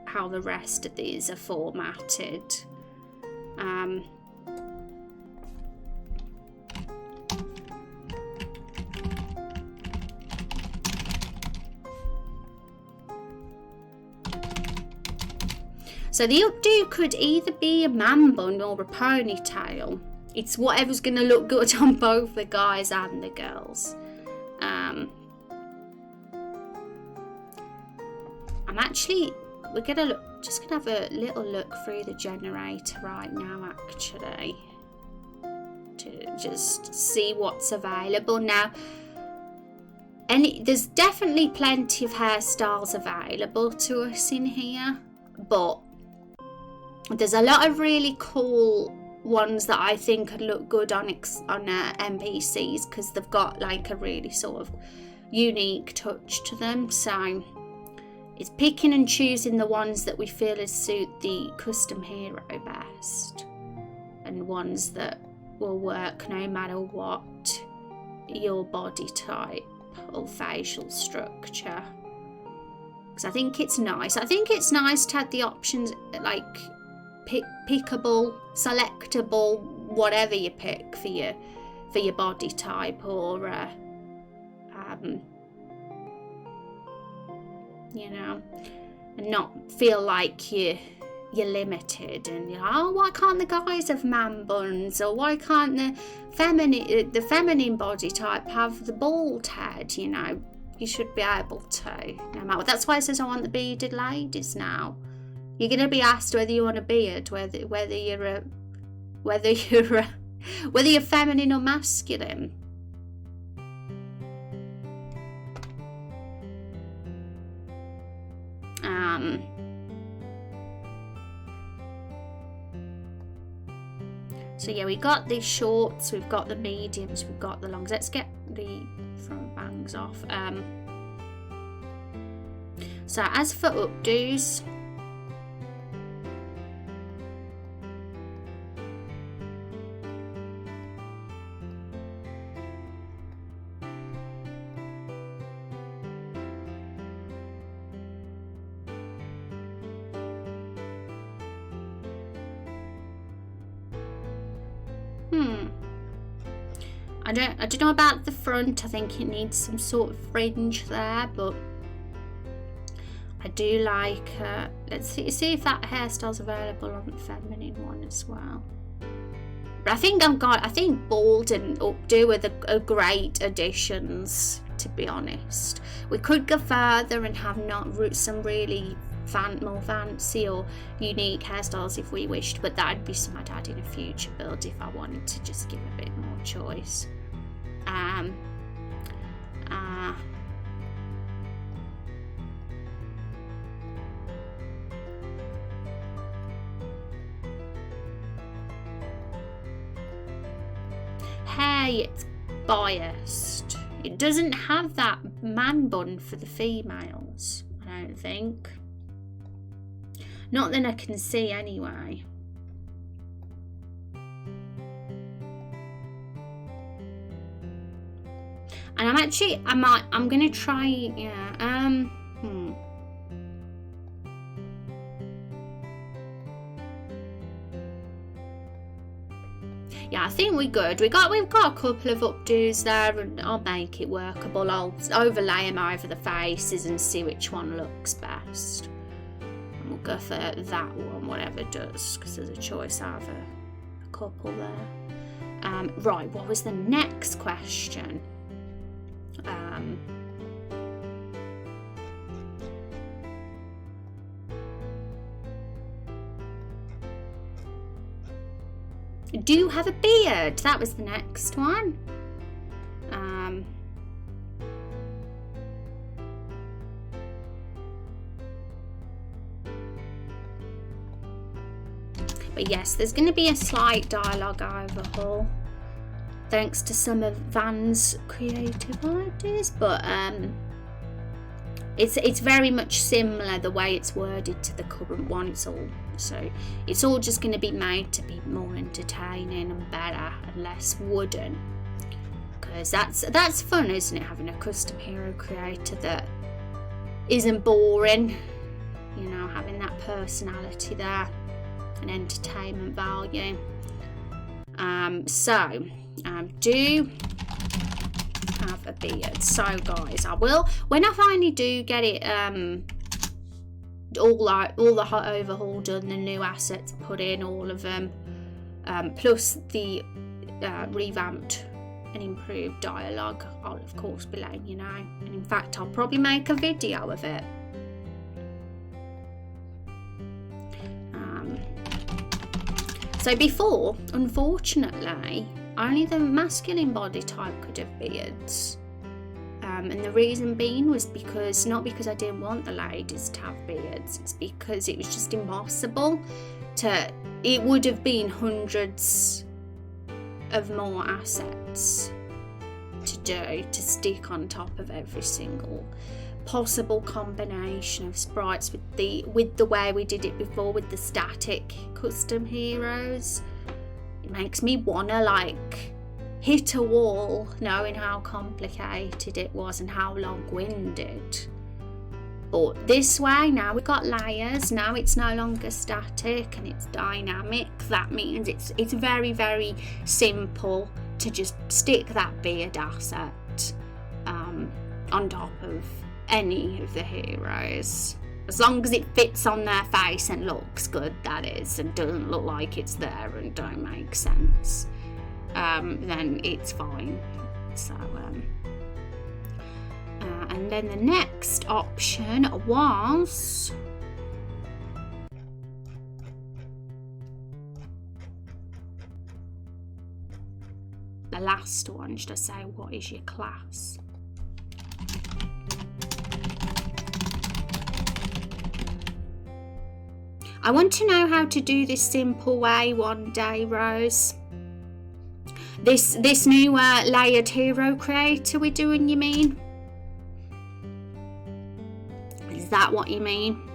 how the rest of these are formatted. So the updo could either be a man bun or a ponytail. It's whatever's going to look good on both the guys and the girls. We're going to look, Just gonna have a little look through the generator right now, actually, to just see what's available now. And there's definitely plenty of hairstyles available to us in here, but there's a lot of really cool ones that I think could look good on NPCs, because they've got like a really sort of unique touch to them. So it's picking and choosing the ones that we feel is suit the custom hero best, and ones that will work no matter what your body type or facial structure. Because I think it's nice. I think it's nice to have the options like pickable, selectable, whatever you pick for your body type, or you know, and not feel like you're limited and you're like, oh, why can't the guys have man buns, or why can't the feminine body type have the bald head? You know, you should be able to, no matter. That's why it says I want the bearded ladies now. You're going to be asked whether you want a beard, whether you're feminine or masculine. So yeah, we got the shorts, we've got the mediums, we've got the longs. Let's get the front bangs off. So as for updos, I don't know about the front. I think it needs some sort of fringe there, but I do like, let's see if that hairstyle's available on the feminine one as well. But I think bald and updo are great additions, to be honest. We could go further and have some really more fancy or unique hairstyles if we wished, but that'd be something I'd add in a future build if I wanted to just give a bit more choice. Hair, it's biased. It doesn't have that man bun for the females, I don't think. Not that I can see anyway. And I'm gonna try, yeah, Yeah, I think we're good. We've got a couple of updos there, and I'll make it workable. I'll overlay them over the faces and see which one looks best. And we'll go for that one, whatever it does, because there's a choice out of a couple there. Right, what was the next question? Do you have a beard? That was the next one. But yes, there's going to be a slight dialogue overhaul, thanks to some of Van's creative ideas, but it's very much similar the way it's worded to the current one. It's all just going to be made to be more entertaining and better and less wooden, because that's fun, isn't it, having a custom hero creator that isn't boring, you know, having that personality there and entertainment value. Do have a beard. So guys, I will, when I finally do get it all the hot overhaul done, the new assets put in, all of them, plus the revamped and improved dialogue, I'll of course be letting you know. And in fact, I'll probably make a video of it. So before, unfortunately, only the masculine body type could have beards. And the reason being was not because I didn't want the ladies to have beards, it's because it was just impossible it would have been hundreds of more assets to stick on top of every single possible combination of sprites with the way we did it before with the static custom heroes. It makes me wanna like hit a wall knowing how complicated it was and how long-winded. But this way, now we've got layers, now it's no longer static and it's dynamic. That means it's very, very simple to just stick that beard asset on top of any of the heroes. As long as it fits on their face and looks good, that is, and doesn't look like it's there and don't make sense, then it's fine. So, and then the next option was the last one, should I say, what is your class? I want to know how to do this simple way one day, Rose. This new layered hero creator we're doing, you mean? Is that what you mean?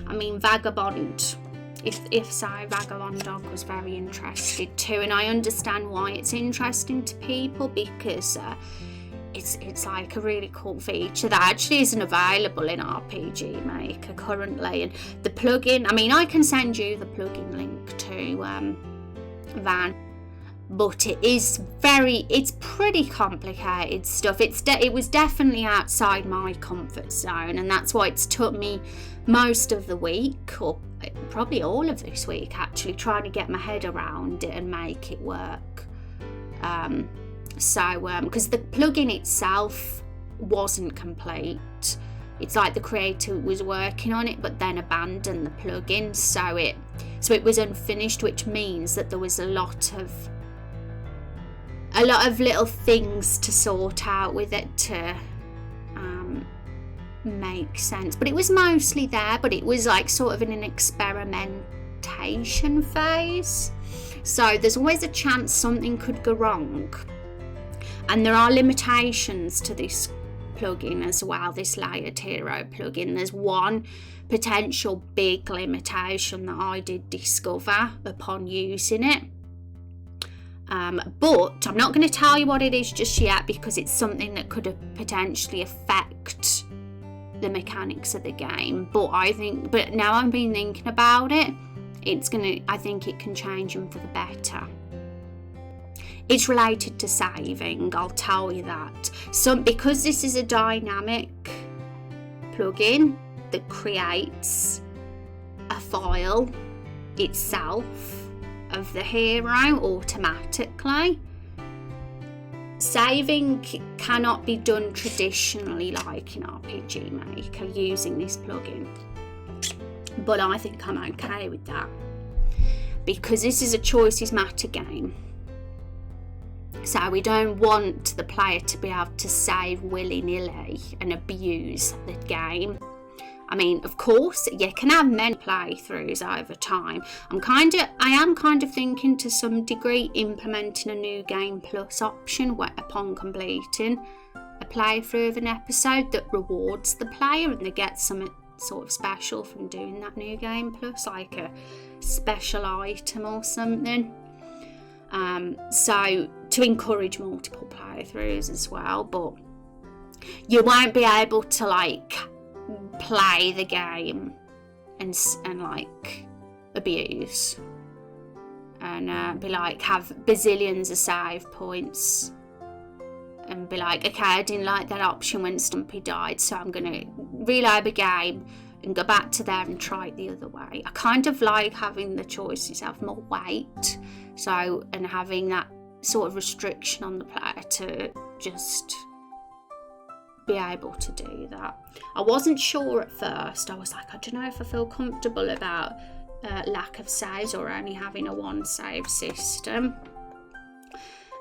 I mean, Vagabond. If so, Vagabond Dog was very interested too, and I understand why it's interesting to people, because it's like a really cool feature that actually isn't available in RPG Maker currently. And the plugin, I mean, I can send you the plugin link to Van, but it's pretty complicated stuff. It was definitely outside my comfort zone, and that's why it's took me most of the week, or probably all of this week actually, trying to get my head around it and make it work. Because the plugin itself wasn't complete. It's like the creator was working on it but then abandoned the plugin, so it was unfinished, which means that there was a lot of little things to sort out with it to make sense. But it was mostly there, but it was like sort of in an experimentation phase, so there's always a chance something could go wrong. And there are limitations to this plugin as well, this layered hero plugin. There's one potential big limitation that I did discover upon using it. But I'm not going to tell you what it is just yet, because it's something that could potentially affect the mechanics of the game. But now I've been thinking about it, I think it can change them for the better. It's related to saving, I'll tell you that. Because this is a dynamic plugin that creates a file itself of the hero automatically, saving cannot be done traditionally like in RPG Maker using this plugin. But I think I'm okay with that, because this is a choices matter game. So we don't want the player to be able to save willy-nilly and abuse the game. I mean, of course, you can have many playthroughs over time. I am kind of thinking to some degree implementing a new game plus option upon completing a playthrough of an episode that rewards the player and they get some sort of special from doing that new game plus, like a special item or something. So to encourage multiple playthroughs as well, but you won't be able to like play the game and like abuse and be like have bazillions of save points and be like, okay, I didn't like that option when Stumpy died, so I'm gonna reload the game and go back to there and try it the other way. I kind of like having the choices have more weight, and having that sort of restriction on the player to just be able to do that. I wasn't sure at first. I was like, I don't know if I feel comfortable about lack of saves or only having a one save system.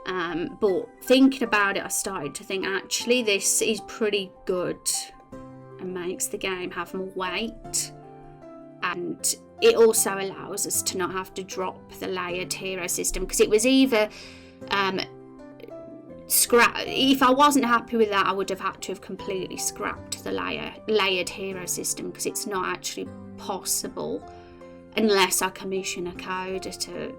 But thinking about it, I started to think actually this is pretty good and makes the game have more weight, and it also allows us to not have to drop the layered hero system, because it was either if I wasn't happy with that, I would have had to have completely scrapped the layered hero system, because it's not actually possible unless I commission a coder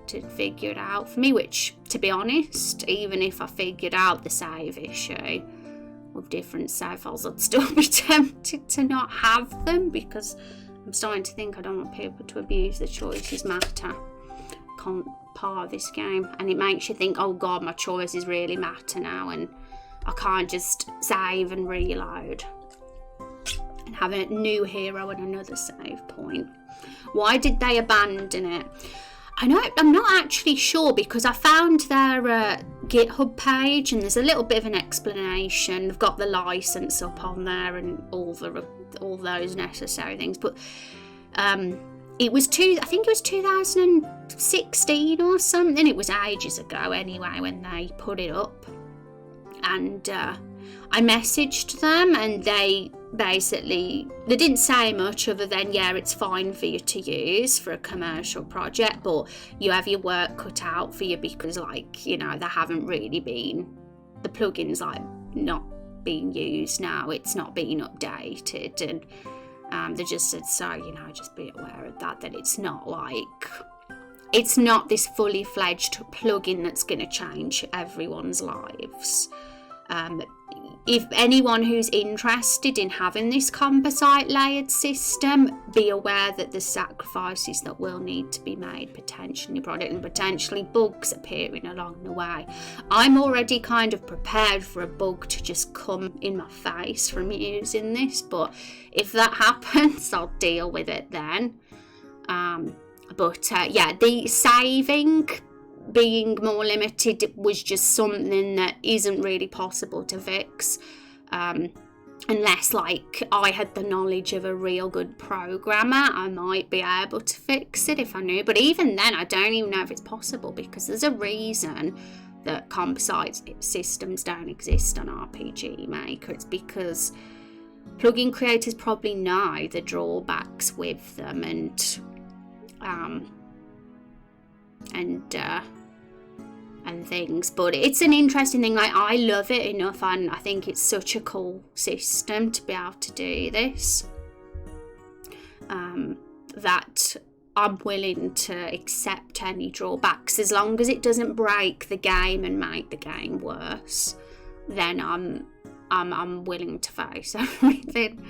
to figure it out for me, which, to be honest, even if I figured out the save issue with different save files, I'd still be tempted to not have them, because I'm starting to think I don't want people to abuse the choices matter part of this game, and it makes you think, oh god, my choices really matter now, and I can't just save and reload and have a new hero and another save point. Why did they abandon it? I'm not actually sure, because I found their GitHub page and there's a little bit of an explanation. They've got the license up on there and all those necessary things, but it was I think it was 2016 or something. It was ages ago anyway when they put it up, and I messaged them, and they didn't say much other than, yeah, it's fine for you to use for a commercial project, but you have your work cut out for you, because there haven't really been, the plugins not being used now, it's not being updated, and they just said, so just be aware of that it's not this fully fledged plugin that's going to change everyone's lives. If anyone who's interested in having this composite layered system, be aware that there's sacrifices that will need to be made potentially in your product, and potentially bugs appearing along the way. I'm already kind of prepared for a bug to just come in my face from using this, but if that happens, I'll deal with it then. The saving being more limited was just something that isn't really possible to fix, unless I had the knowledge of a real good programmer. I might be able to fix it if I knew, but even then I don't even know if it's possible, because there's a reason that composite systems don't exist on RPG Maker. It's because plugin creators probably know the drawbacks with them, and things, but it's an interesting thing. I love it enough, and I think it's such a cool system to be able to do this, that I'm willing to accept any drawbacks as long as it doesn't break the game and make the game worse. Then I'm willing to face everything.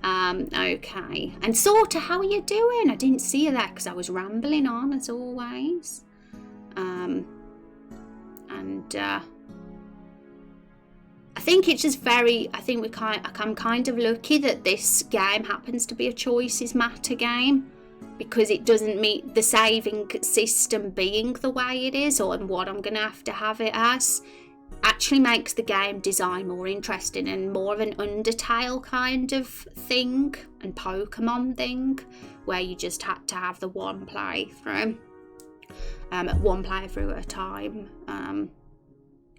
Okay, and Sorta, how are you doing? I didn't see you there because I was rambling on as always. I think it's just I'm kind of lucky that this game happens to be a choices matter game, because it doesn't meet the saving system being the way it is, or what I'm going to have it as. Actually makes the game design more interesting and more of an Undertale kind of thing, and Pokemon thing, where you just had to have the one playthrough at a time,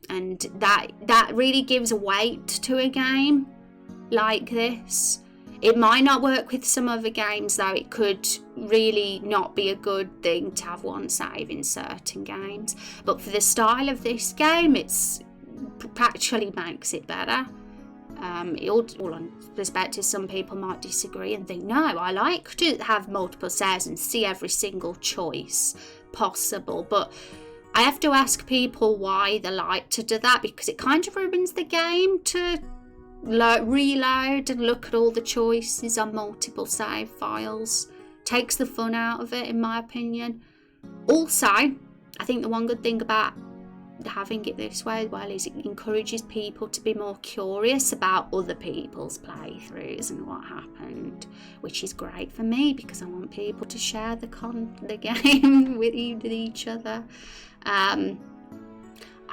and that really gives weight to a game like this. It might not work with some other games though. It could really not be a good thing to have one save in certain games, but for the style of this game, it's actually makes it better. All on perspective, some people might disagree and think, no, I like to have multiple saves and see every single choice possible, but I have to ask people why they like to do that, because it kind of ruins the game to reload and look at all the choices on multiple save files. Takes the fun out of it, in my opinion. Also, I think the one good thing about having it this way as well is it encourages people to be more curious about other people's playthroughs and what happened, which is great for me because I want people to share the game with each other. I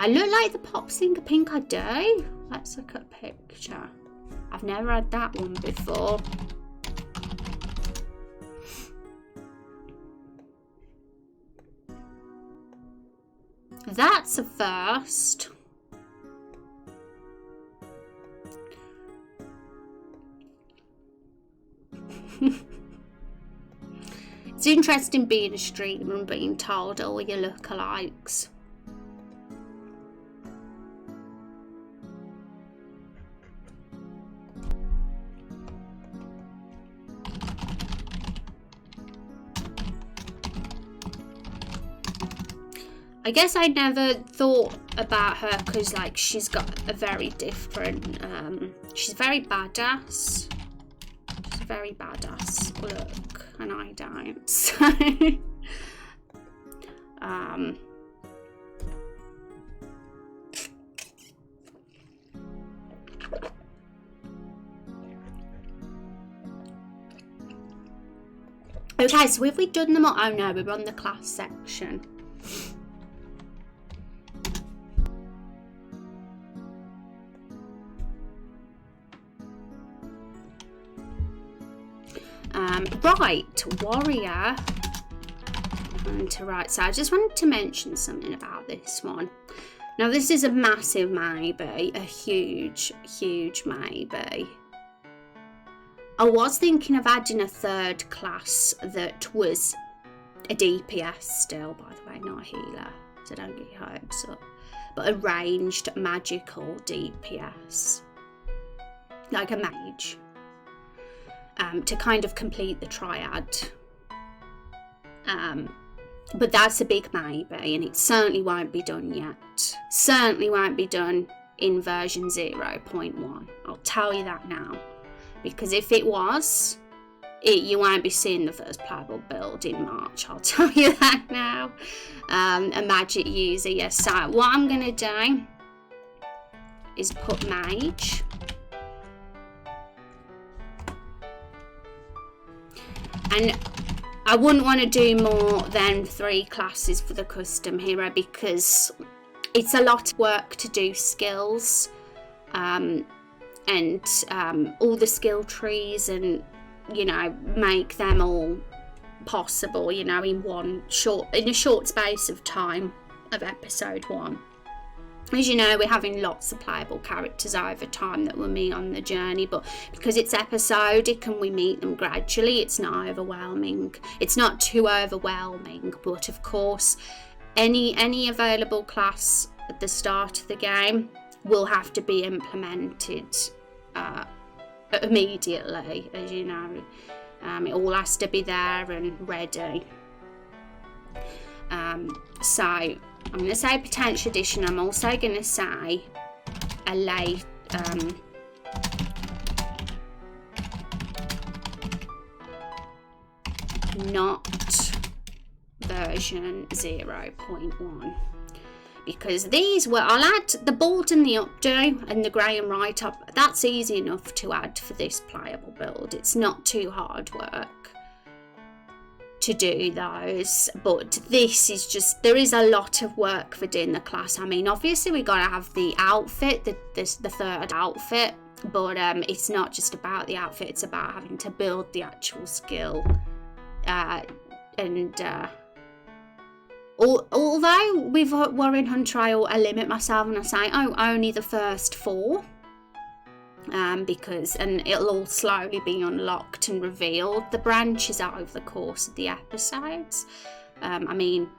look like the pop singer Pink, I do. Let's look at a picture. I've never had that one before. that's a first. It's interesting being a streamer and being told all your lookalikes. I guess I never thought about her because, like, she's got a very different, she's very badass. She's very badass look, and I don't, so, okay, so have we done them all? Oh no, we're on the class section. Right, warrior. And to right, so I just wanted to mention something about this one. Now, this is a massive maybe, a huge maybe. I was thinking of adding a third class that was a DPS still, by the way, not a healer, so don't get your hopes up, but a ranged magical DPS, like a mage. To kind of complete the triad. But that's a big maybe, and it certainly won't be done yet. Certainly won't be done in version 0.1. I'll tell you that now. Because if it was, you won't be seeing the first playable build in March. I'll tell you that now. A magic user, yes. So what I'm going to do is put mage. And I wouldn't want to do more than 3 classes for the custom hero because it's a lot of work to do skills and all the skill trees and, you know, make them all possible, you know, in a short space of time of episode 1. As you know, we're having lots of playable characters over time that will meet on the journey, but because it's episodic and we meet them gradually, it's not overwhelming. It's not too overwhelming, but of course, any available class at the start of the game will have to be implemented immediately, as you know. It all has to be there and ready. So I'm going to say potential addition. I'm also going to say a late not version 0.1 because these were, I'll add the bold and the updo and the grey and right up. That's easy enough to add for this playable build. It's not too hard work to do those, but this is just, there is a lot of work for doing the class. I mean, obviously we got to have the outfit, the third outfit, but it's not just about the outfit, it's about having to build the actual skill. Although with Warren Hunt Trial, I limit myself and I say, oh, only the first 4. Because it'll all slowly be unlocked and revealed. The branches are over the course of the episodes. I mean,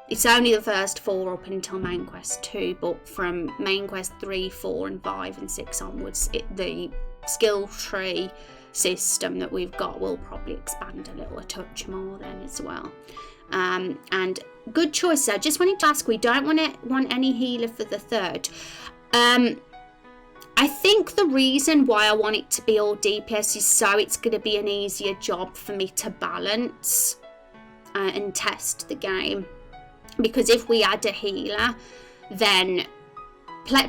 it's only the first 4 up until Main Quest 2, but from Main Quest 3, 4 and 5 and 6 onwards, the skill tree system that we've got will probably expand a touch more then as well. And good choice. I just wanted to ask, we don't want any healer for the third. I think the reason why I want it to be all DPS is so it's going to be an easier job for me to balance and test the game. Because if we add a healer, then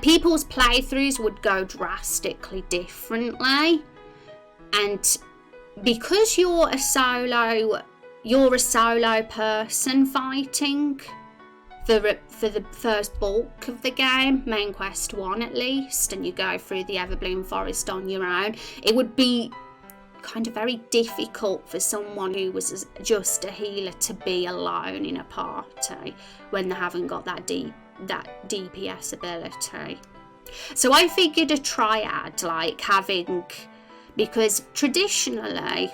people's playthroughs would go drastically differently. And because you're a solo person fighting for the first bulk of the game, Main Quest 1 at least, and you go through the Everbloom Forest on your own, it would be kind of very difficult for someone who was just a healer to be alone in a party when they haven't got that DPS ability. So I figured a triad, like having, because traditionally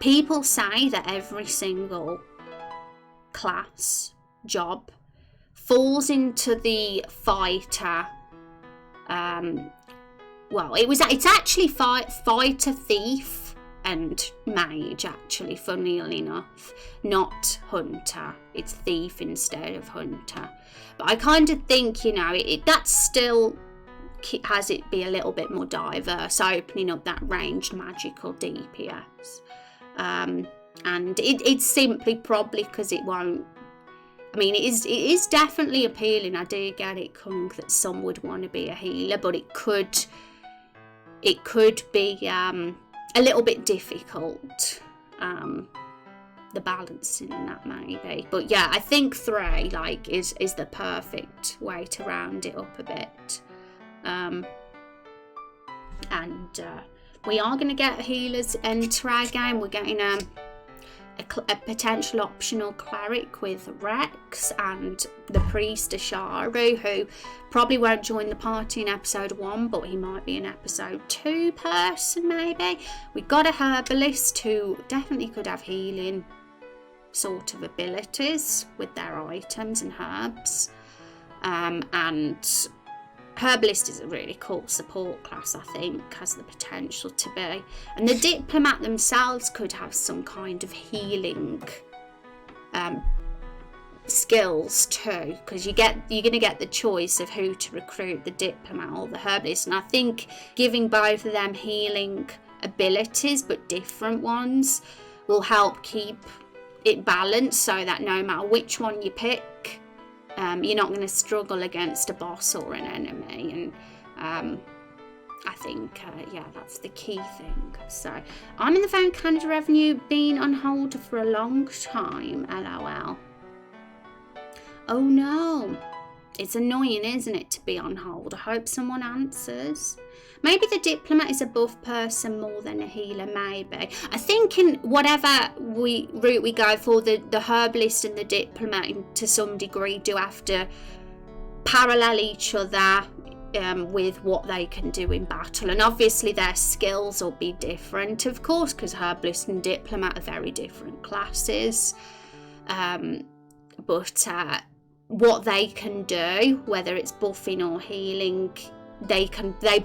people say that every single class job falls into the fighter, it's actually fighter, thief and mage, actually, funnily enough, not hunter. It's thief instead of hunter. But I kind of think, that still has it be a little bit more diverse, opening up that ranged magical DPS. And it's simply probably because it won't, it is definitely appealing. I do get it, Kung, that some would want to be a healer, but it could be a little bit difficult, the balancing in that maybe. But yeah, I think 3 is the perfect way to round it up a bit. We are going to get healers enter our game. We're getting a potential optional cleric with Rex and the priest Asharu, who probably won't join the party in episode 1, but he might be an episode 2 person maybe. We've got a herbalist who definitely could have healing sort of abilities with their items and herbs, and herbalist is a really cool support class. I think has the potential to be, and the diplomat themselves could have some kind of healing skills too, because you're going to get the choice of who to recruit, the diplomat or the herbalist, and I think giving both of them healing abilities but different ones will help keep it balanced, so that no matter which one you pick, you're not going to struggle against a boss or an enemy. And I think that's the key thing. So I'm in the phone. Canada revenue been on hold for a long time, lol. Oh no, it's annoying, isn't it, to be on hold? I hope someone answers. Maybe the diplomat is a buff person more than a healer, maybe. I think in whatever route we go for, the herbalist and the diplomat to some degree do have to parallel each other with what they can do in battle. And obviously their skills will be different, of course, because herbalist and diplomat are very different classes. But what they can do, whether it's buffing or healing, they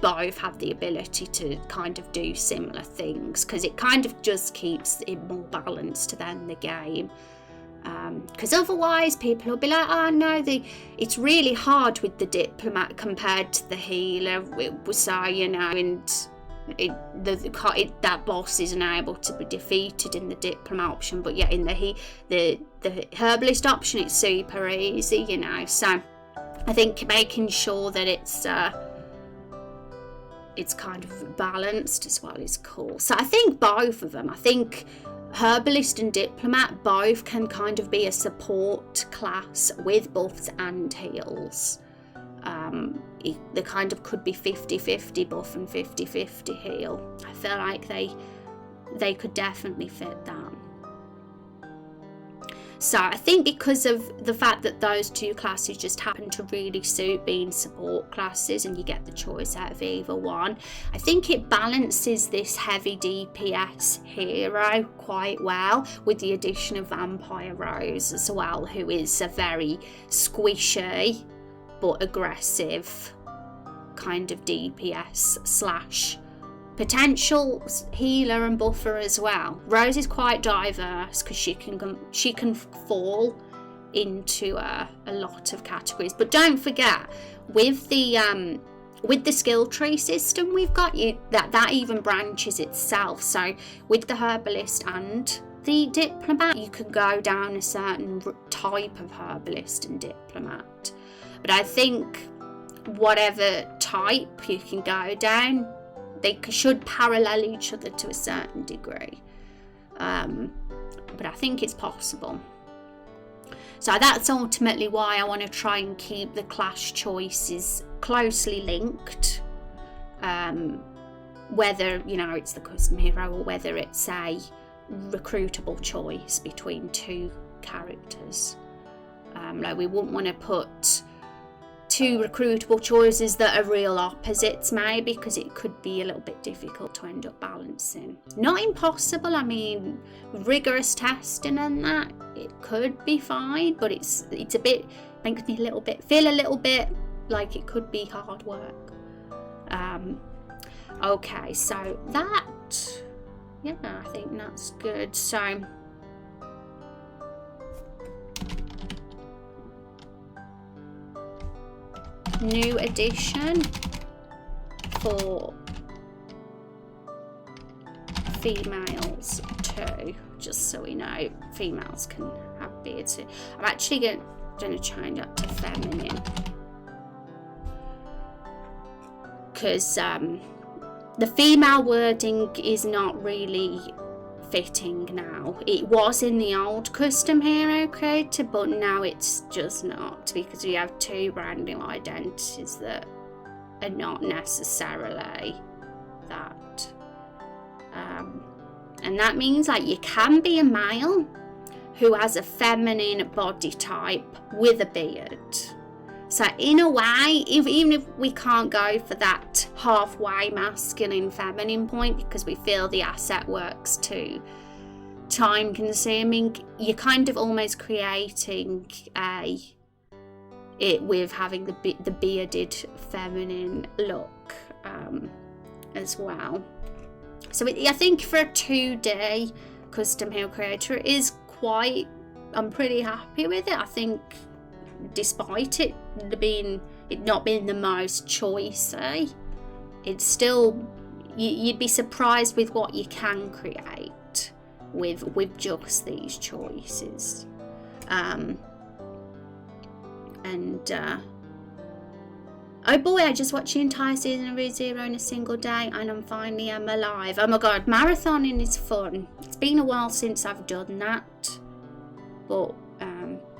both have the ability to kind of do similar things, because it kind of just keeps it more balanced than the game. Because otherwise people will be like, oh no, it's really hard with the diplomat compared to the healer, so and that boss isn't able to be defeated in the diplomat option, but yet in the herbalist option it's super easy, so I think making sure that it's kind of balanced as well is cool. So I think both of them, I think herbalist and diplomat both can kind of be a support class with buffs and heals. They kind of could be 50-50 buff and 50-50 heal. I feel like they could definitely fit that. So I think because of the fact that those two classes just happen to really suit being support classes and you get the choice out of either one, I think it balances this heavy DPS hero quite well, with the addition of Vampire Rose as well, who is a very squishy but aggressive kind of DPS / potential healer and buffer as well. Rose is quite diverse because she can fall into a lot of categories. But don't forget, with the skill tree system we've got, that even branches itself. So with the herbalist and the diplomat, you can go down a certain type of herbalist and diplomat. But I think whatever type you can go down, they should parallel each other to a certain degree. But I think it's possible. So that's ultimately why I want to try and keep the class choices closely linked. whether, you know, it's the custom hero or whether it's a recruitable choice between two characters. Like, we wouldn't want to put two recruitable choices that are real opposites, maybe, because it could be a little bit difficult to end up balancing. Not impossible, I mean, rigorous testing and that, it could be fine, but it's a bit, makes me feel a little bit like it could be hard work. Okay, so that, yeah, I think that's good. So new addition for females too, just so we know females can have beards too. I'm actually going to change that to feminine, because the female wording is not really fitting now. It was in the old custom hero creator, but now it's just not, because we have two brand new identities that are not necessarily that. And that means, like, you can be a male who has a feminine body type with a beard. So in a way, even if we can't go for that halfway masculine feminine point because we feel the asset works too time consuming, you're kind of almost creating it with having the bearded feminine look as well. So I think for a 2D custom hero creator, it is quite, I'm pretty happy with it. I think despite it not being the most choicey, it's still, you'd be surprised with what you can create with just these choices. Oh boy, I just watched the entire season of ReZero in a single day and I'm finally alive. Oh my god, marathoning is fun. It's been a while since I've done that, but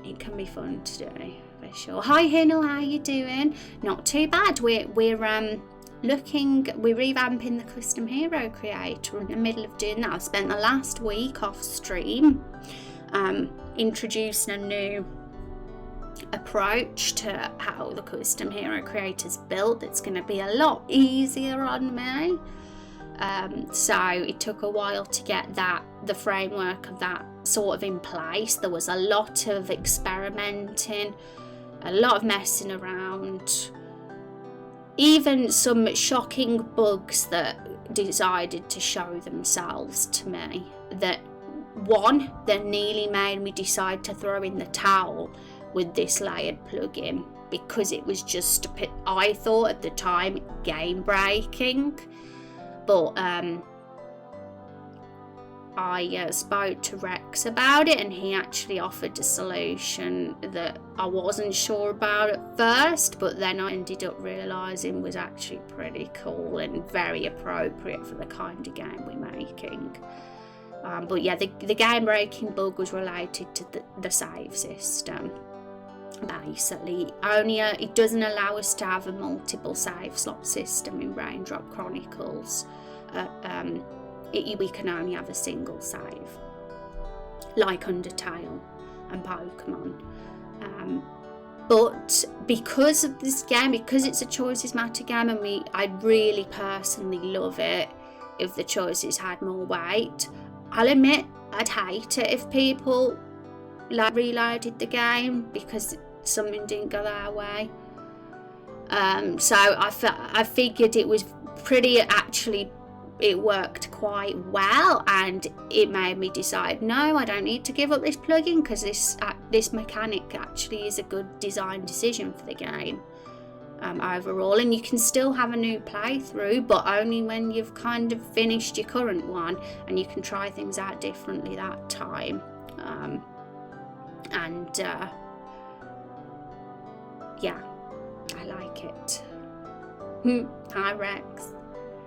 it can be fun to do for sure. Hi Hinnell, how you doing? Not too bad. We're revamping the custom hero creator. We're in the middle of doing that. I spent the last week off stream introducing a new approach to how the custom hero creator's built. It's going to be a lot easier on me. So it took a while to get the framework of that sort of in place. There was a lot of experimenting, a lot of messing around, even some shocking bugs that decided to show themselves to me, that nearly made me decide to throw in the towel with this layered plugin, because it was just, I thought at the time, game breaking. But I spoke to Rex about it, and he actually offered a solution that I wasn't sure about at first, but then I ended up realising was actually pretty cool and very appropriate for the kind of game we're making. But yeah, the game breaking bug was related to the save system. Basically, it doesn't allow us to have a multiple save slot system in Raindrop Chronicles. We can only have a single save, like Undertale and Pokemon. But because of this game, because it's a choices matter game, and I really personally love it if the choices had more weight. I'll admit I'd hate it if people reloaded the game because something didn't go their way. So I figured it was it worked quite well, and it made me decide, no, I don't need to give up this plugin, because this mechanic actually is a good design decision for the game overall. And you can still have a new playthrough, but only when you've kind of finished your current one, and you can try things out differently that time. Yeah, I like it. Hi Rex.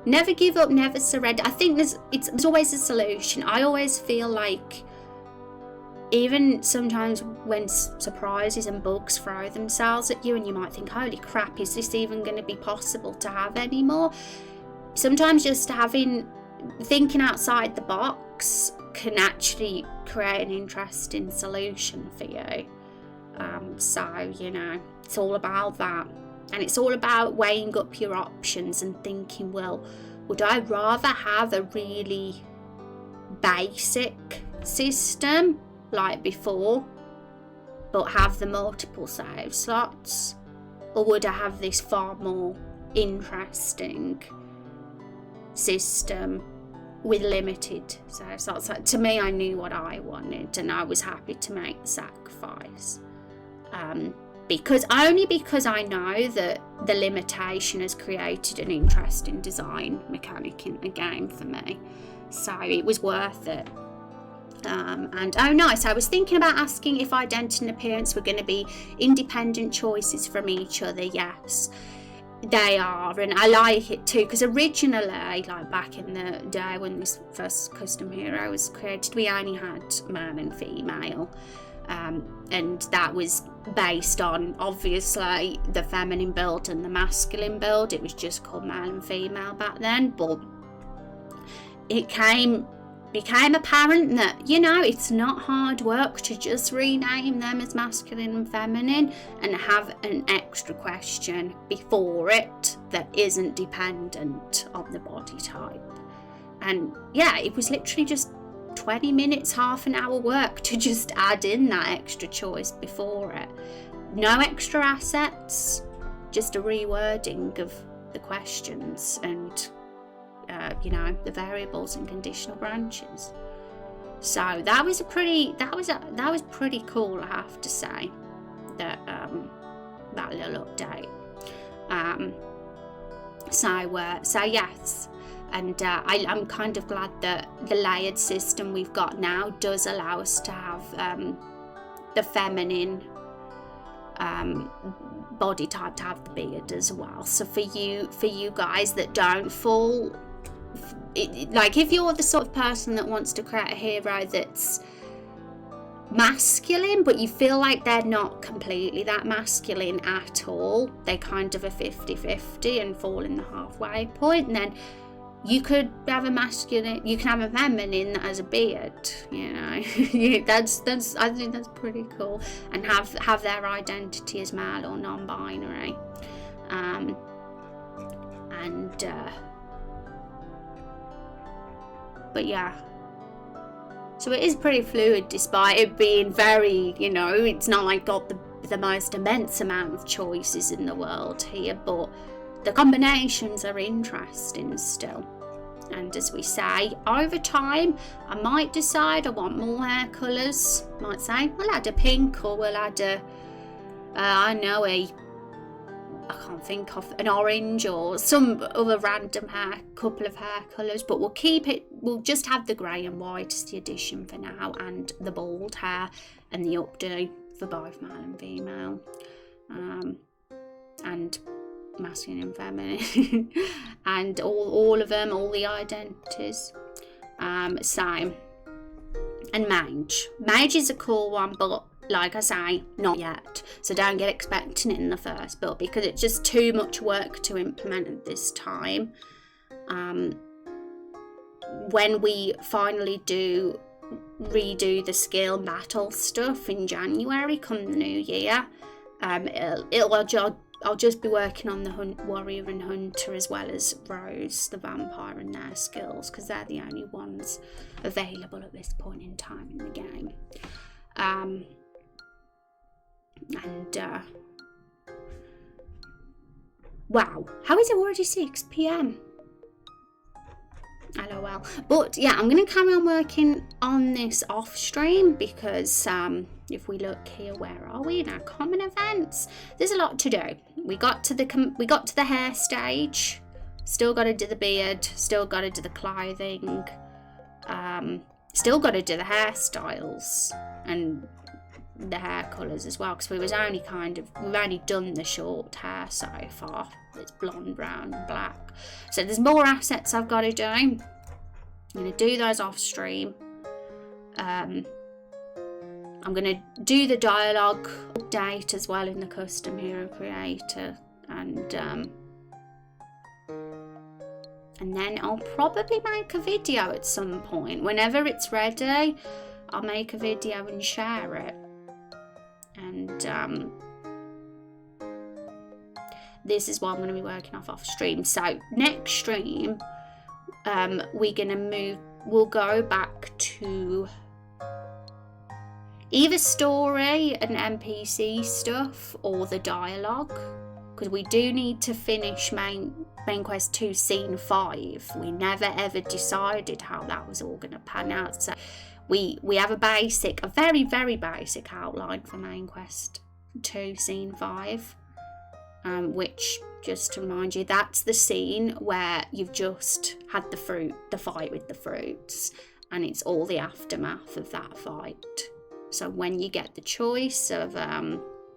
Never give up, never surrender. I think there's always a solution. I always feel like, even sometimes when surprises and bugs throw themselves at you and you might think, holy crap, is this even going to be possible to have anymore? sometimes just thinking outside the box can actually create an interesting solution for you. So, you know, it's all about that. And it's all about weighing up your options and thinking, well, would I rather have a really basic system like before, but have the multiple save slots? Or would I have this far more interesting system with limited save slots? Like, to me, I knew what I wanted and I was happy to make the sacrifice. Because I know that the limitation has created an interesting design mechanic in the game for me. So it was worth it. And oh nice, I was thinking about asking if identity and appearance were going to be independent choices from each other. Yes, they are, and I like it too, because originally, like back in the day when this first custom hero was created, we only had male and female, and that was based on obviously the feminine build and the masculine build. It was just called male and female back then, but it became apparent that, you know, it's not hard work to just rename them as masculine and feminine and have an extra question before it that isn't dependent on the body type. And yeah, it was literally just 20 minutes, half an hour work to just add in that extra choice before it. No extra assets, just a rewording of the questions and you know, the variables and conditional branches. So that was pretty cool, I have to say, that little update. So yes, and I'm kind of glad that the layered system we've got now does allow us to have the feminine body type to have the beard as well. So for you guys that don't fall, like if you're the sort of person that wants to create a hero that's masculine but you feel like they're not completely that masculine at all, they kind of a 50-50 and fall in the halfway point, and then you could have a masculine, you can have a feminine that has a beard, you know. that's I think that's pretty cool, and have their identity as male or non-binary. But yeah, so it is pretty fluid despite it being very, you know, it's not like got the most immense amount of choices in the world here, but the combinations are interesting still. And as we say, over time I might decide I want more hair colours. Might say we'll add a pink, or we'll add a I can't think of an orange or some other random couple of hair colours, but we'll just have the grey and white as the addition for now, and the bald hair and the updo for both male and female, and masculine and feminine, and all of them, all the identities. So, and mage is a cool one, but like I say, not yet, so don't get expecting it in the first build because it's just too much work to implement at this time. When we finally redo the skill battle stuff in January, come the new year, I'll just be working on the warrior and hunter as well as Rose the vampire and their skills, because they're the only ones available at this point in time in the game. Wow, how is it already 6 p.m? LOL. But yeah, I'm going to carry on working on this off stream because if we look here, where are we in our common events? There's a lot to do. We got to the hair stage, still got to do the beard, still got to do the clothing, still got to do the hairstyles and the hair colours as well, because we've only done the short hair so far. It's blonde, brown and black, so there's more assets I've got to do. I'm going to do those off stream. I'm going to do the dialogue update as well in the custom hero creator, and And then I'll probably make a video at some point. Whenever it's ready, I'll make a video and share it. And this is what I'm going to be working off stream. So next stream, we'll go back to either story and NPC stuff or the dialogue, because we do need to finish main quest 2 scene 5. We never ever decided how that was all going to pan out, so we have a very very basic outline for main quest 2 scene 5, which, just to remind you, that's the scene where you've just had the fight with the fruits, and it's all the aftermath of that fight. So when you get the choice of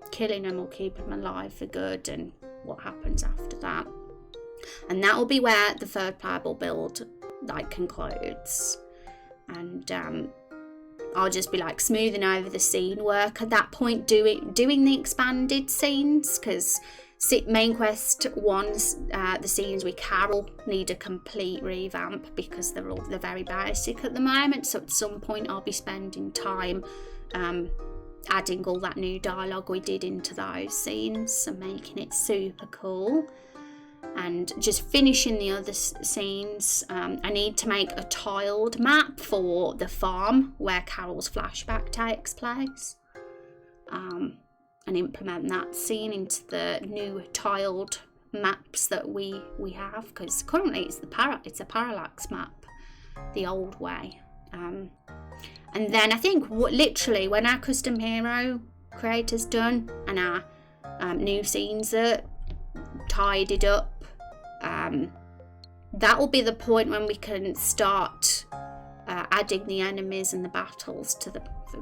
killing them or keeping them alive for good, and what happens after that. And that will be where the third playable build concludes. And I'll just be smoothing over the scene work at that point, doing the expanded scenes, because main quest 1's the scenes with Carol need a complete revamp because they're very basic at the moment. So at some point I'll be spending time adding all that new dialogue we did into those scenes and making it super cool, and just finishing the other scenes. I need to make a tiled map for the farm where Carol's flashback takes place, and implement that scene into the new tiled maps that we have, because currently it's a parallax map the old way. And then I think literally when our custom hero creator's done and our new scenes are tidied up, that will be the point when we can start adding the enemies and the battles to the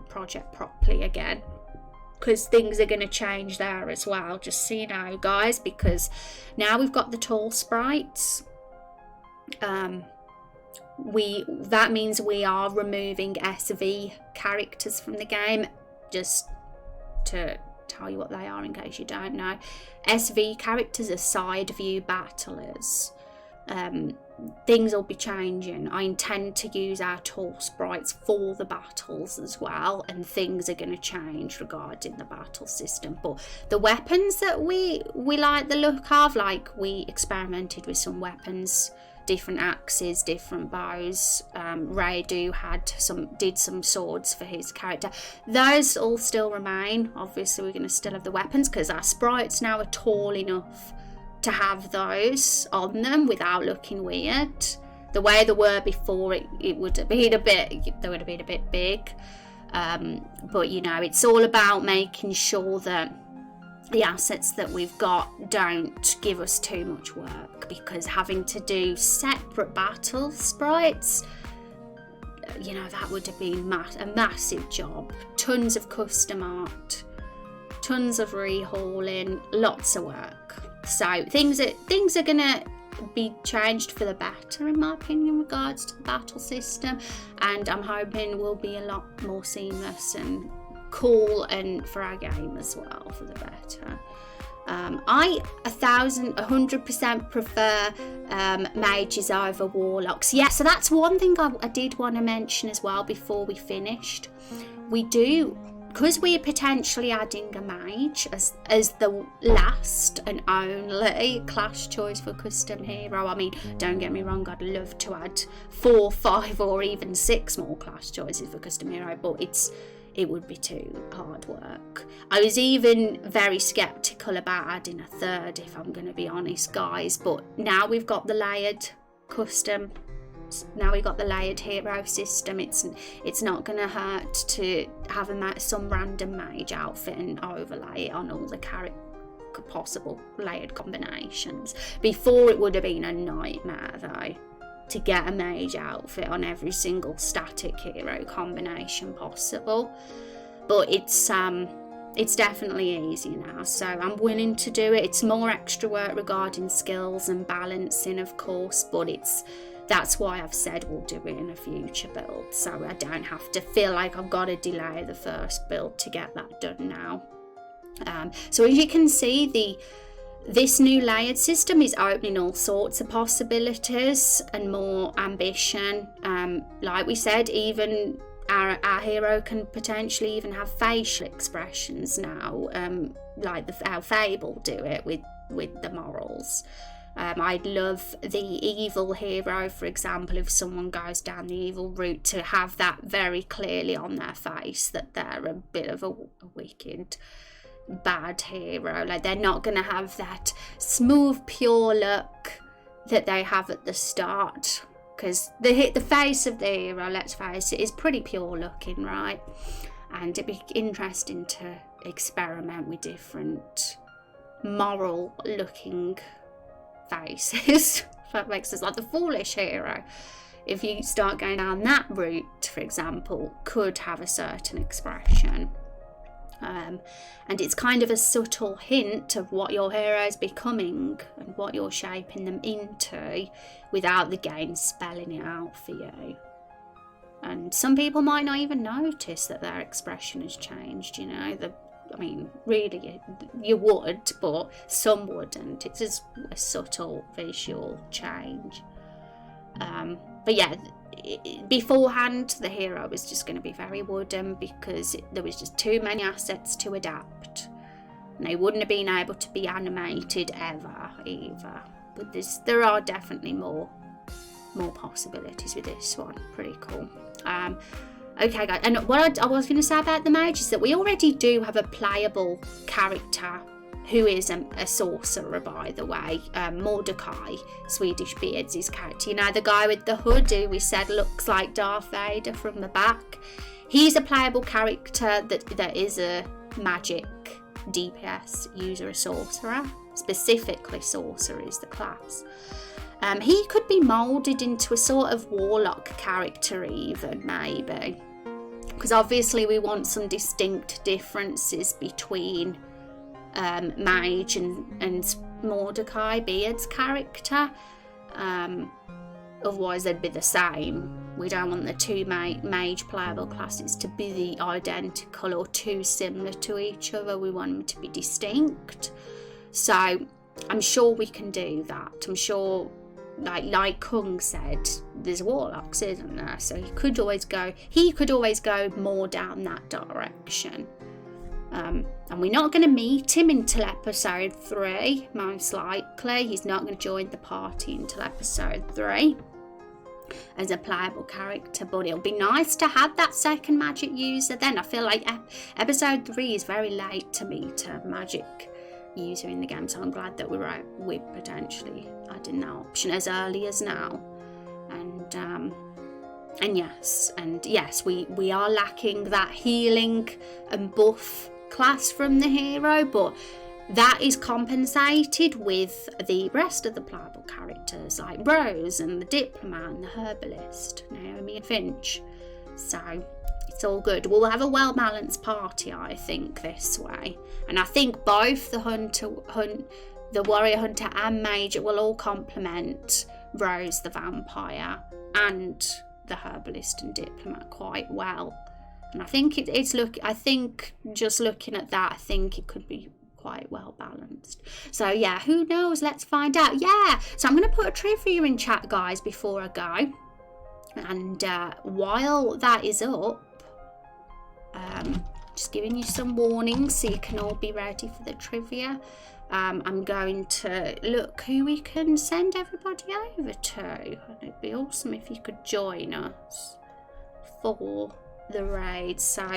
project properly again, because things are going to change there as well, just so you know, guys, because now we've got the tall sprites. That means we are removing SV characters from the game. Just to tell you what they are in case you don't know, SV characters are side view battlers. Things will be changing. I intend to use our tall sprites for the battles as well, and things are going to change regarding the battle system. But the weapons that we like the look of, we experimented with some weapons, different axes, different bows. Ray did some swords for his character. Those all still remain. Obviously we're going to still have the weapons because our sprites now are tall enough to have those on them without looking weird. The way they were before, it would have been a bit big. But it's all about making sure that the assets that we've got don't give us too much work, because having to do separate battle sprites, that would have been a massive job. Tons of custom art, tons of rehauling, lots of work. So things are gonna be changed for the better, in my opinion, in regards to the battle system, and I'm hoping will be a lot more seamless and cool, and for our game as well, for the better. I 100% prefer mages over warlocks. Yeah, so that's one thing I did want to mention as well before we finished. We do, because we are potentially adding a mage as the last and only class choice for custom hero. I mean, don't get me wrong, I'd love to add 4, 5 or even 6 more class choices for custom hero, but it would be too hard work. I was even very skeptical about adding a third, if I'm going to be honest, guys, but now we've got the layered custom, now we've got the layered hero system. It's not going to hurt to have some random mage outfit and overlay it on all the possible layered combinations. Before, it would have been a nightmare though to get a mage outfit on every single static hero combination possible, but it's definitely easier now, so I'm willing to do it. It's more extra work regarding skills and balancing, of course, but that's why I've said we'll do it in a future build, so I don't have to feel like I've got to delay the first build to get that done now. So as you can see, this new layered system is opening all sorts of possibilities and more ambition. Like we said, even our hero can potentially even have facial expressions now, like how Fable do it with the morals. I'd love the evil hero, for example, if someone goes down the evil route, to have that very clearly on their face that they're a bit of a wicked, bad hero. Like, they're not going to have that smooth, pure look that they have at the start, because the face of the hero, let's face it, is pretty pure looking, right? And it'd be interesting to experiment with different moral looking faces. That makes us like the foolish hero, if you start going down that route, for example, could have a certain expression. And it's kind of a subtle hint of what your hero is becoming and what you're shaping them into, without the game spelling it out for you. And some people might not even notice that their expression has changed, you know. I mean, really, you would, but some wouldn't. It's just a subtle visual change. But yeah, beforehand, the hero was just going to be very wooden, because there was just too many assets to adapt. And they wouldn't have been able to be animated ever, either. But there are definitely more possibilities with this one. Pretty cool. Okay, guys, and what I was going to say about the mage is that we already do have a playable character who is a sorcerer, by the way. Mordecai, Swedish Beards, his character. You know, the guy with the hood who we said looks like Darth Vader from the back. He's a playable character that is a magic DPS user, a sorcerer. Specifically, sorcerer is the class. He could be moulded into a sort of warlock character even, maybe. Because obviously we want some distinct differences between Mage and Mordecai Beard's character. Otherwise they'd be the same. We don't want the two mage playable classes to be identical or too similar to each other. We want them to be distinct. So I'm sure we can do that. I'm sure, like Kung said, there's warlocks, isn't there? So he could always go more down that direction. And we're not going to meet him until episode 3, most likely. He's not going to join the party until episode 3 as a playable character, but it'll be nice to have that second magic user then. I feel like episode 3 is very late to meet a magic user in the game, so I'm glad that we're potentially adding that option as early as now. And yes, we are lacking that healing and buff class from the hero, but that is compensated with the rest of the playable characters like Rose and the Diplomat and the Herbalist, Naomi and Finch. So it's all good. We'll have a well-balanced party, I think, this way. And I think both the Warrior Hunter and Mage will all complement Rose the Vampire and the Herbalist and Diplomat quite well. And I think just looking at that, I think it could be quite well balanced. So yeah, who knows? Let's find out. Yeah, so I'm going to put a trivia in chat, guys, before I go. And while that is up, just giving you some warnings so you can all be ready for the trivia. I'm going to look who we can send everybody over to. It'd be awesome if you could join us for the raid. So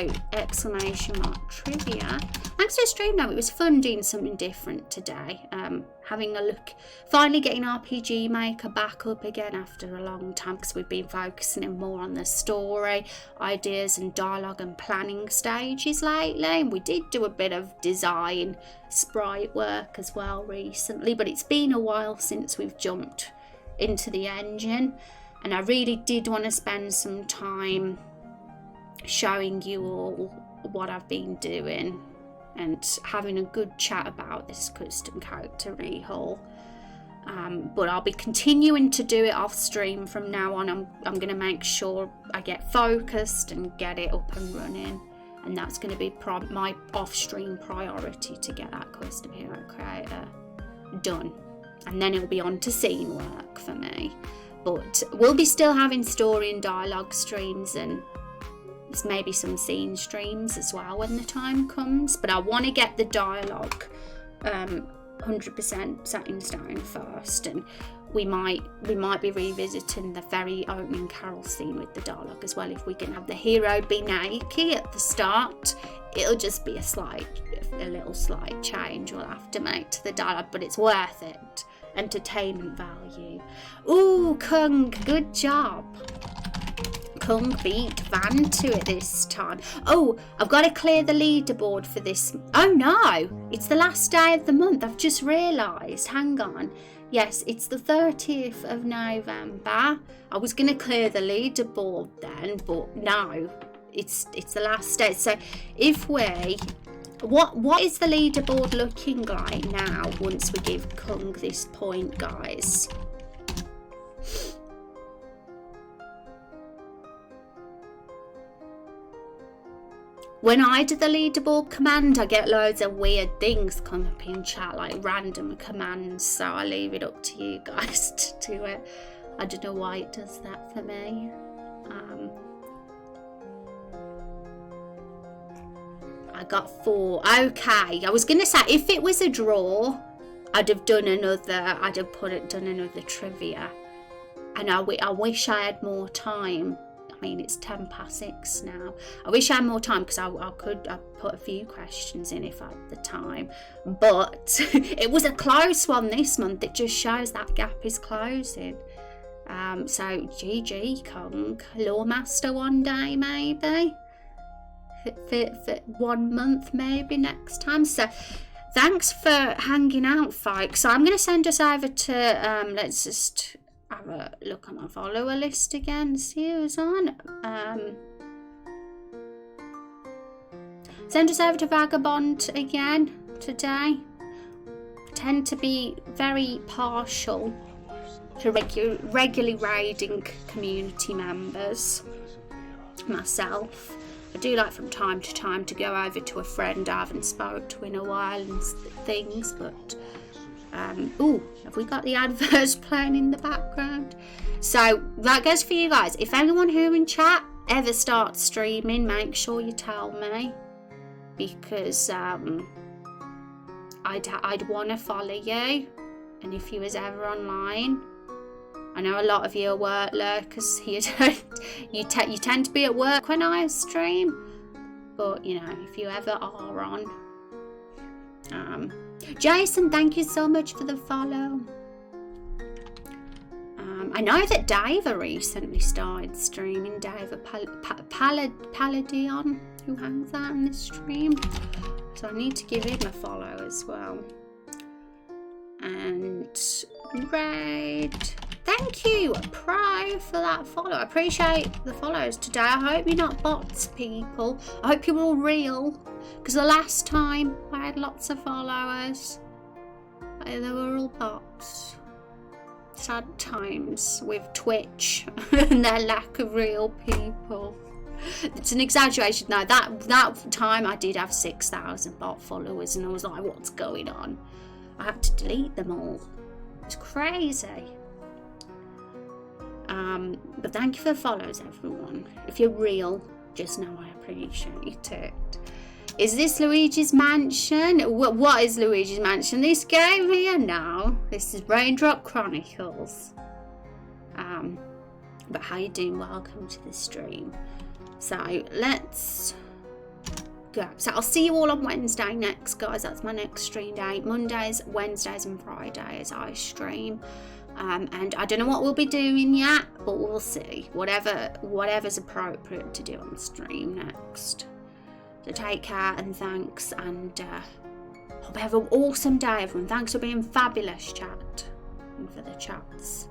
!trivia. Thanks for the stream though, it was fun doing something different today. Having a look, finally getting RPG Maker back up again after a long time, because we've been focusing more on the story, ideas and dialogue and planning stages lately, and we did do a bit of design sprite work as well recently, but it's been a while since we've jumped into the engine, and I really did want to spend some time showing you all what I've been doing and having a good chat about this custom character rehaul. But I'll be continuing to do it off stream from now on. I'm going to make sure I get focused and get it up and running, and that's going to be my off stream priority, to get that custom hero creator done. And then it'll be on to scene work for me. But we'll be still having story and dialogue streams, and maybe some scene streams as well when the time comes. But I want to get the dialogue 100% set in stone first, and we might be revisiting the very opening carol scene with the dialogue as well. If we can have the hero be naked at the start, it'll just be a little slight change we'll have to make to the dialogue, but it's worth it. Entertainment value. Ooh, Kung, good job. Kung beat Van to it this time. Oh, I've got to clear the leaderboard for this. Oh no, it's the last day of the month. I've just realised. Hang on. Yes, it's the 30th of November. I was going to clear the leaderboard then, but no, it's the last day. So if we... What is the leaderboard looking like now once we give Kung this point, guys? When I do the leaderboard command, I get loads of weird things come up in chat, like random commands, so I leave it up to you guys to do it. I don't know why it does that for me. I got 4. Okay, I was gonna say if it was a draw, I'd have done another. Done another trivia, and I wish I had more time. I mean, it's 6:10 now. I wish I had more time because I put a few questions in if I had the time, but it was a close one this month. It just shows that gap is closing. So GG Kung, Lawmaster one day maybe. For 1 month maybe next time. So thanks for hanging out, folks. So I'm going to send us over to let's just have a look at my follower list again, see who's on. Send us over to Vagabond again today. I tend to be very partial to regularly raiding community members myself. I do like from time to time to go over to a friend I haven't spoke to in a while and things, but ooh, have we got the adverts playing in the background? So that goes for you guys. If anyone here in chat ever starts streaming, make sure you tell me, because I'd want to follow you, and if you was ever online. I know a lot of you are work lurkers. You tend to be at work when I stream, but you know, if you ever are on. Jason, thank you so much for the follow. I know that Dava recently started streaming. Dava Palladion, who hangs out in this stream, so I need to give him a follow as well. And Raid, thank you, Pro, for that follow. I appreciate the follows today. I hope you're not bots, people. I hope you're all real, because the last time I had lots of followers, they were all bots. Sad times with Twitch and their lack of real people. It's an exaggeration. No, that time I did have 6,000 bot followers, and I was like, what's going on? I had to delete them all. It's crazy. But thank you for the follows, everyone. If you're real, just know I appreciate it. Is this Luigi's Mansion? What is Luigi's Mansion? This game here? No. This is Raindrop Chronicles. But how you doing? Welcome to the stream. So let's go. So I'll see you all on Wednesday next, guys. That's my next stream day. Mondays, Wednesdays and Fridays I stream. And I don't know what we'll be doing yet, but we'll see. Whatever's appropriate to do on stream next. So take care and thanks, and hope you have an awesome day, everyone. Thanks for being fabulous, chat, and for the chats.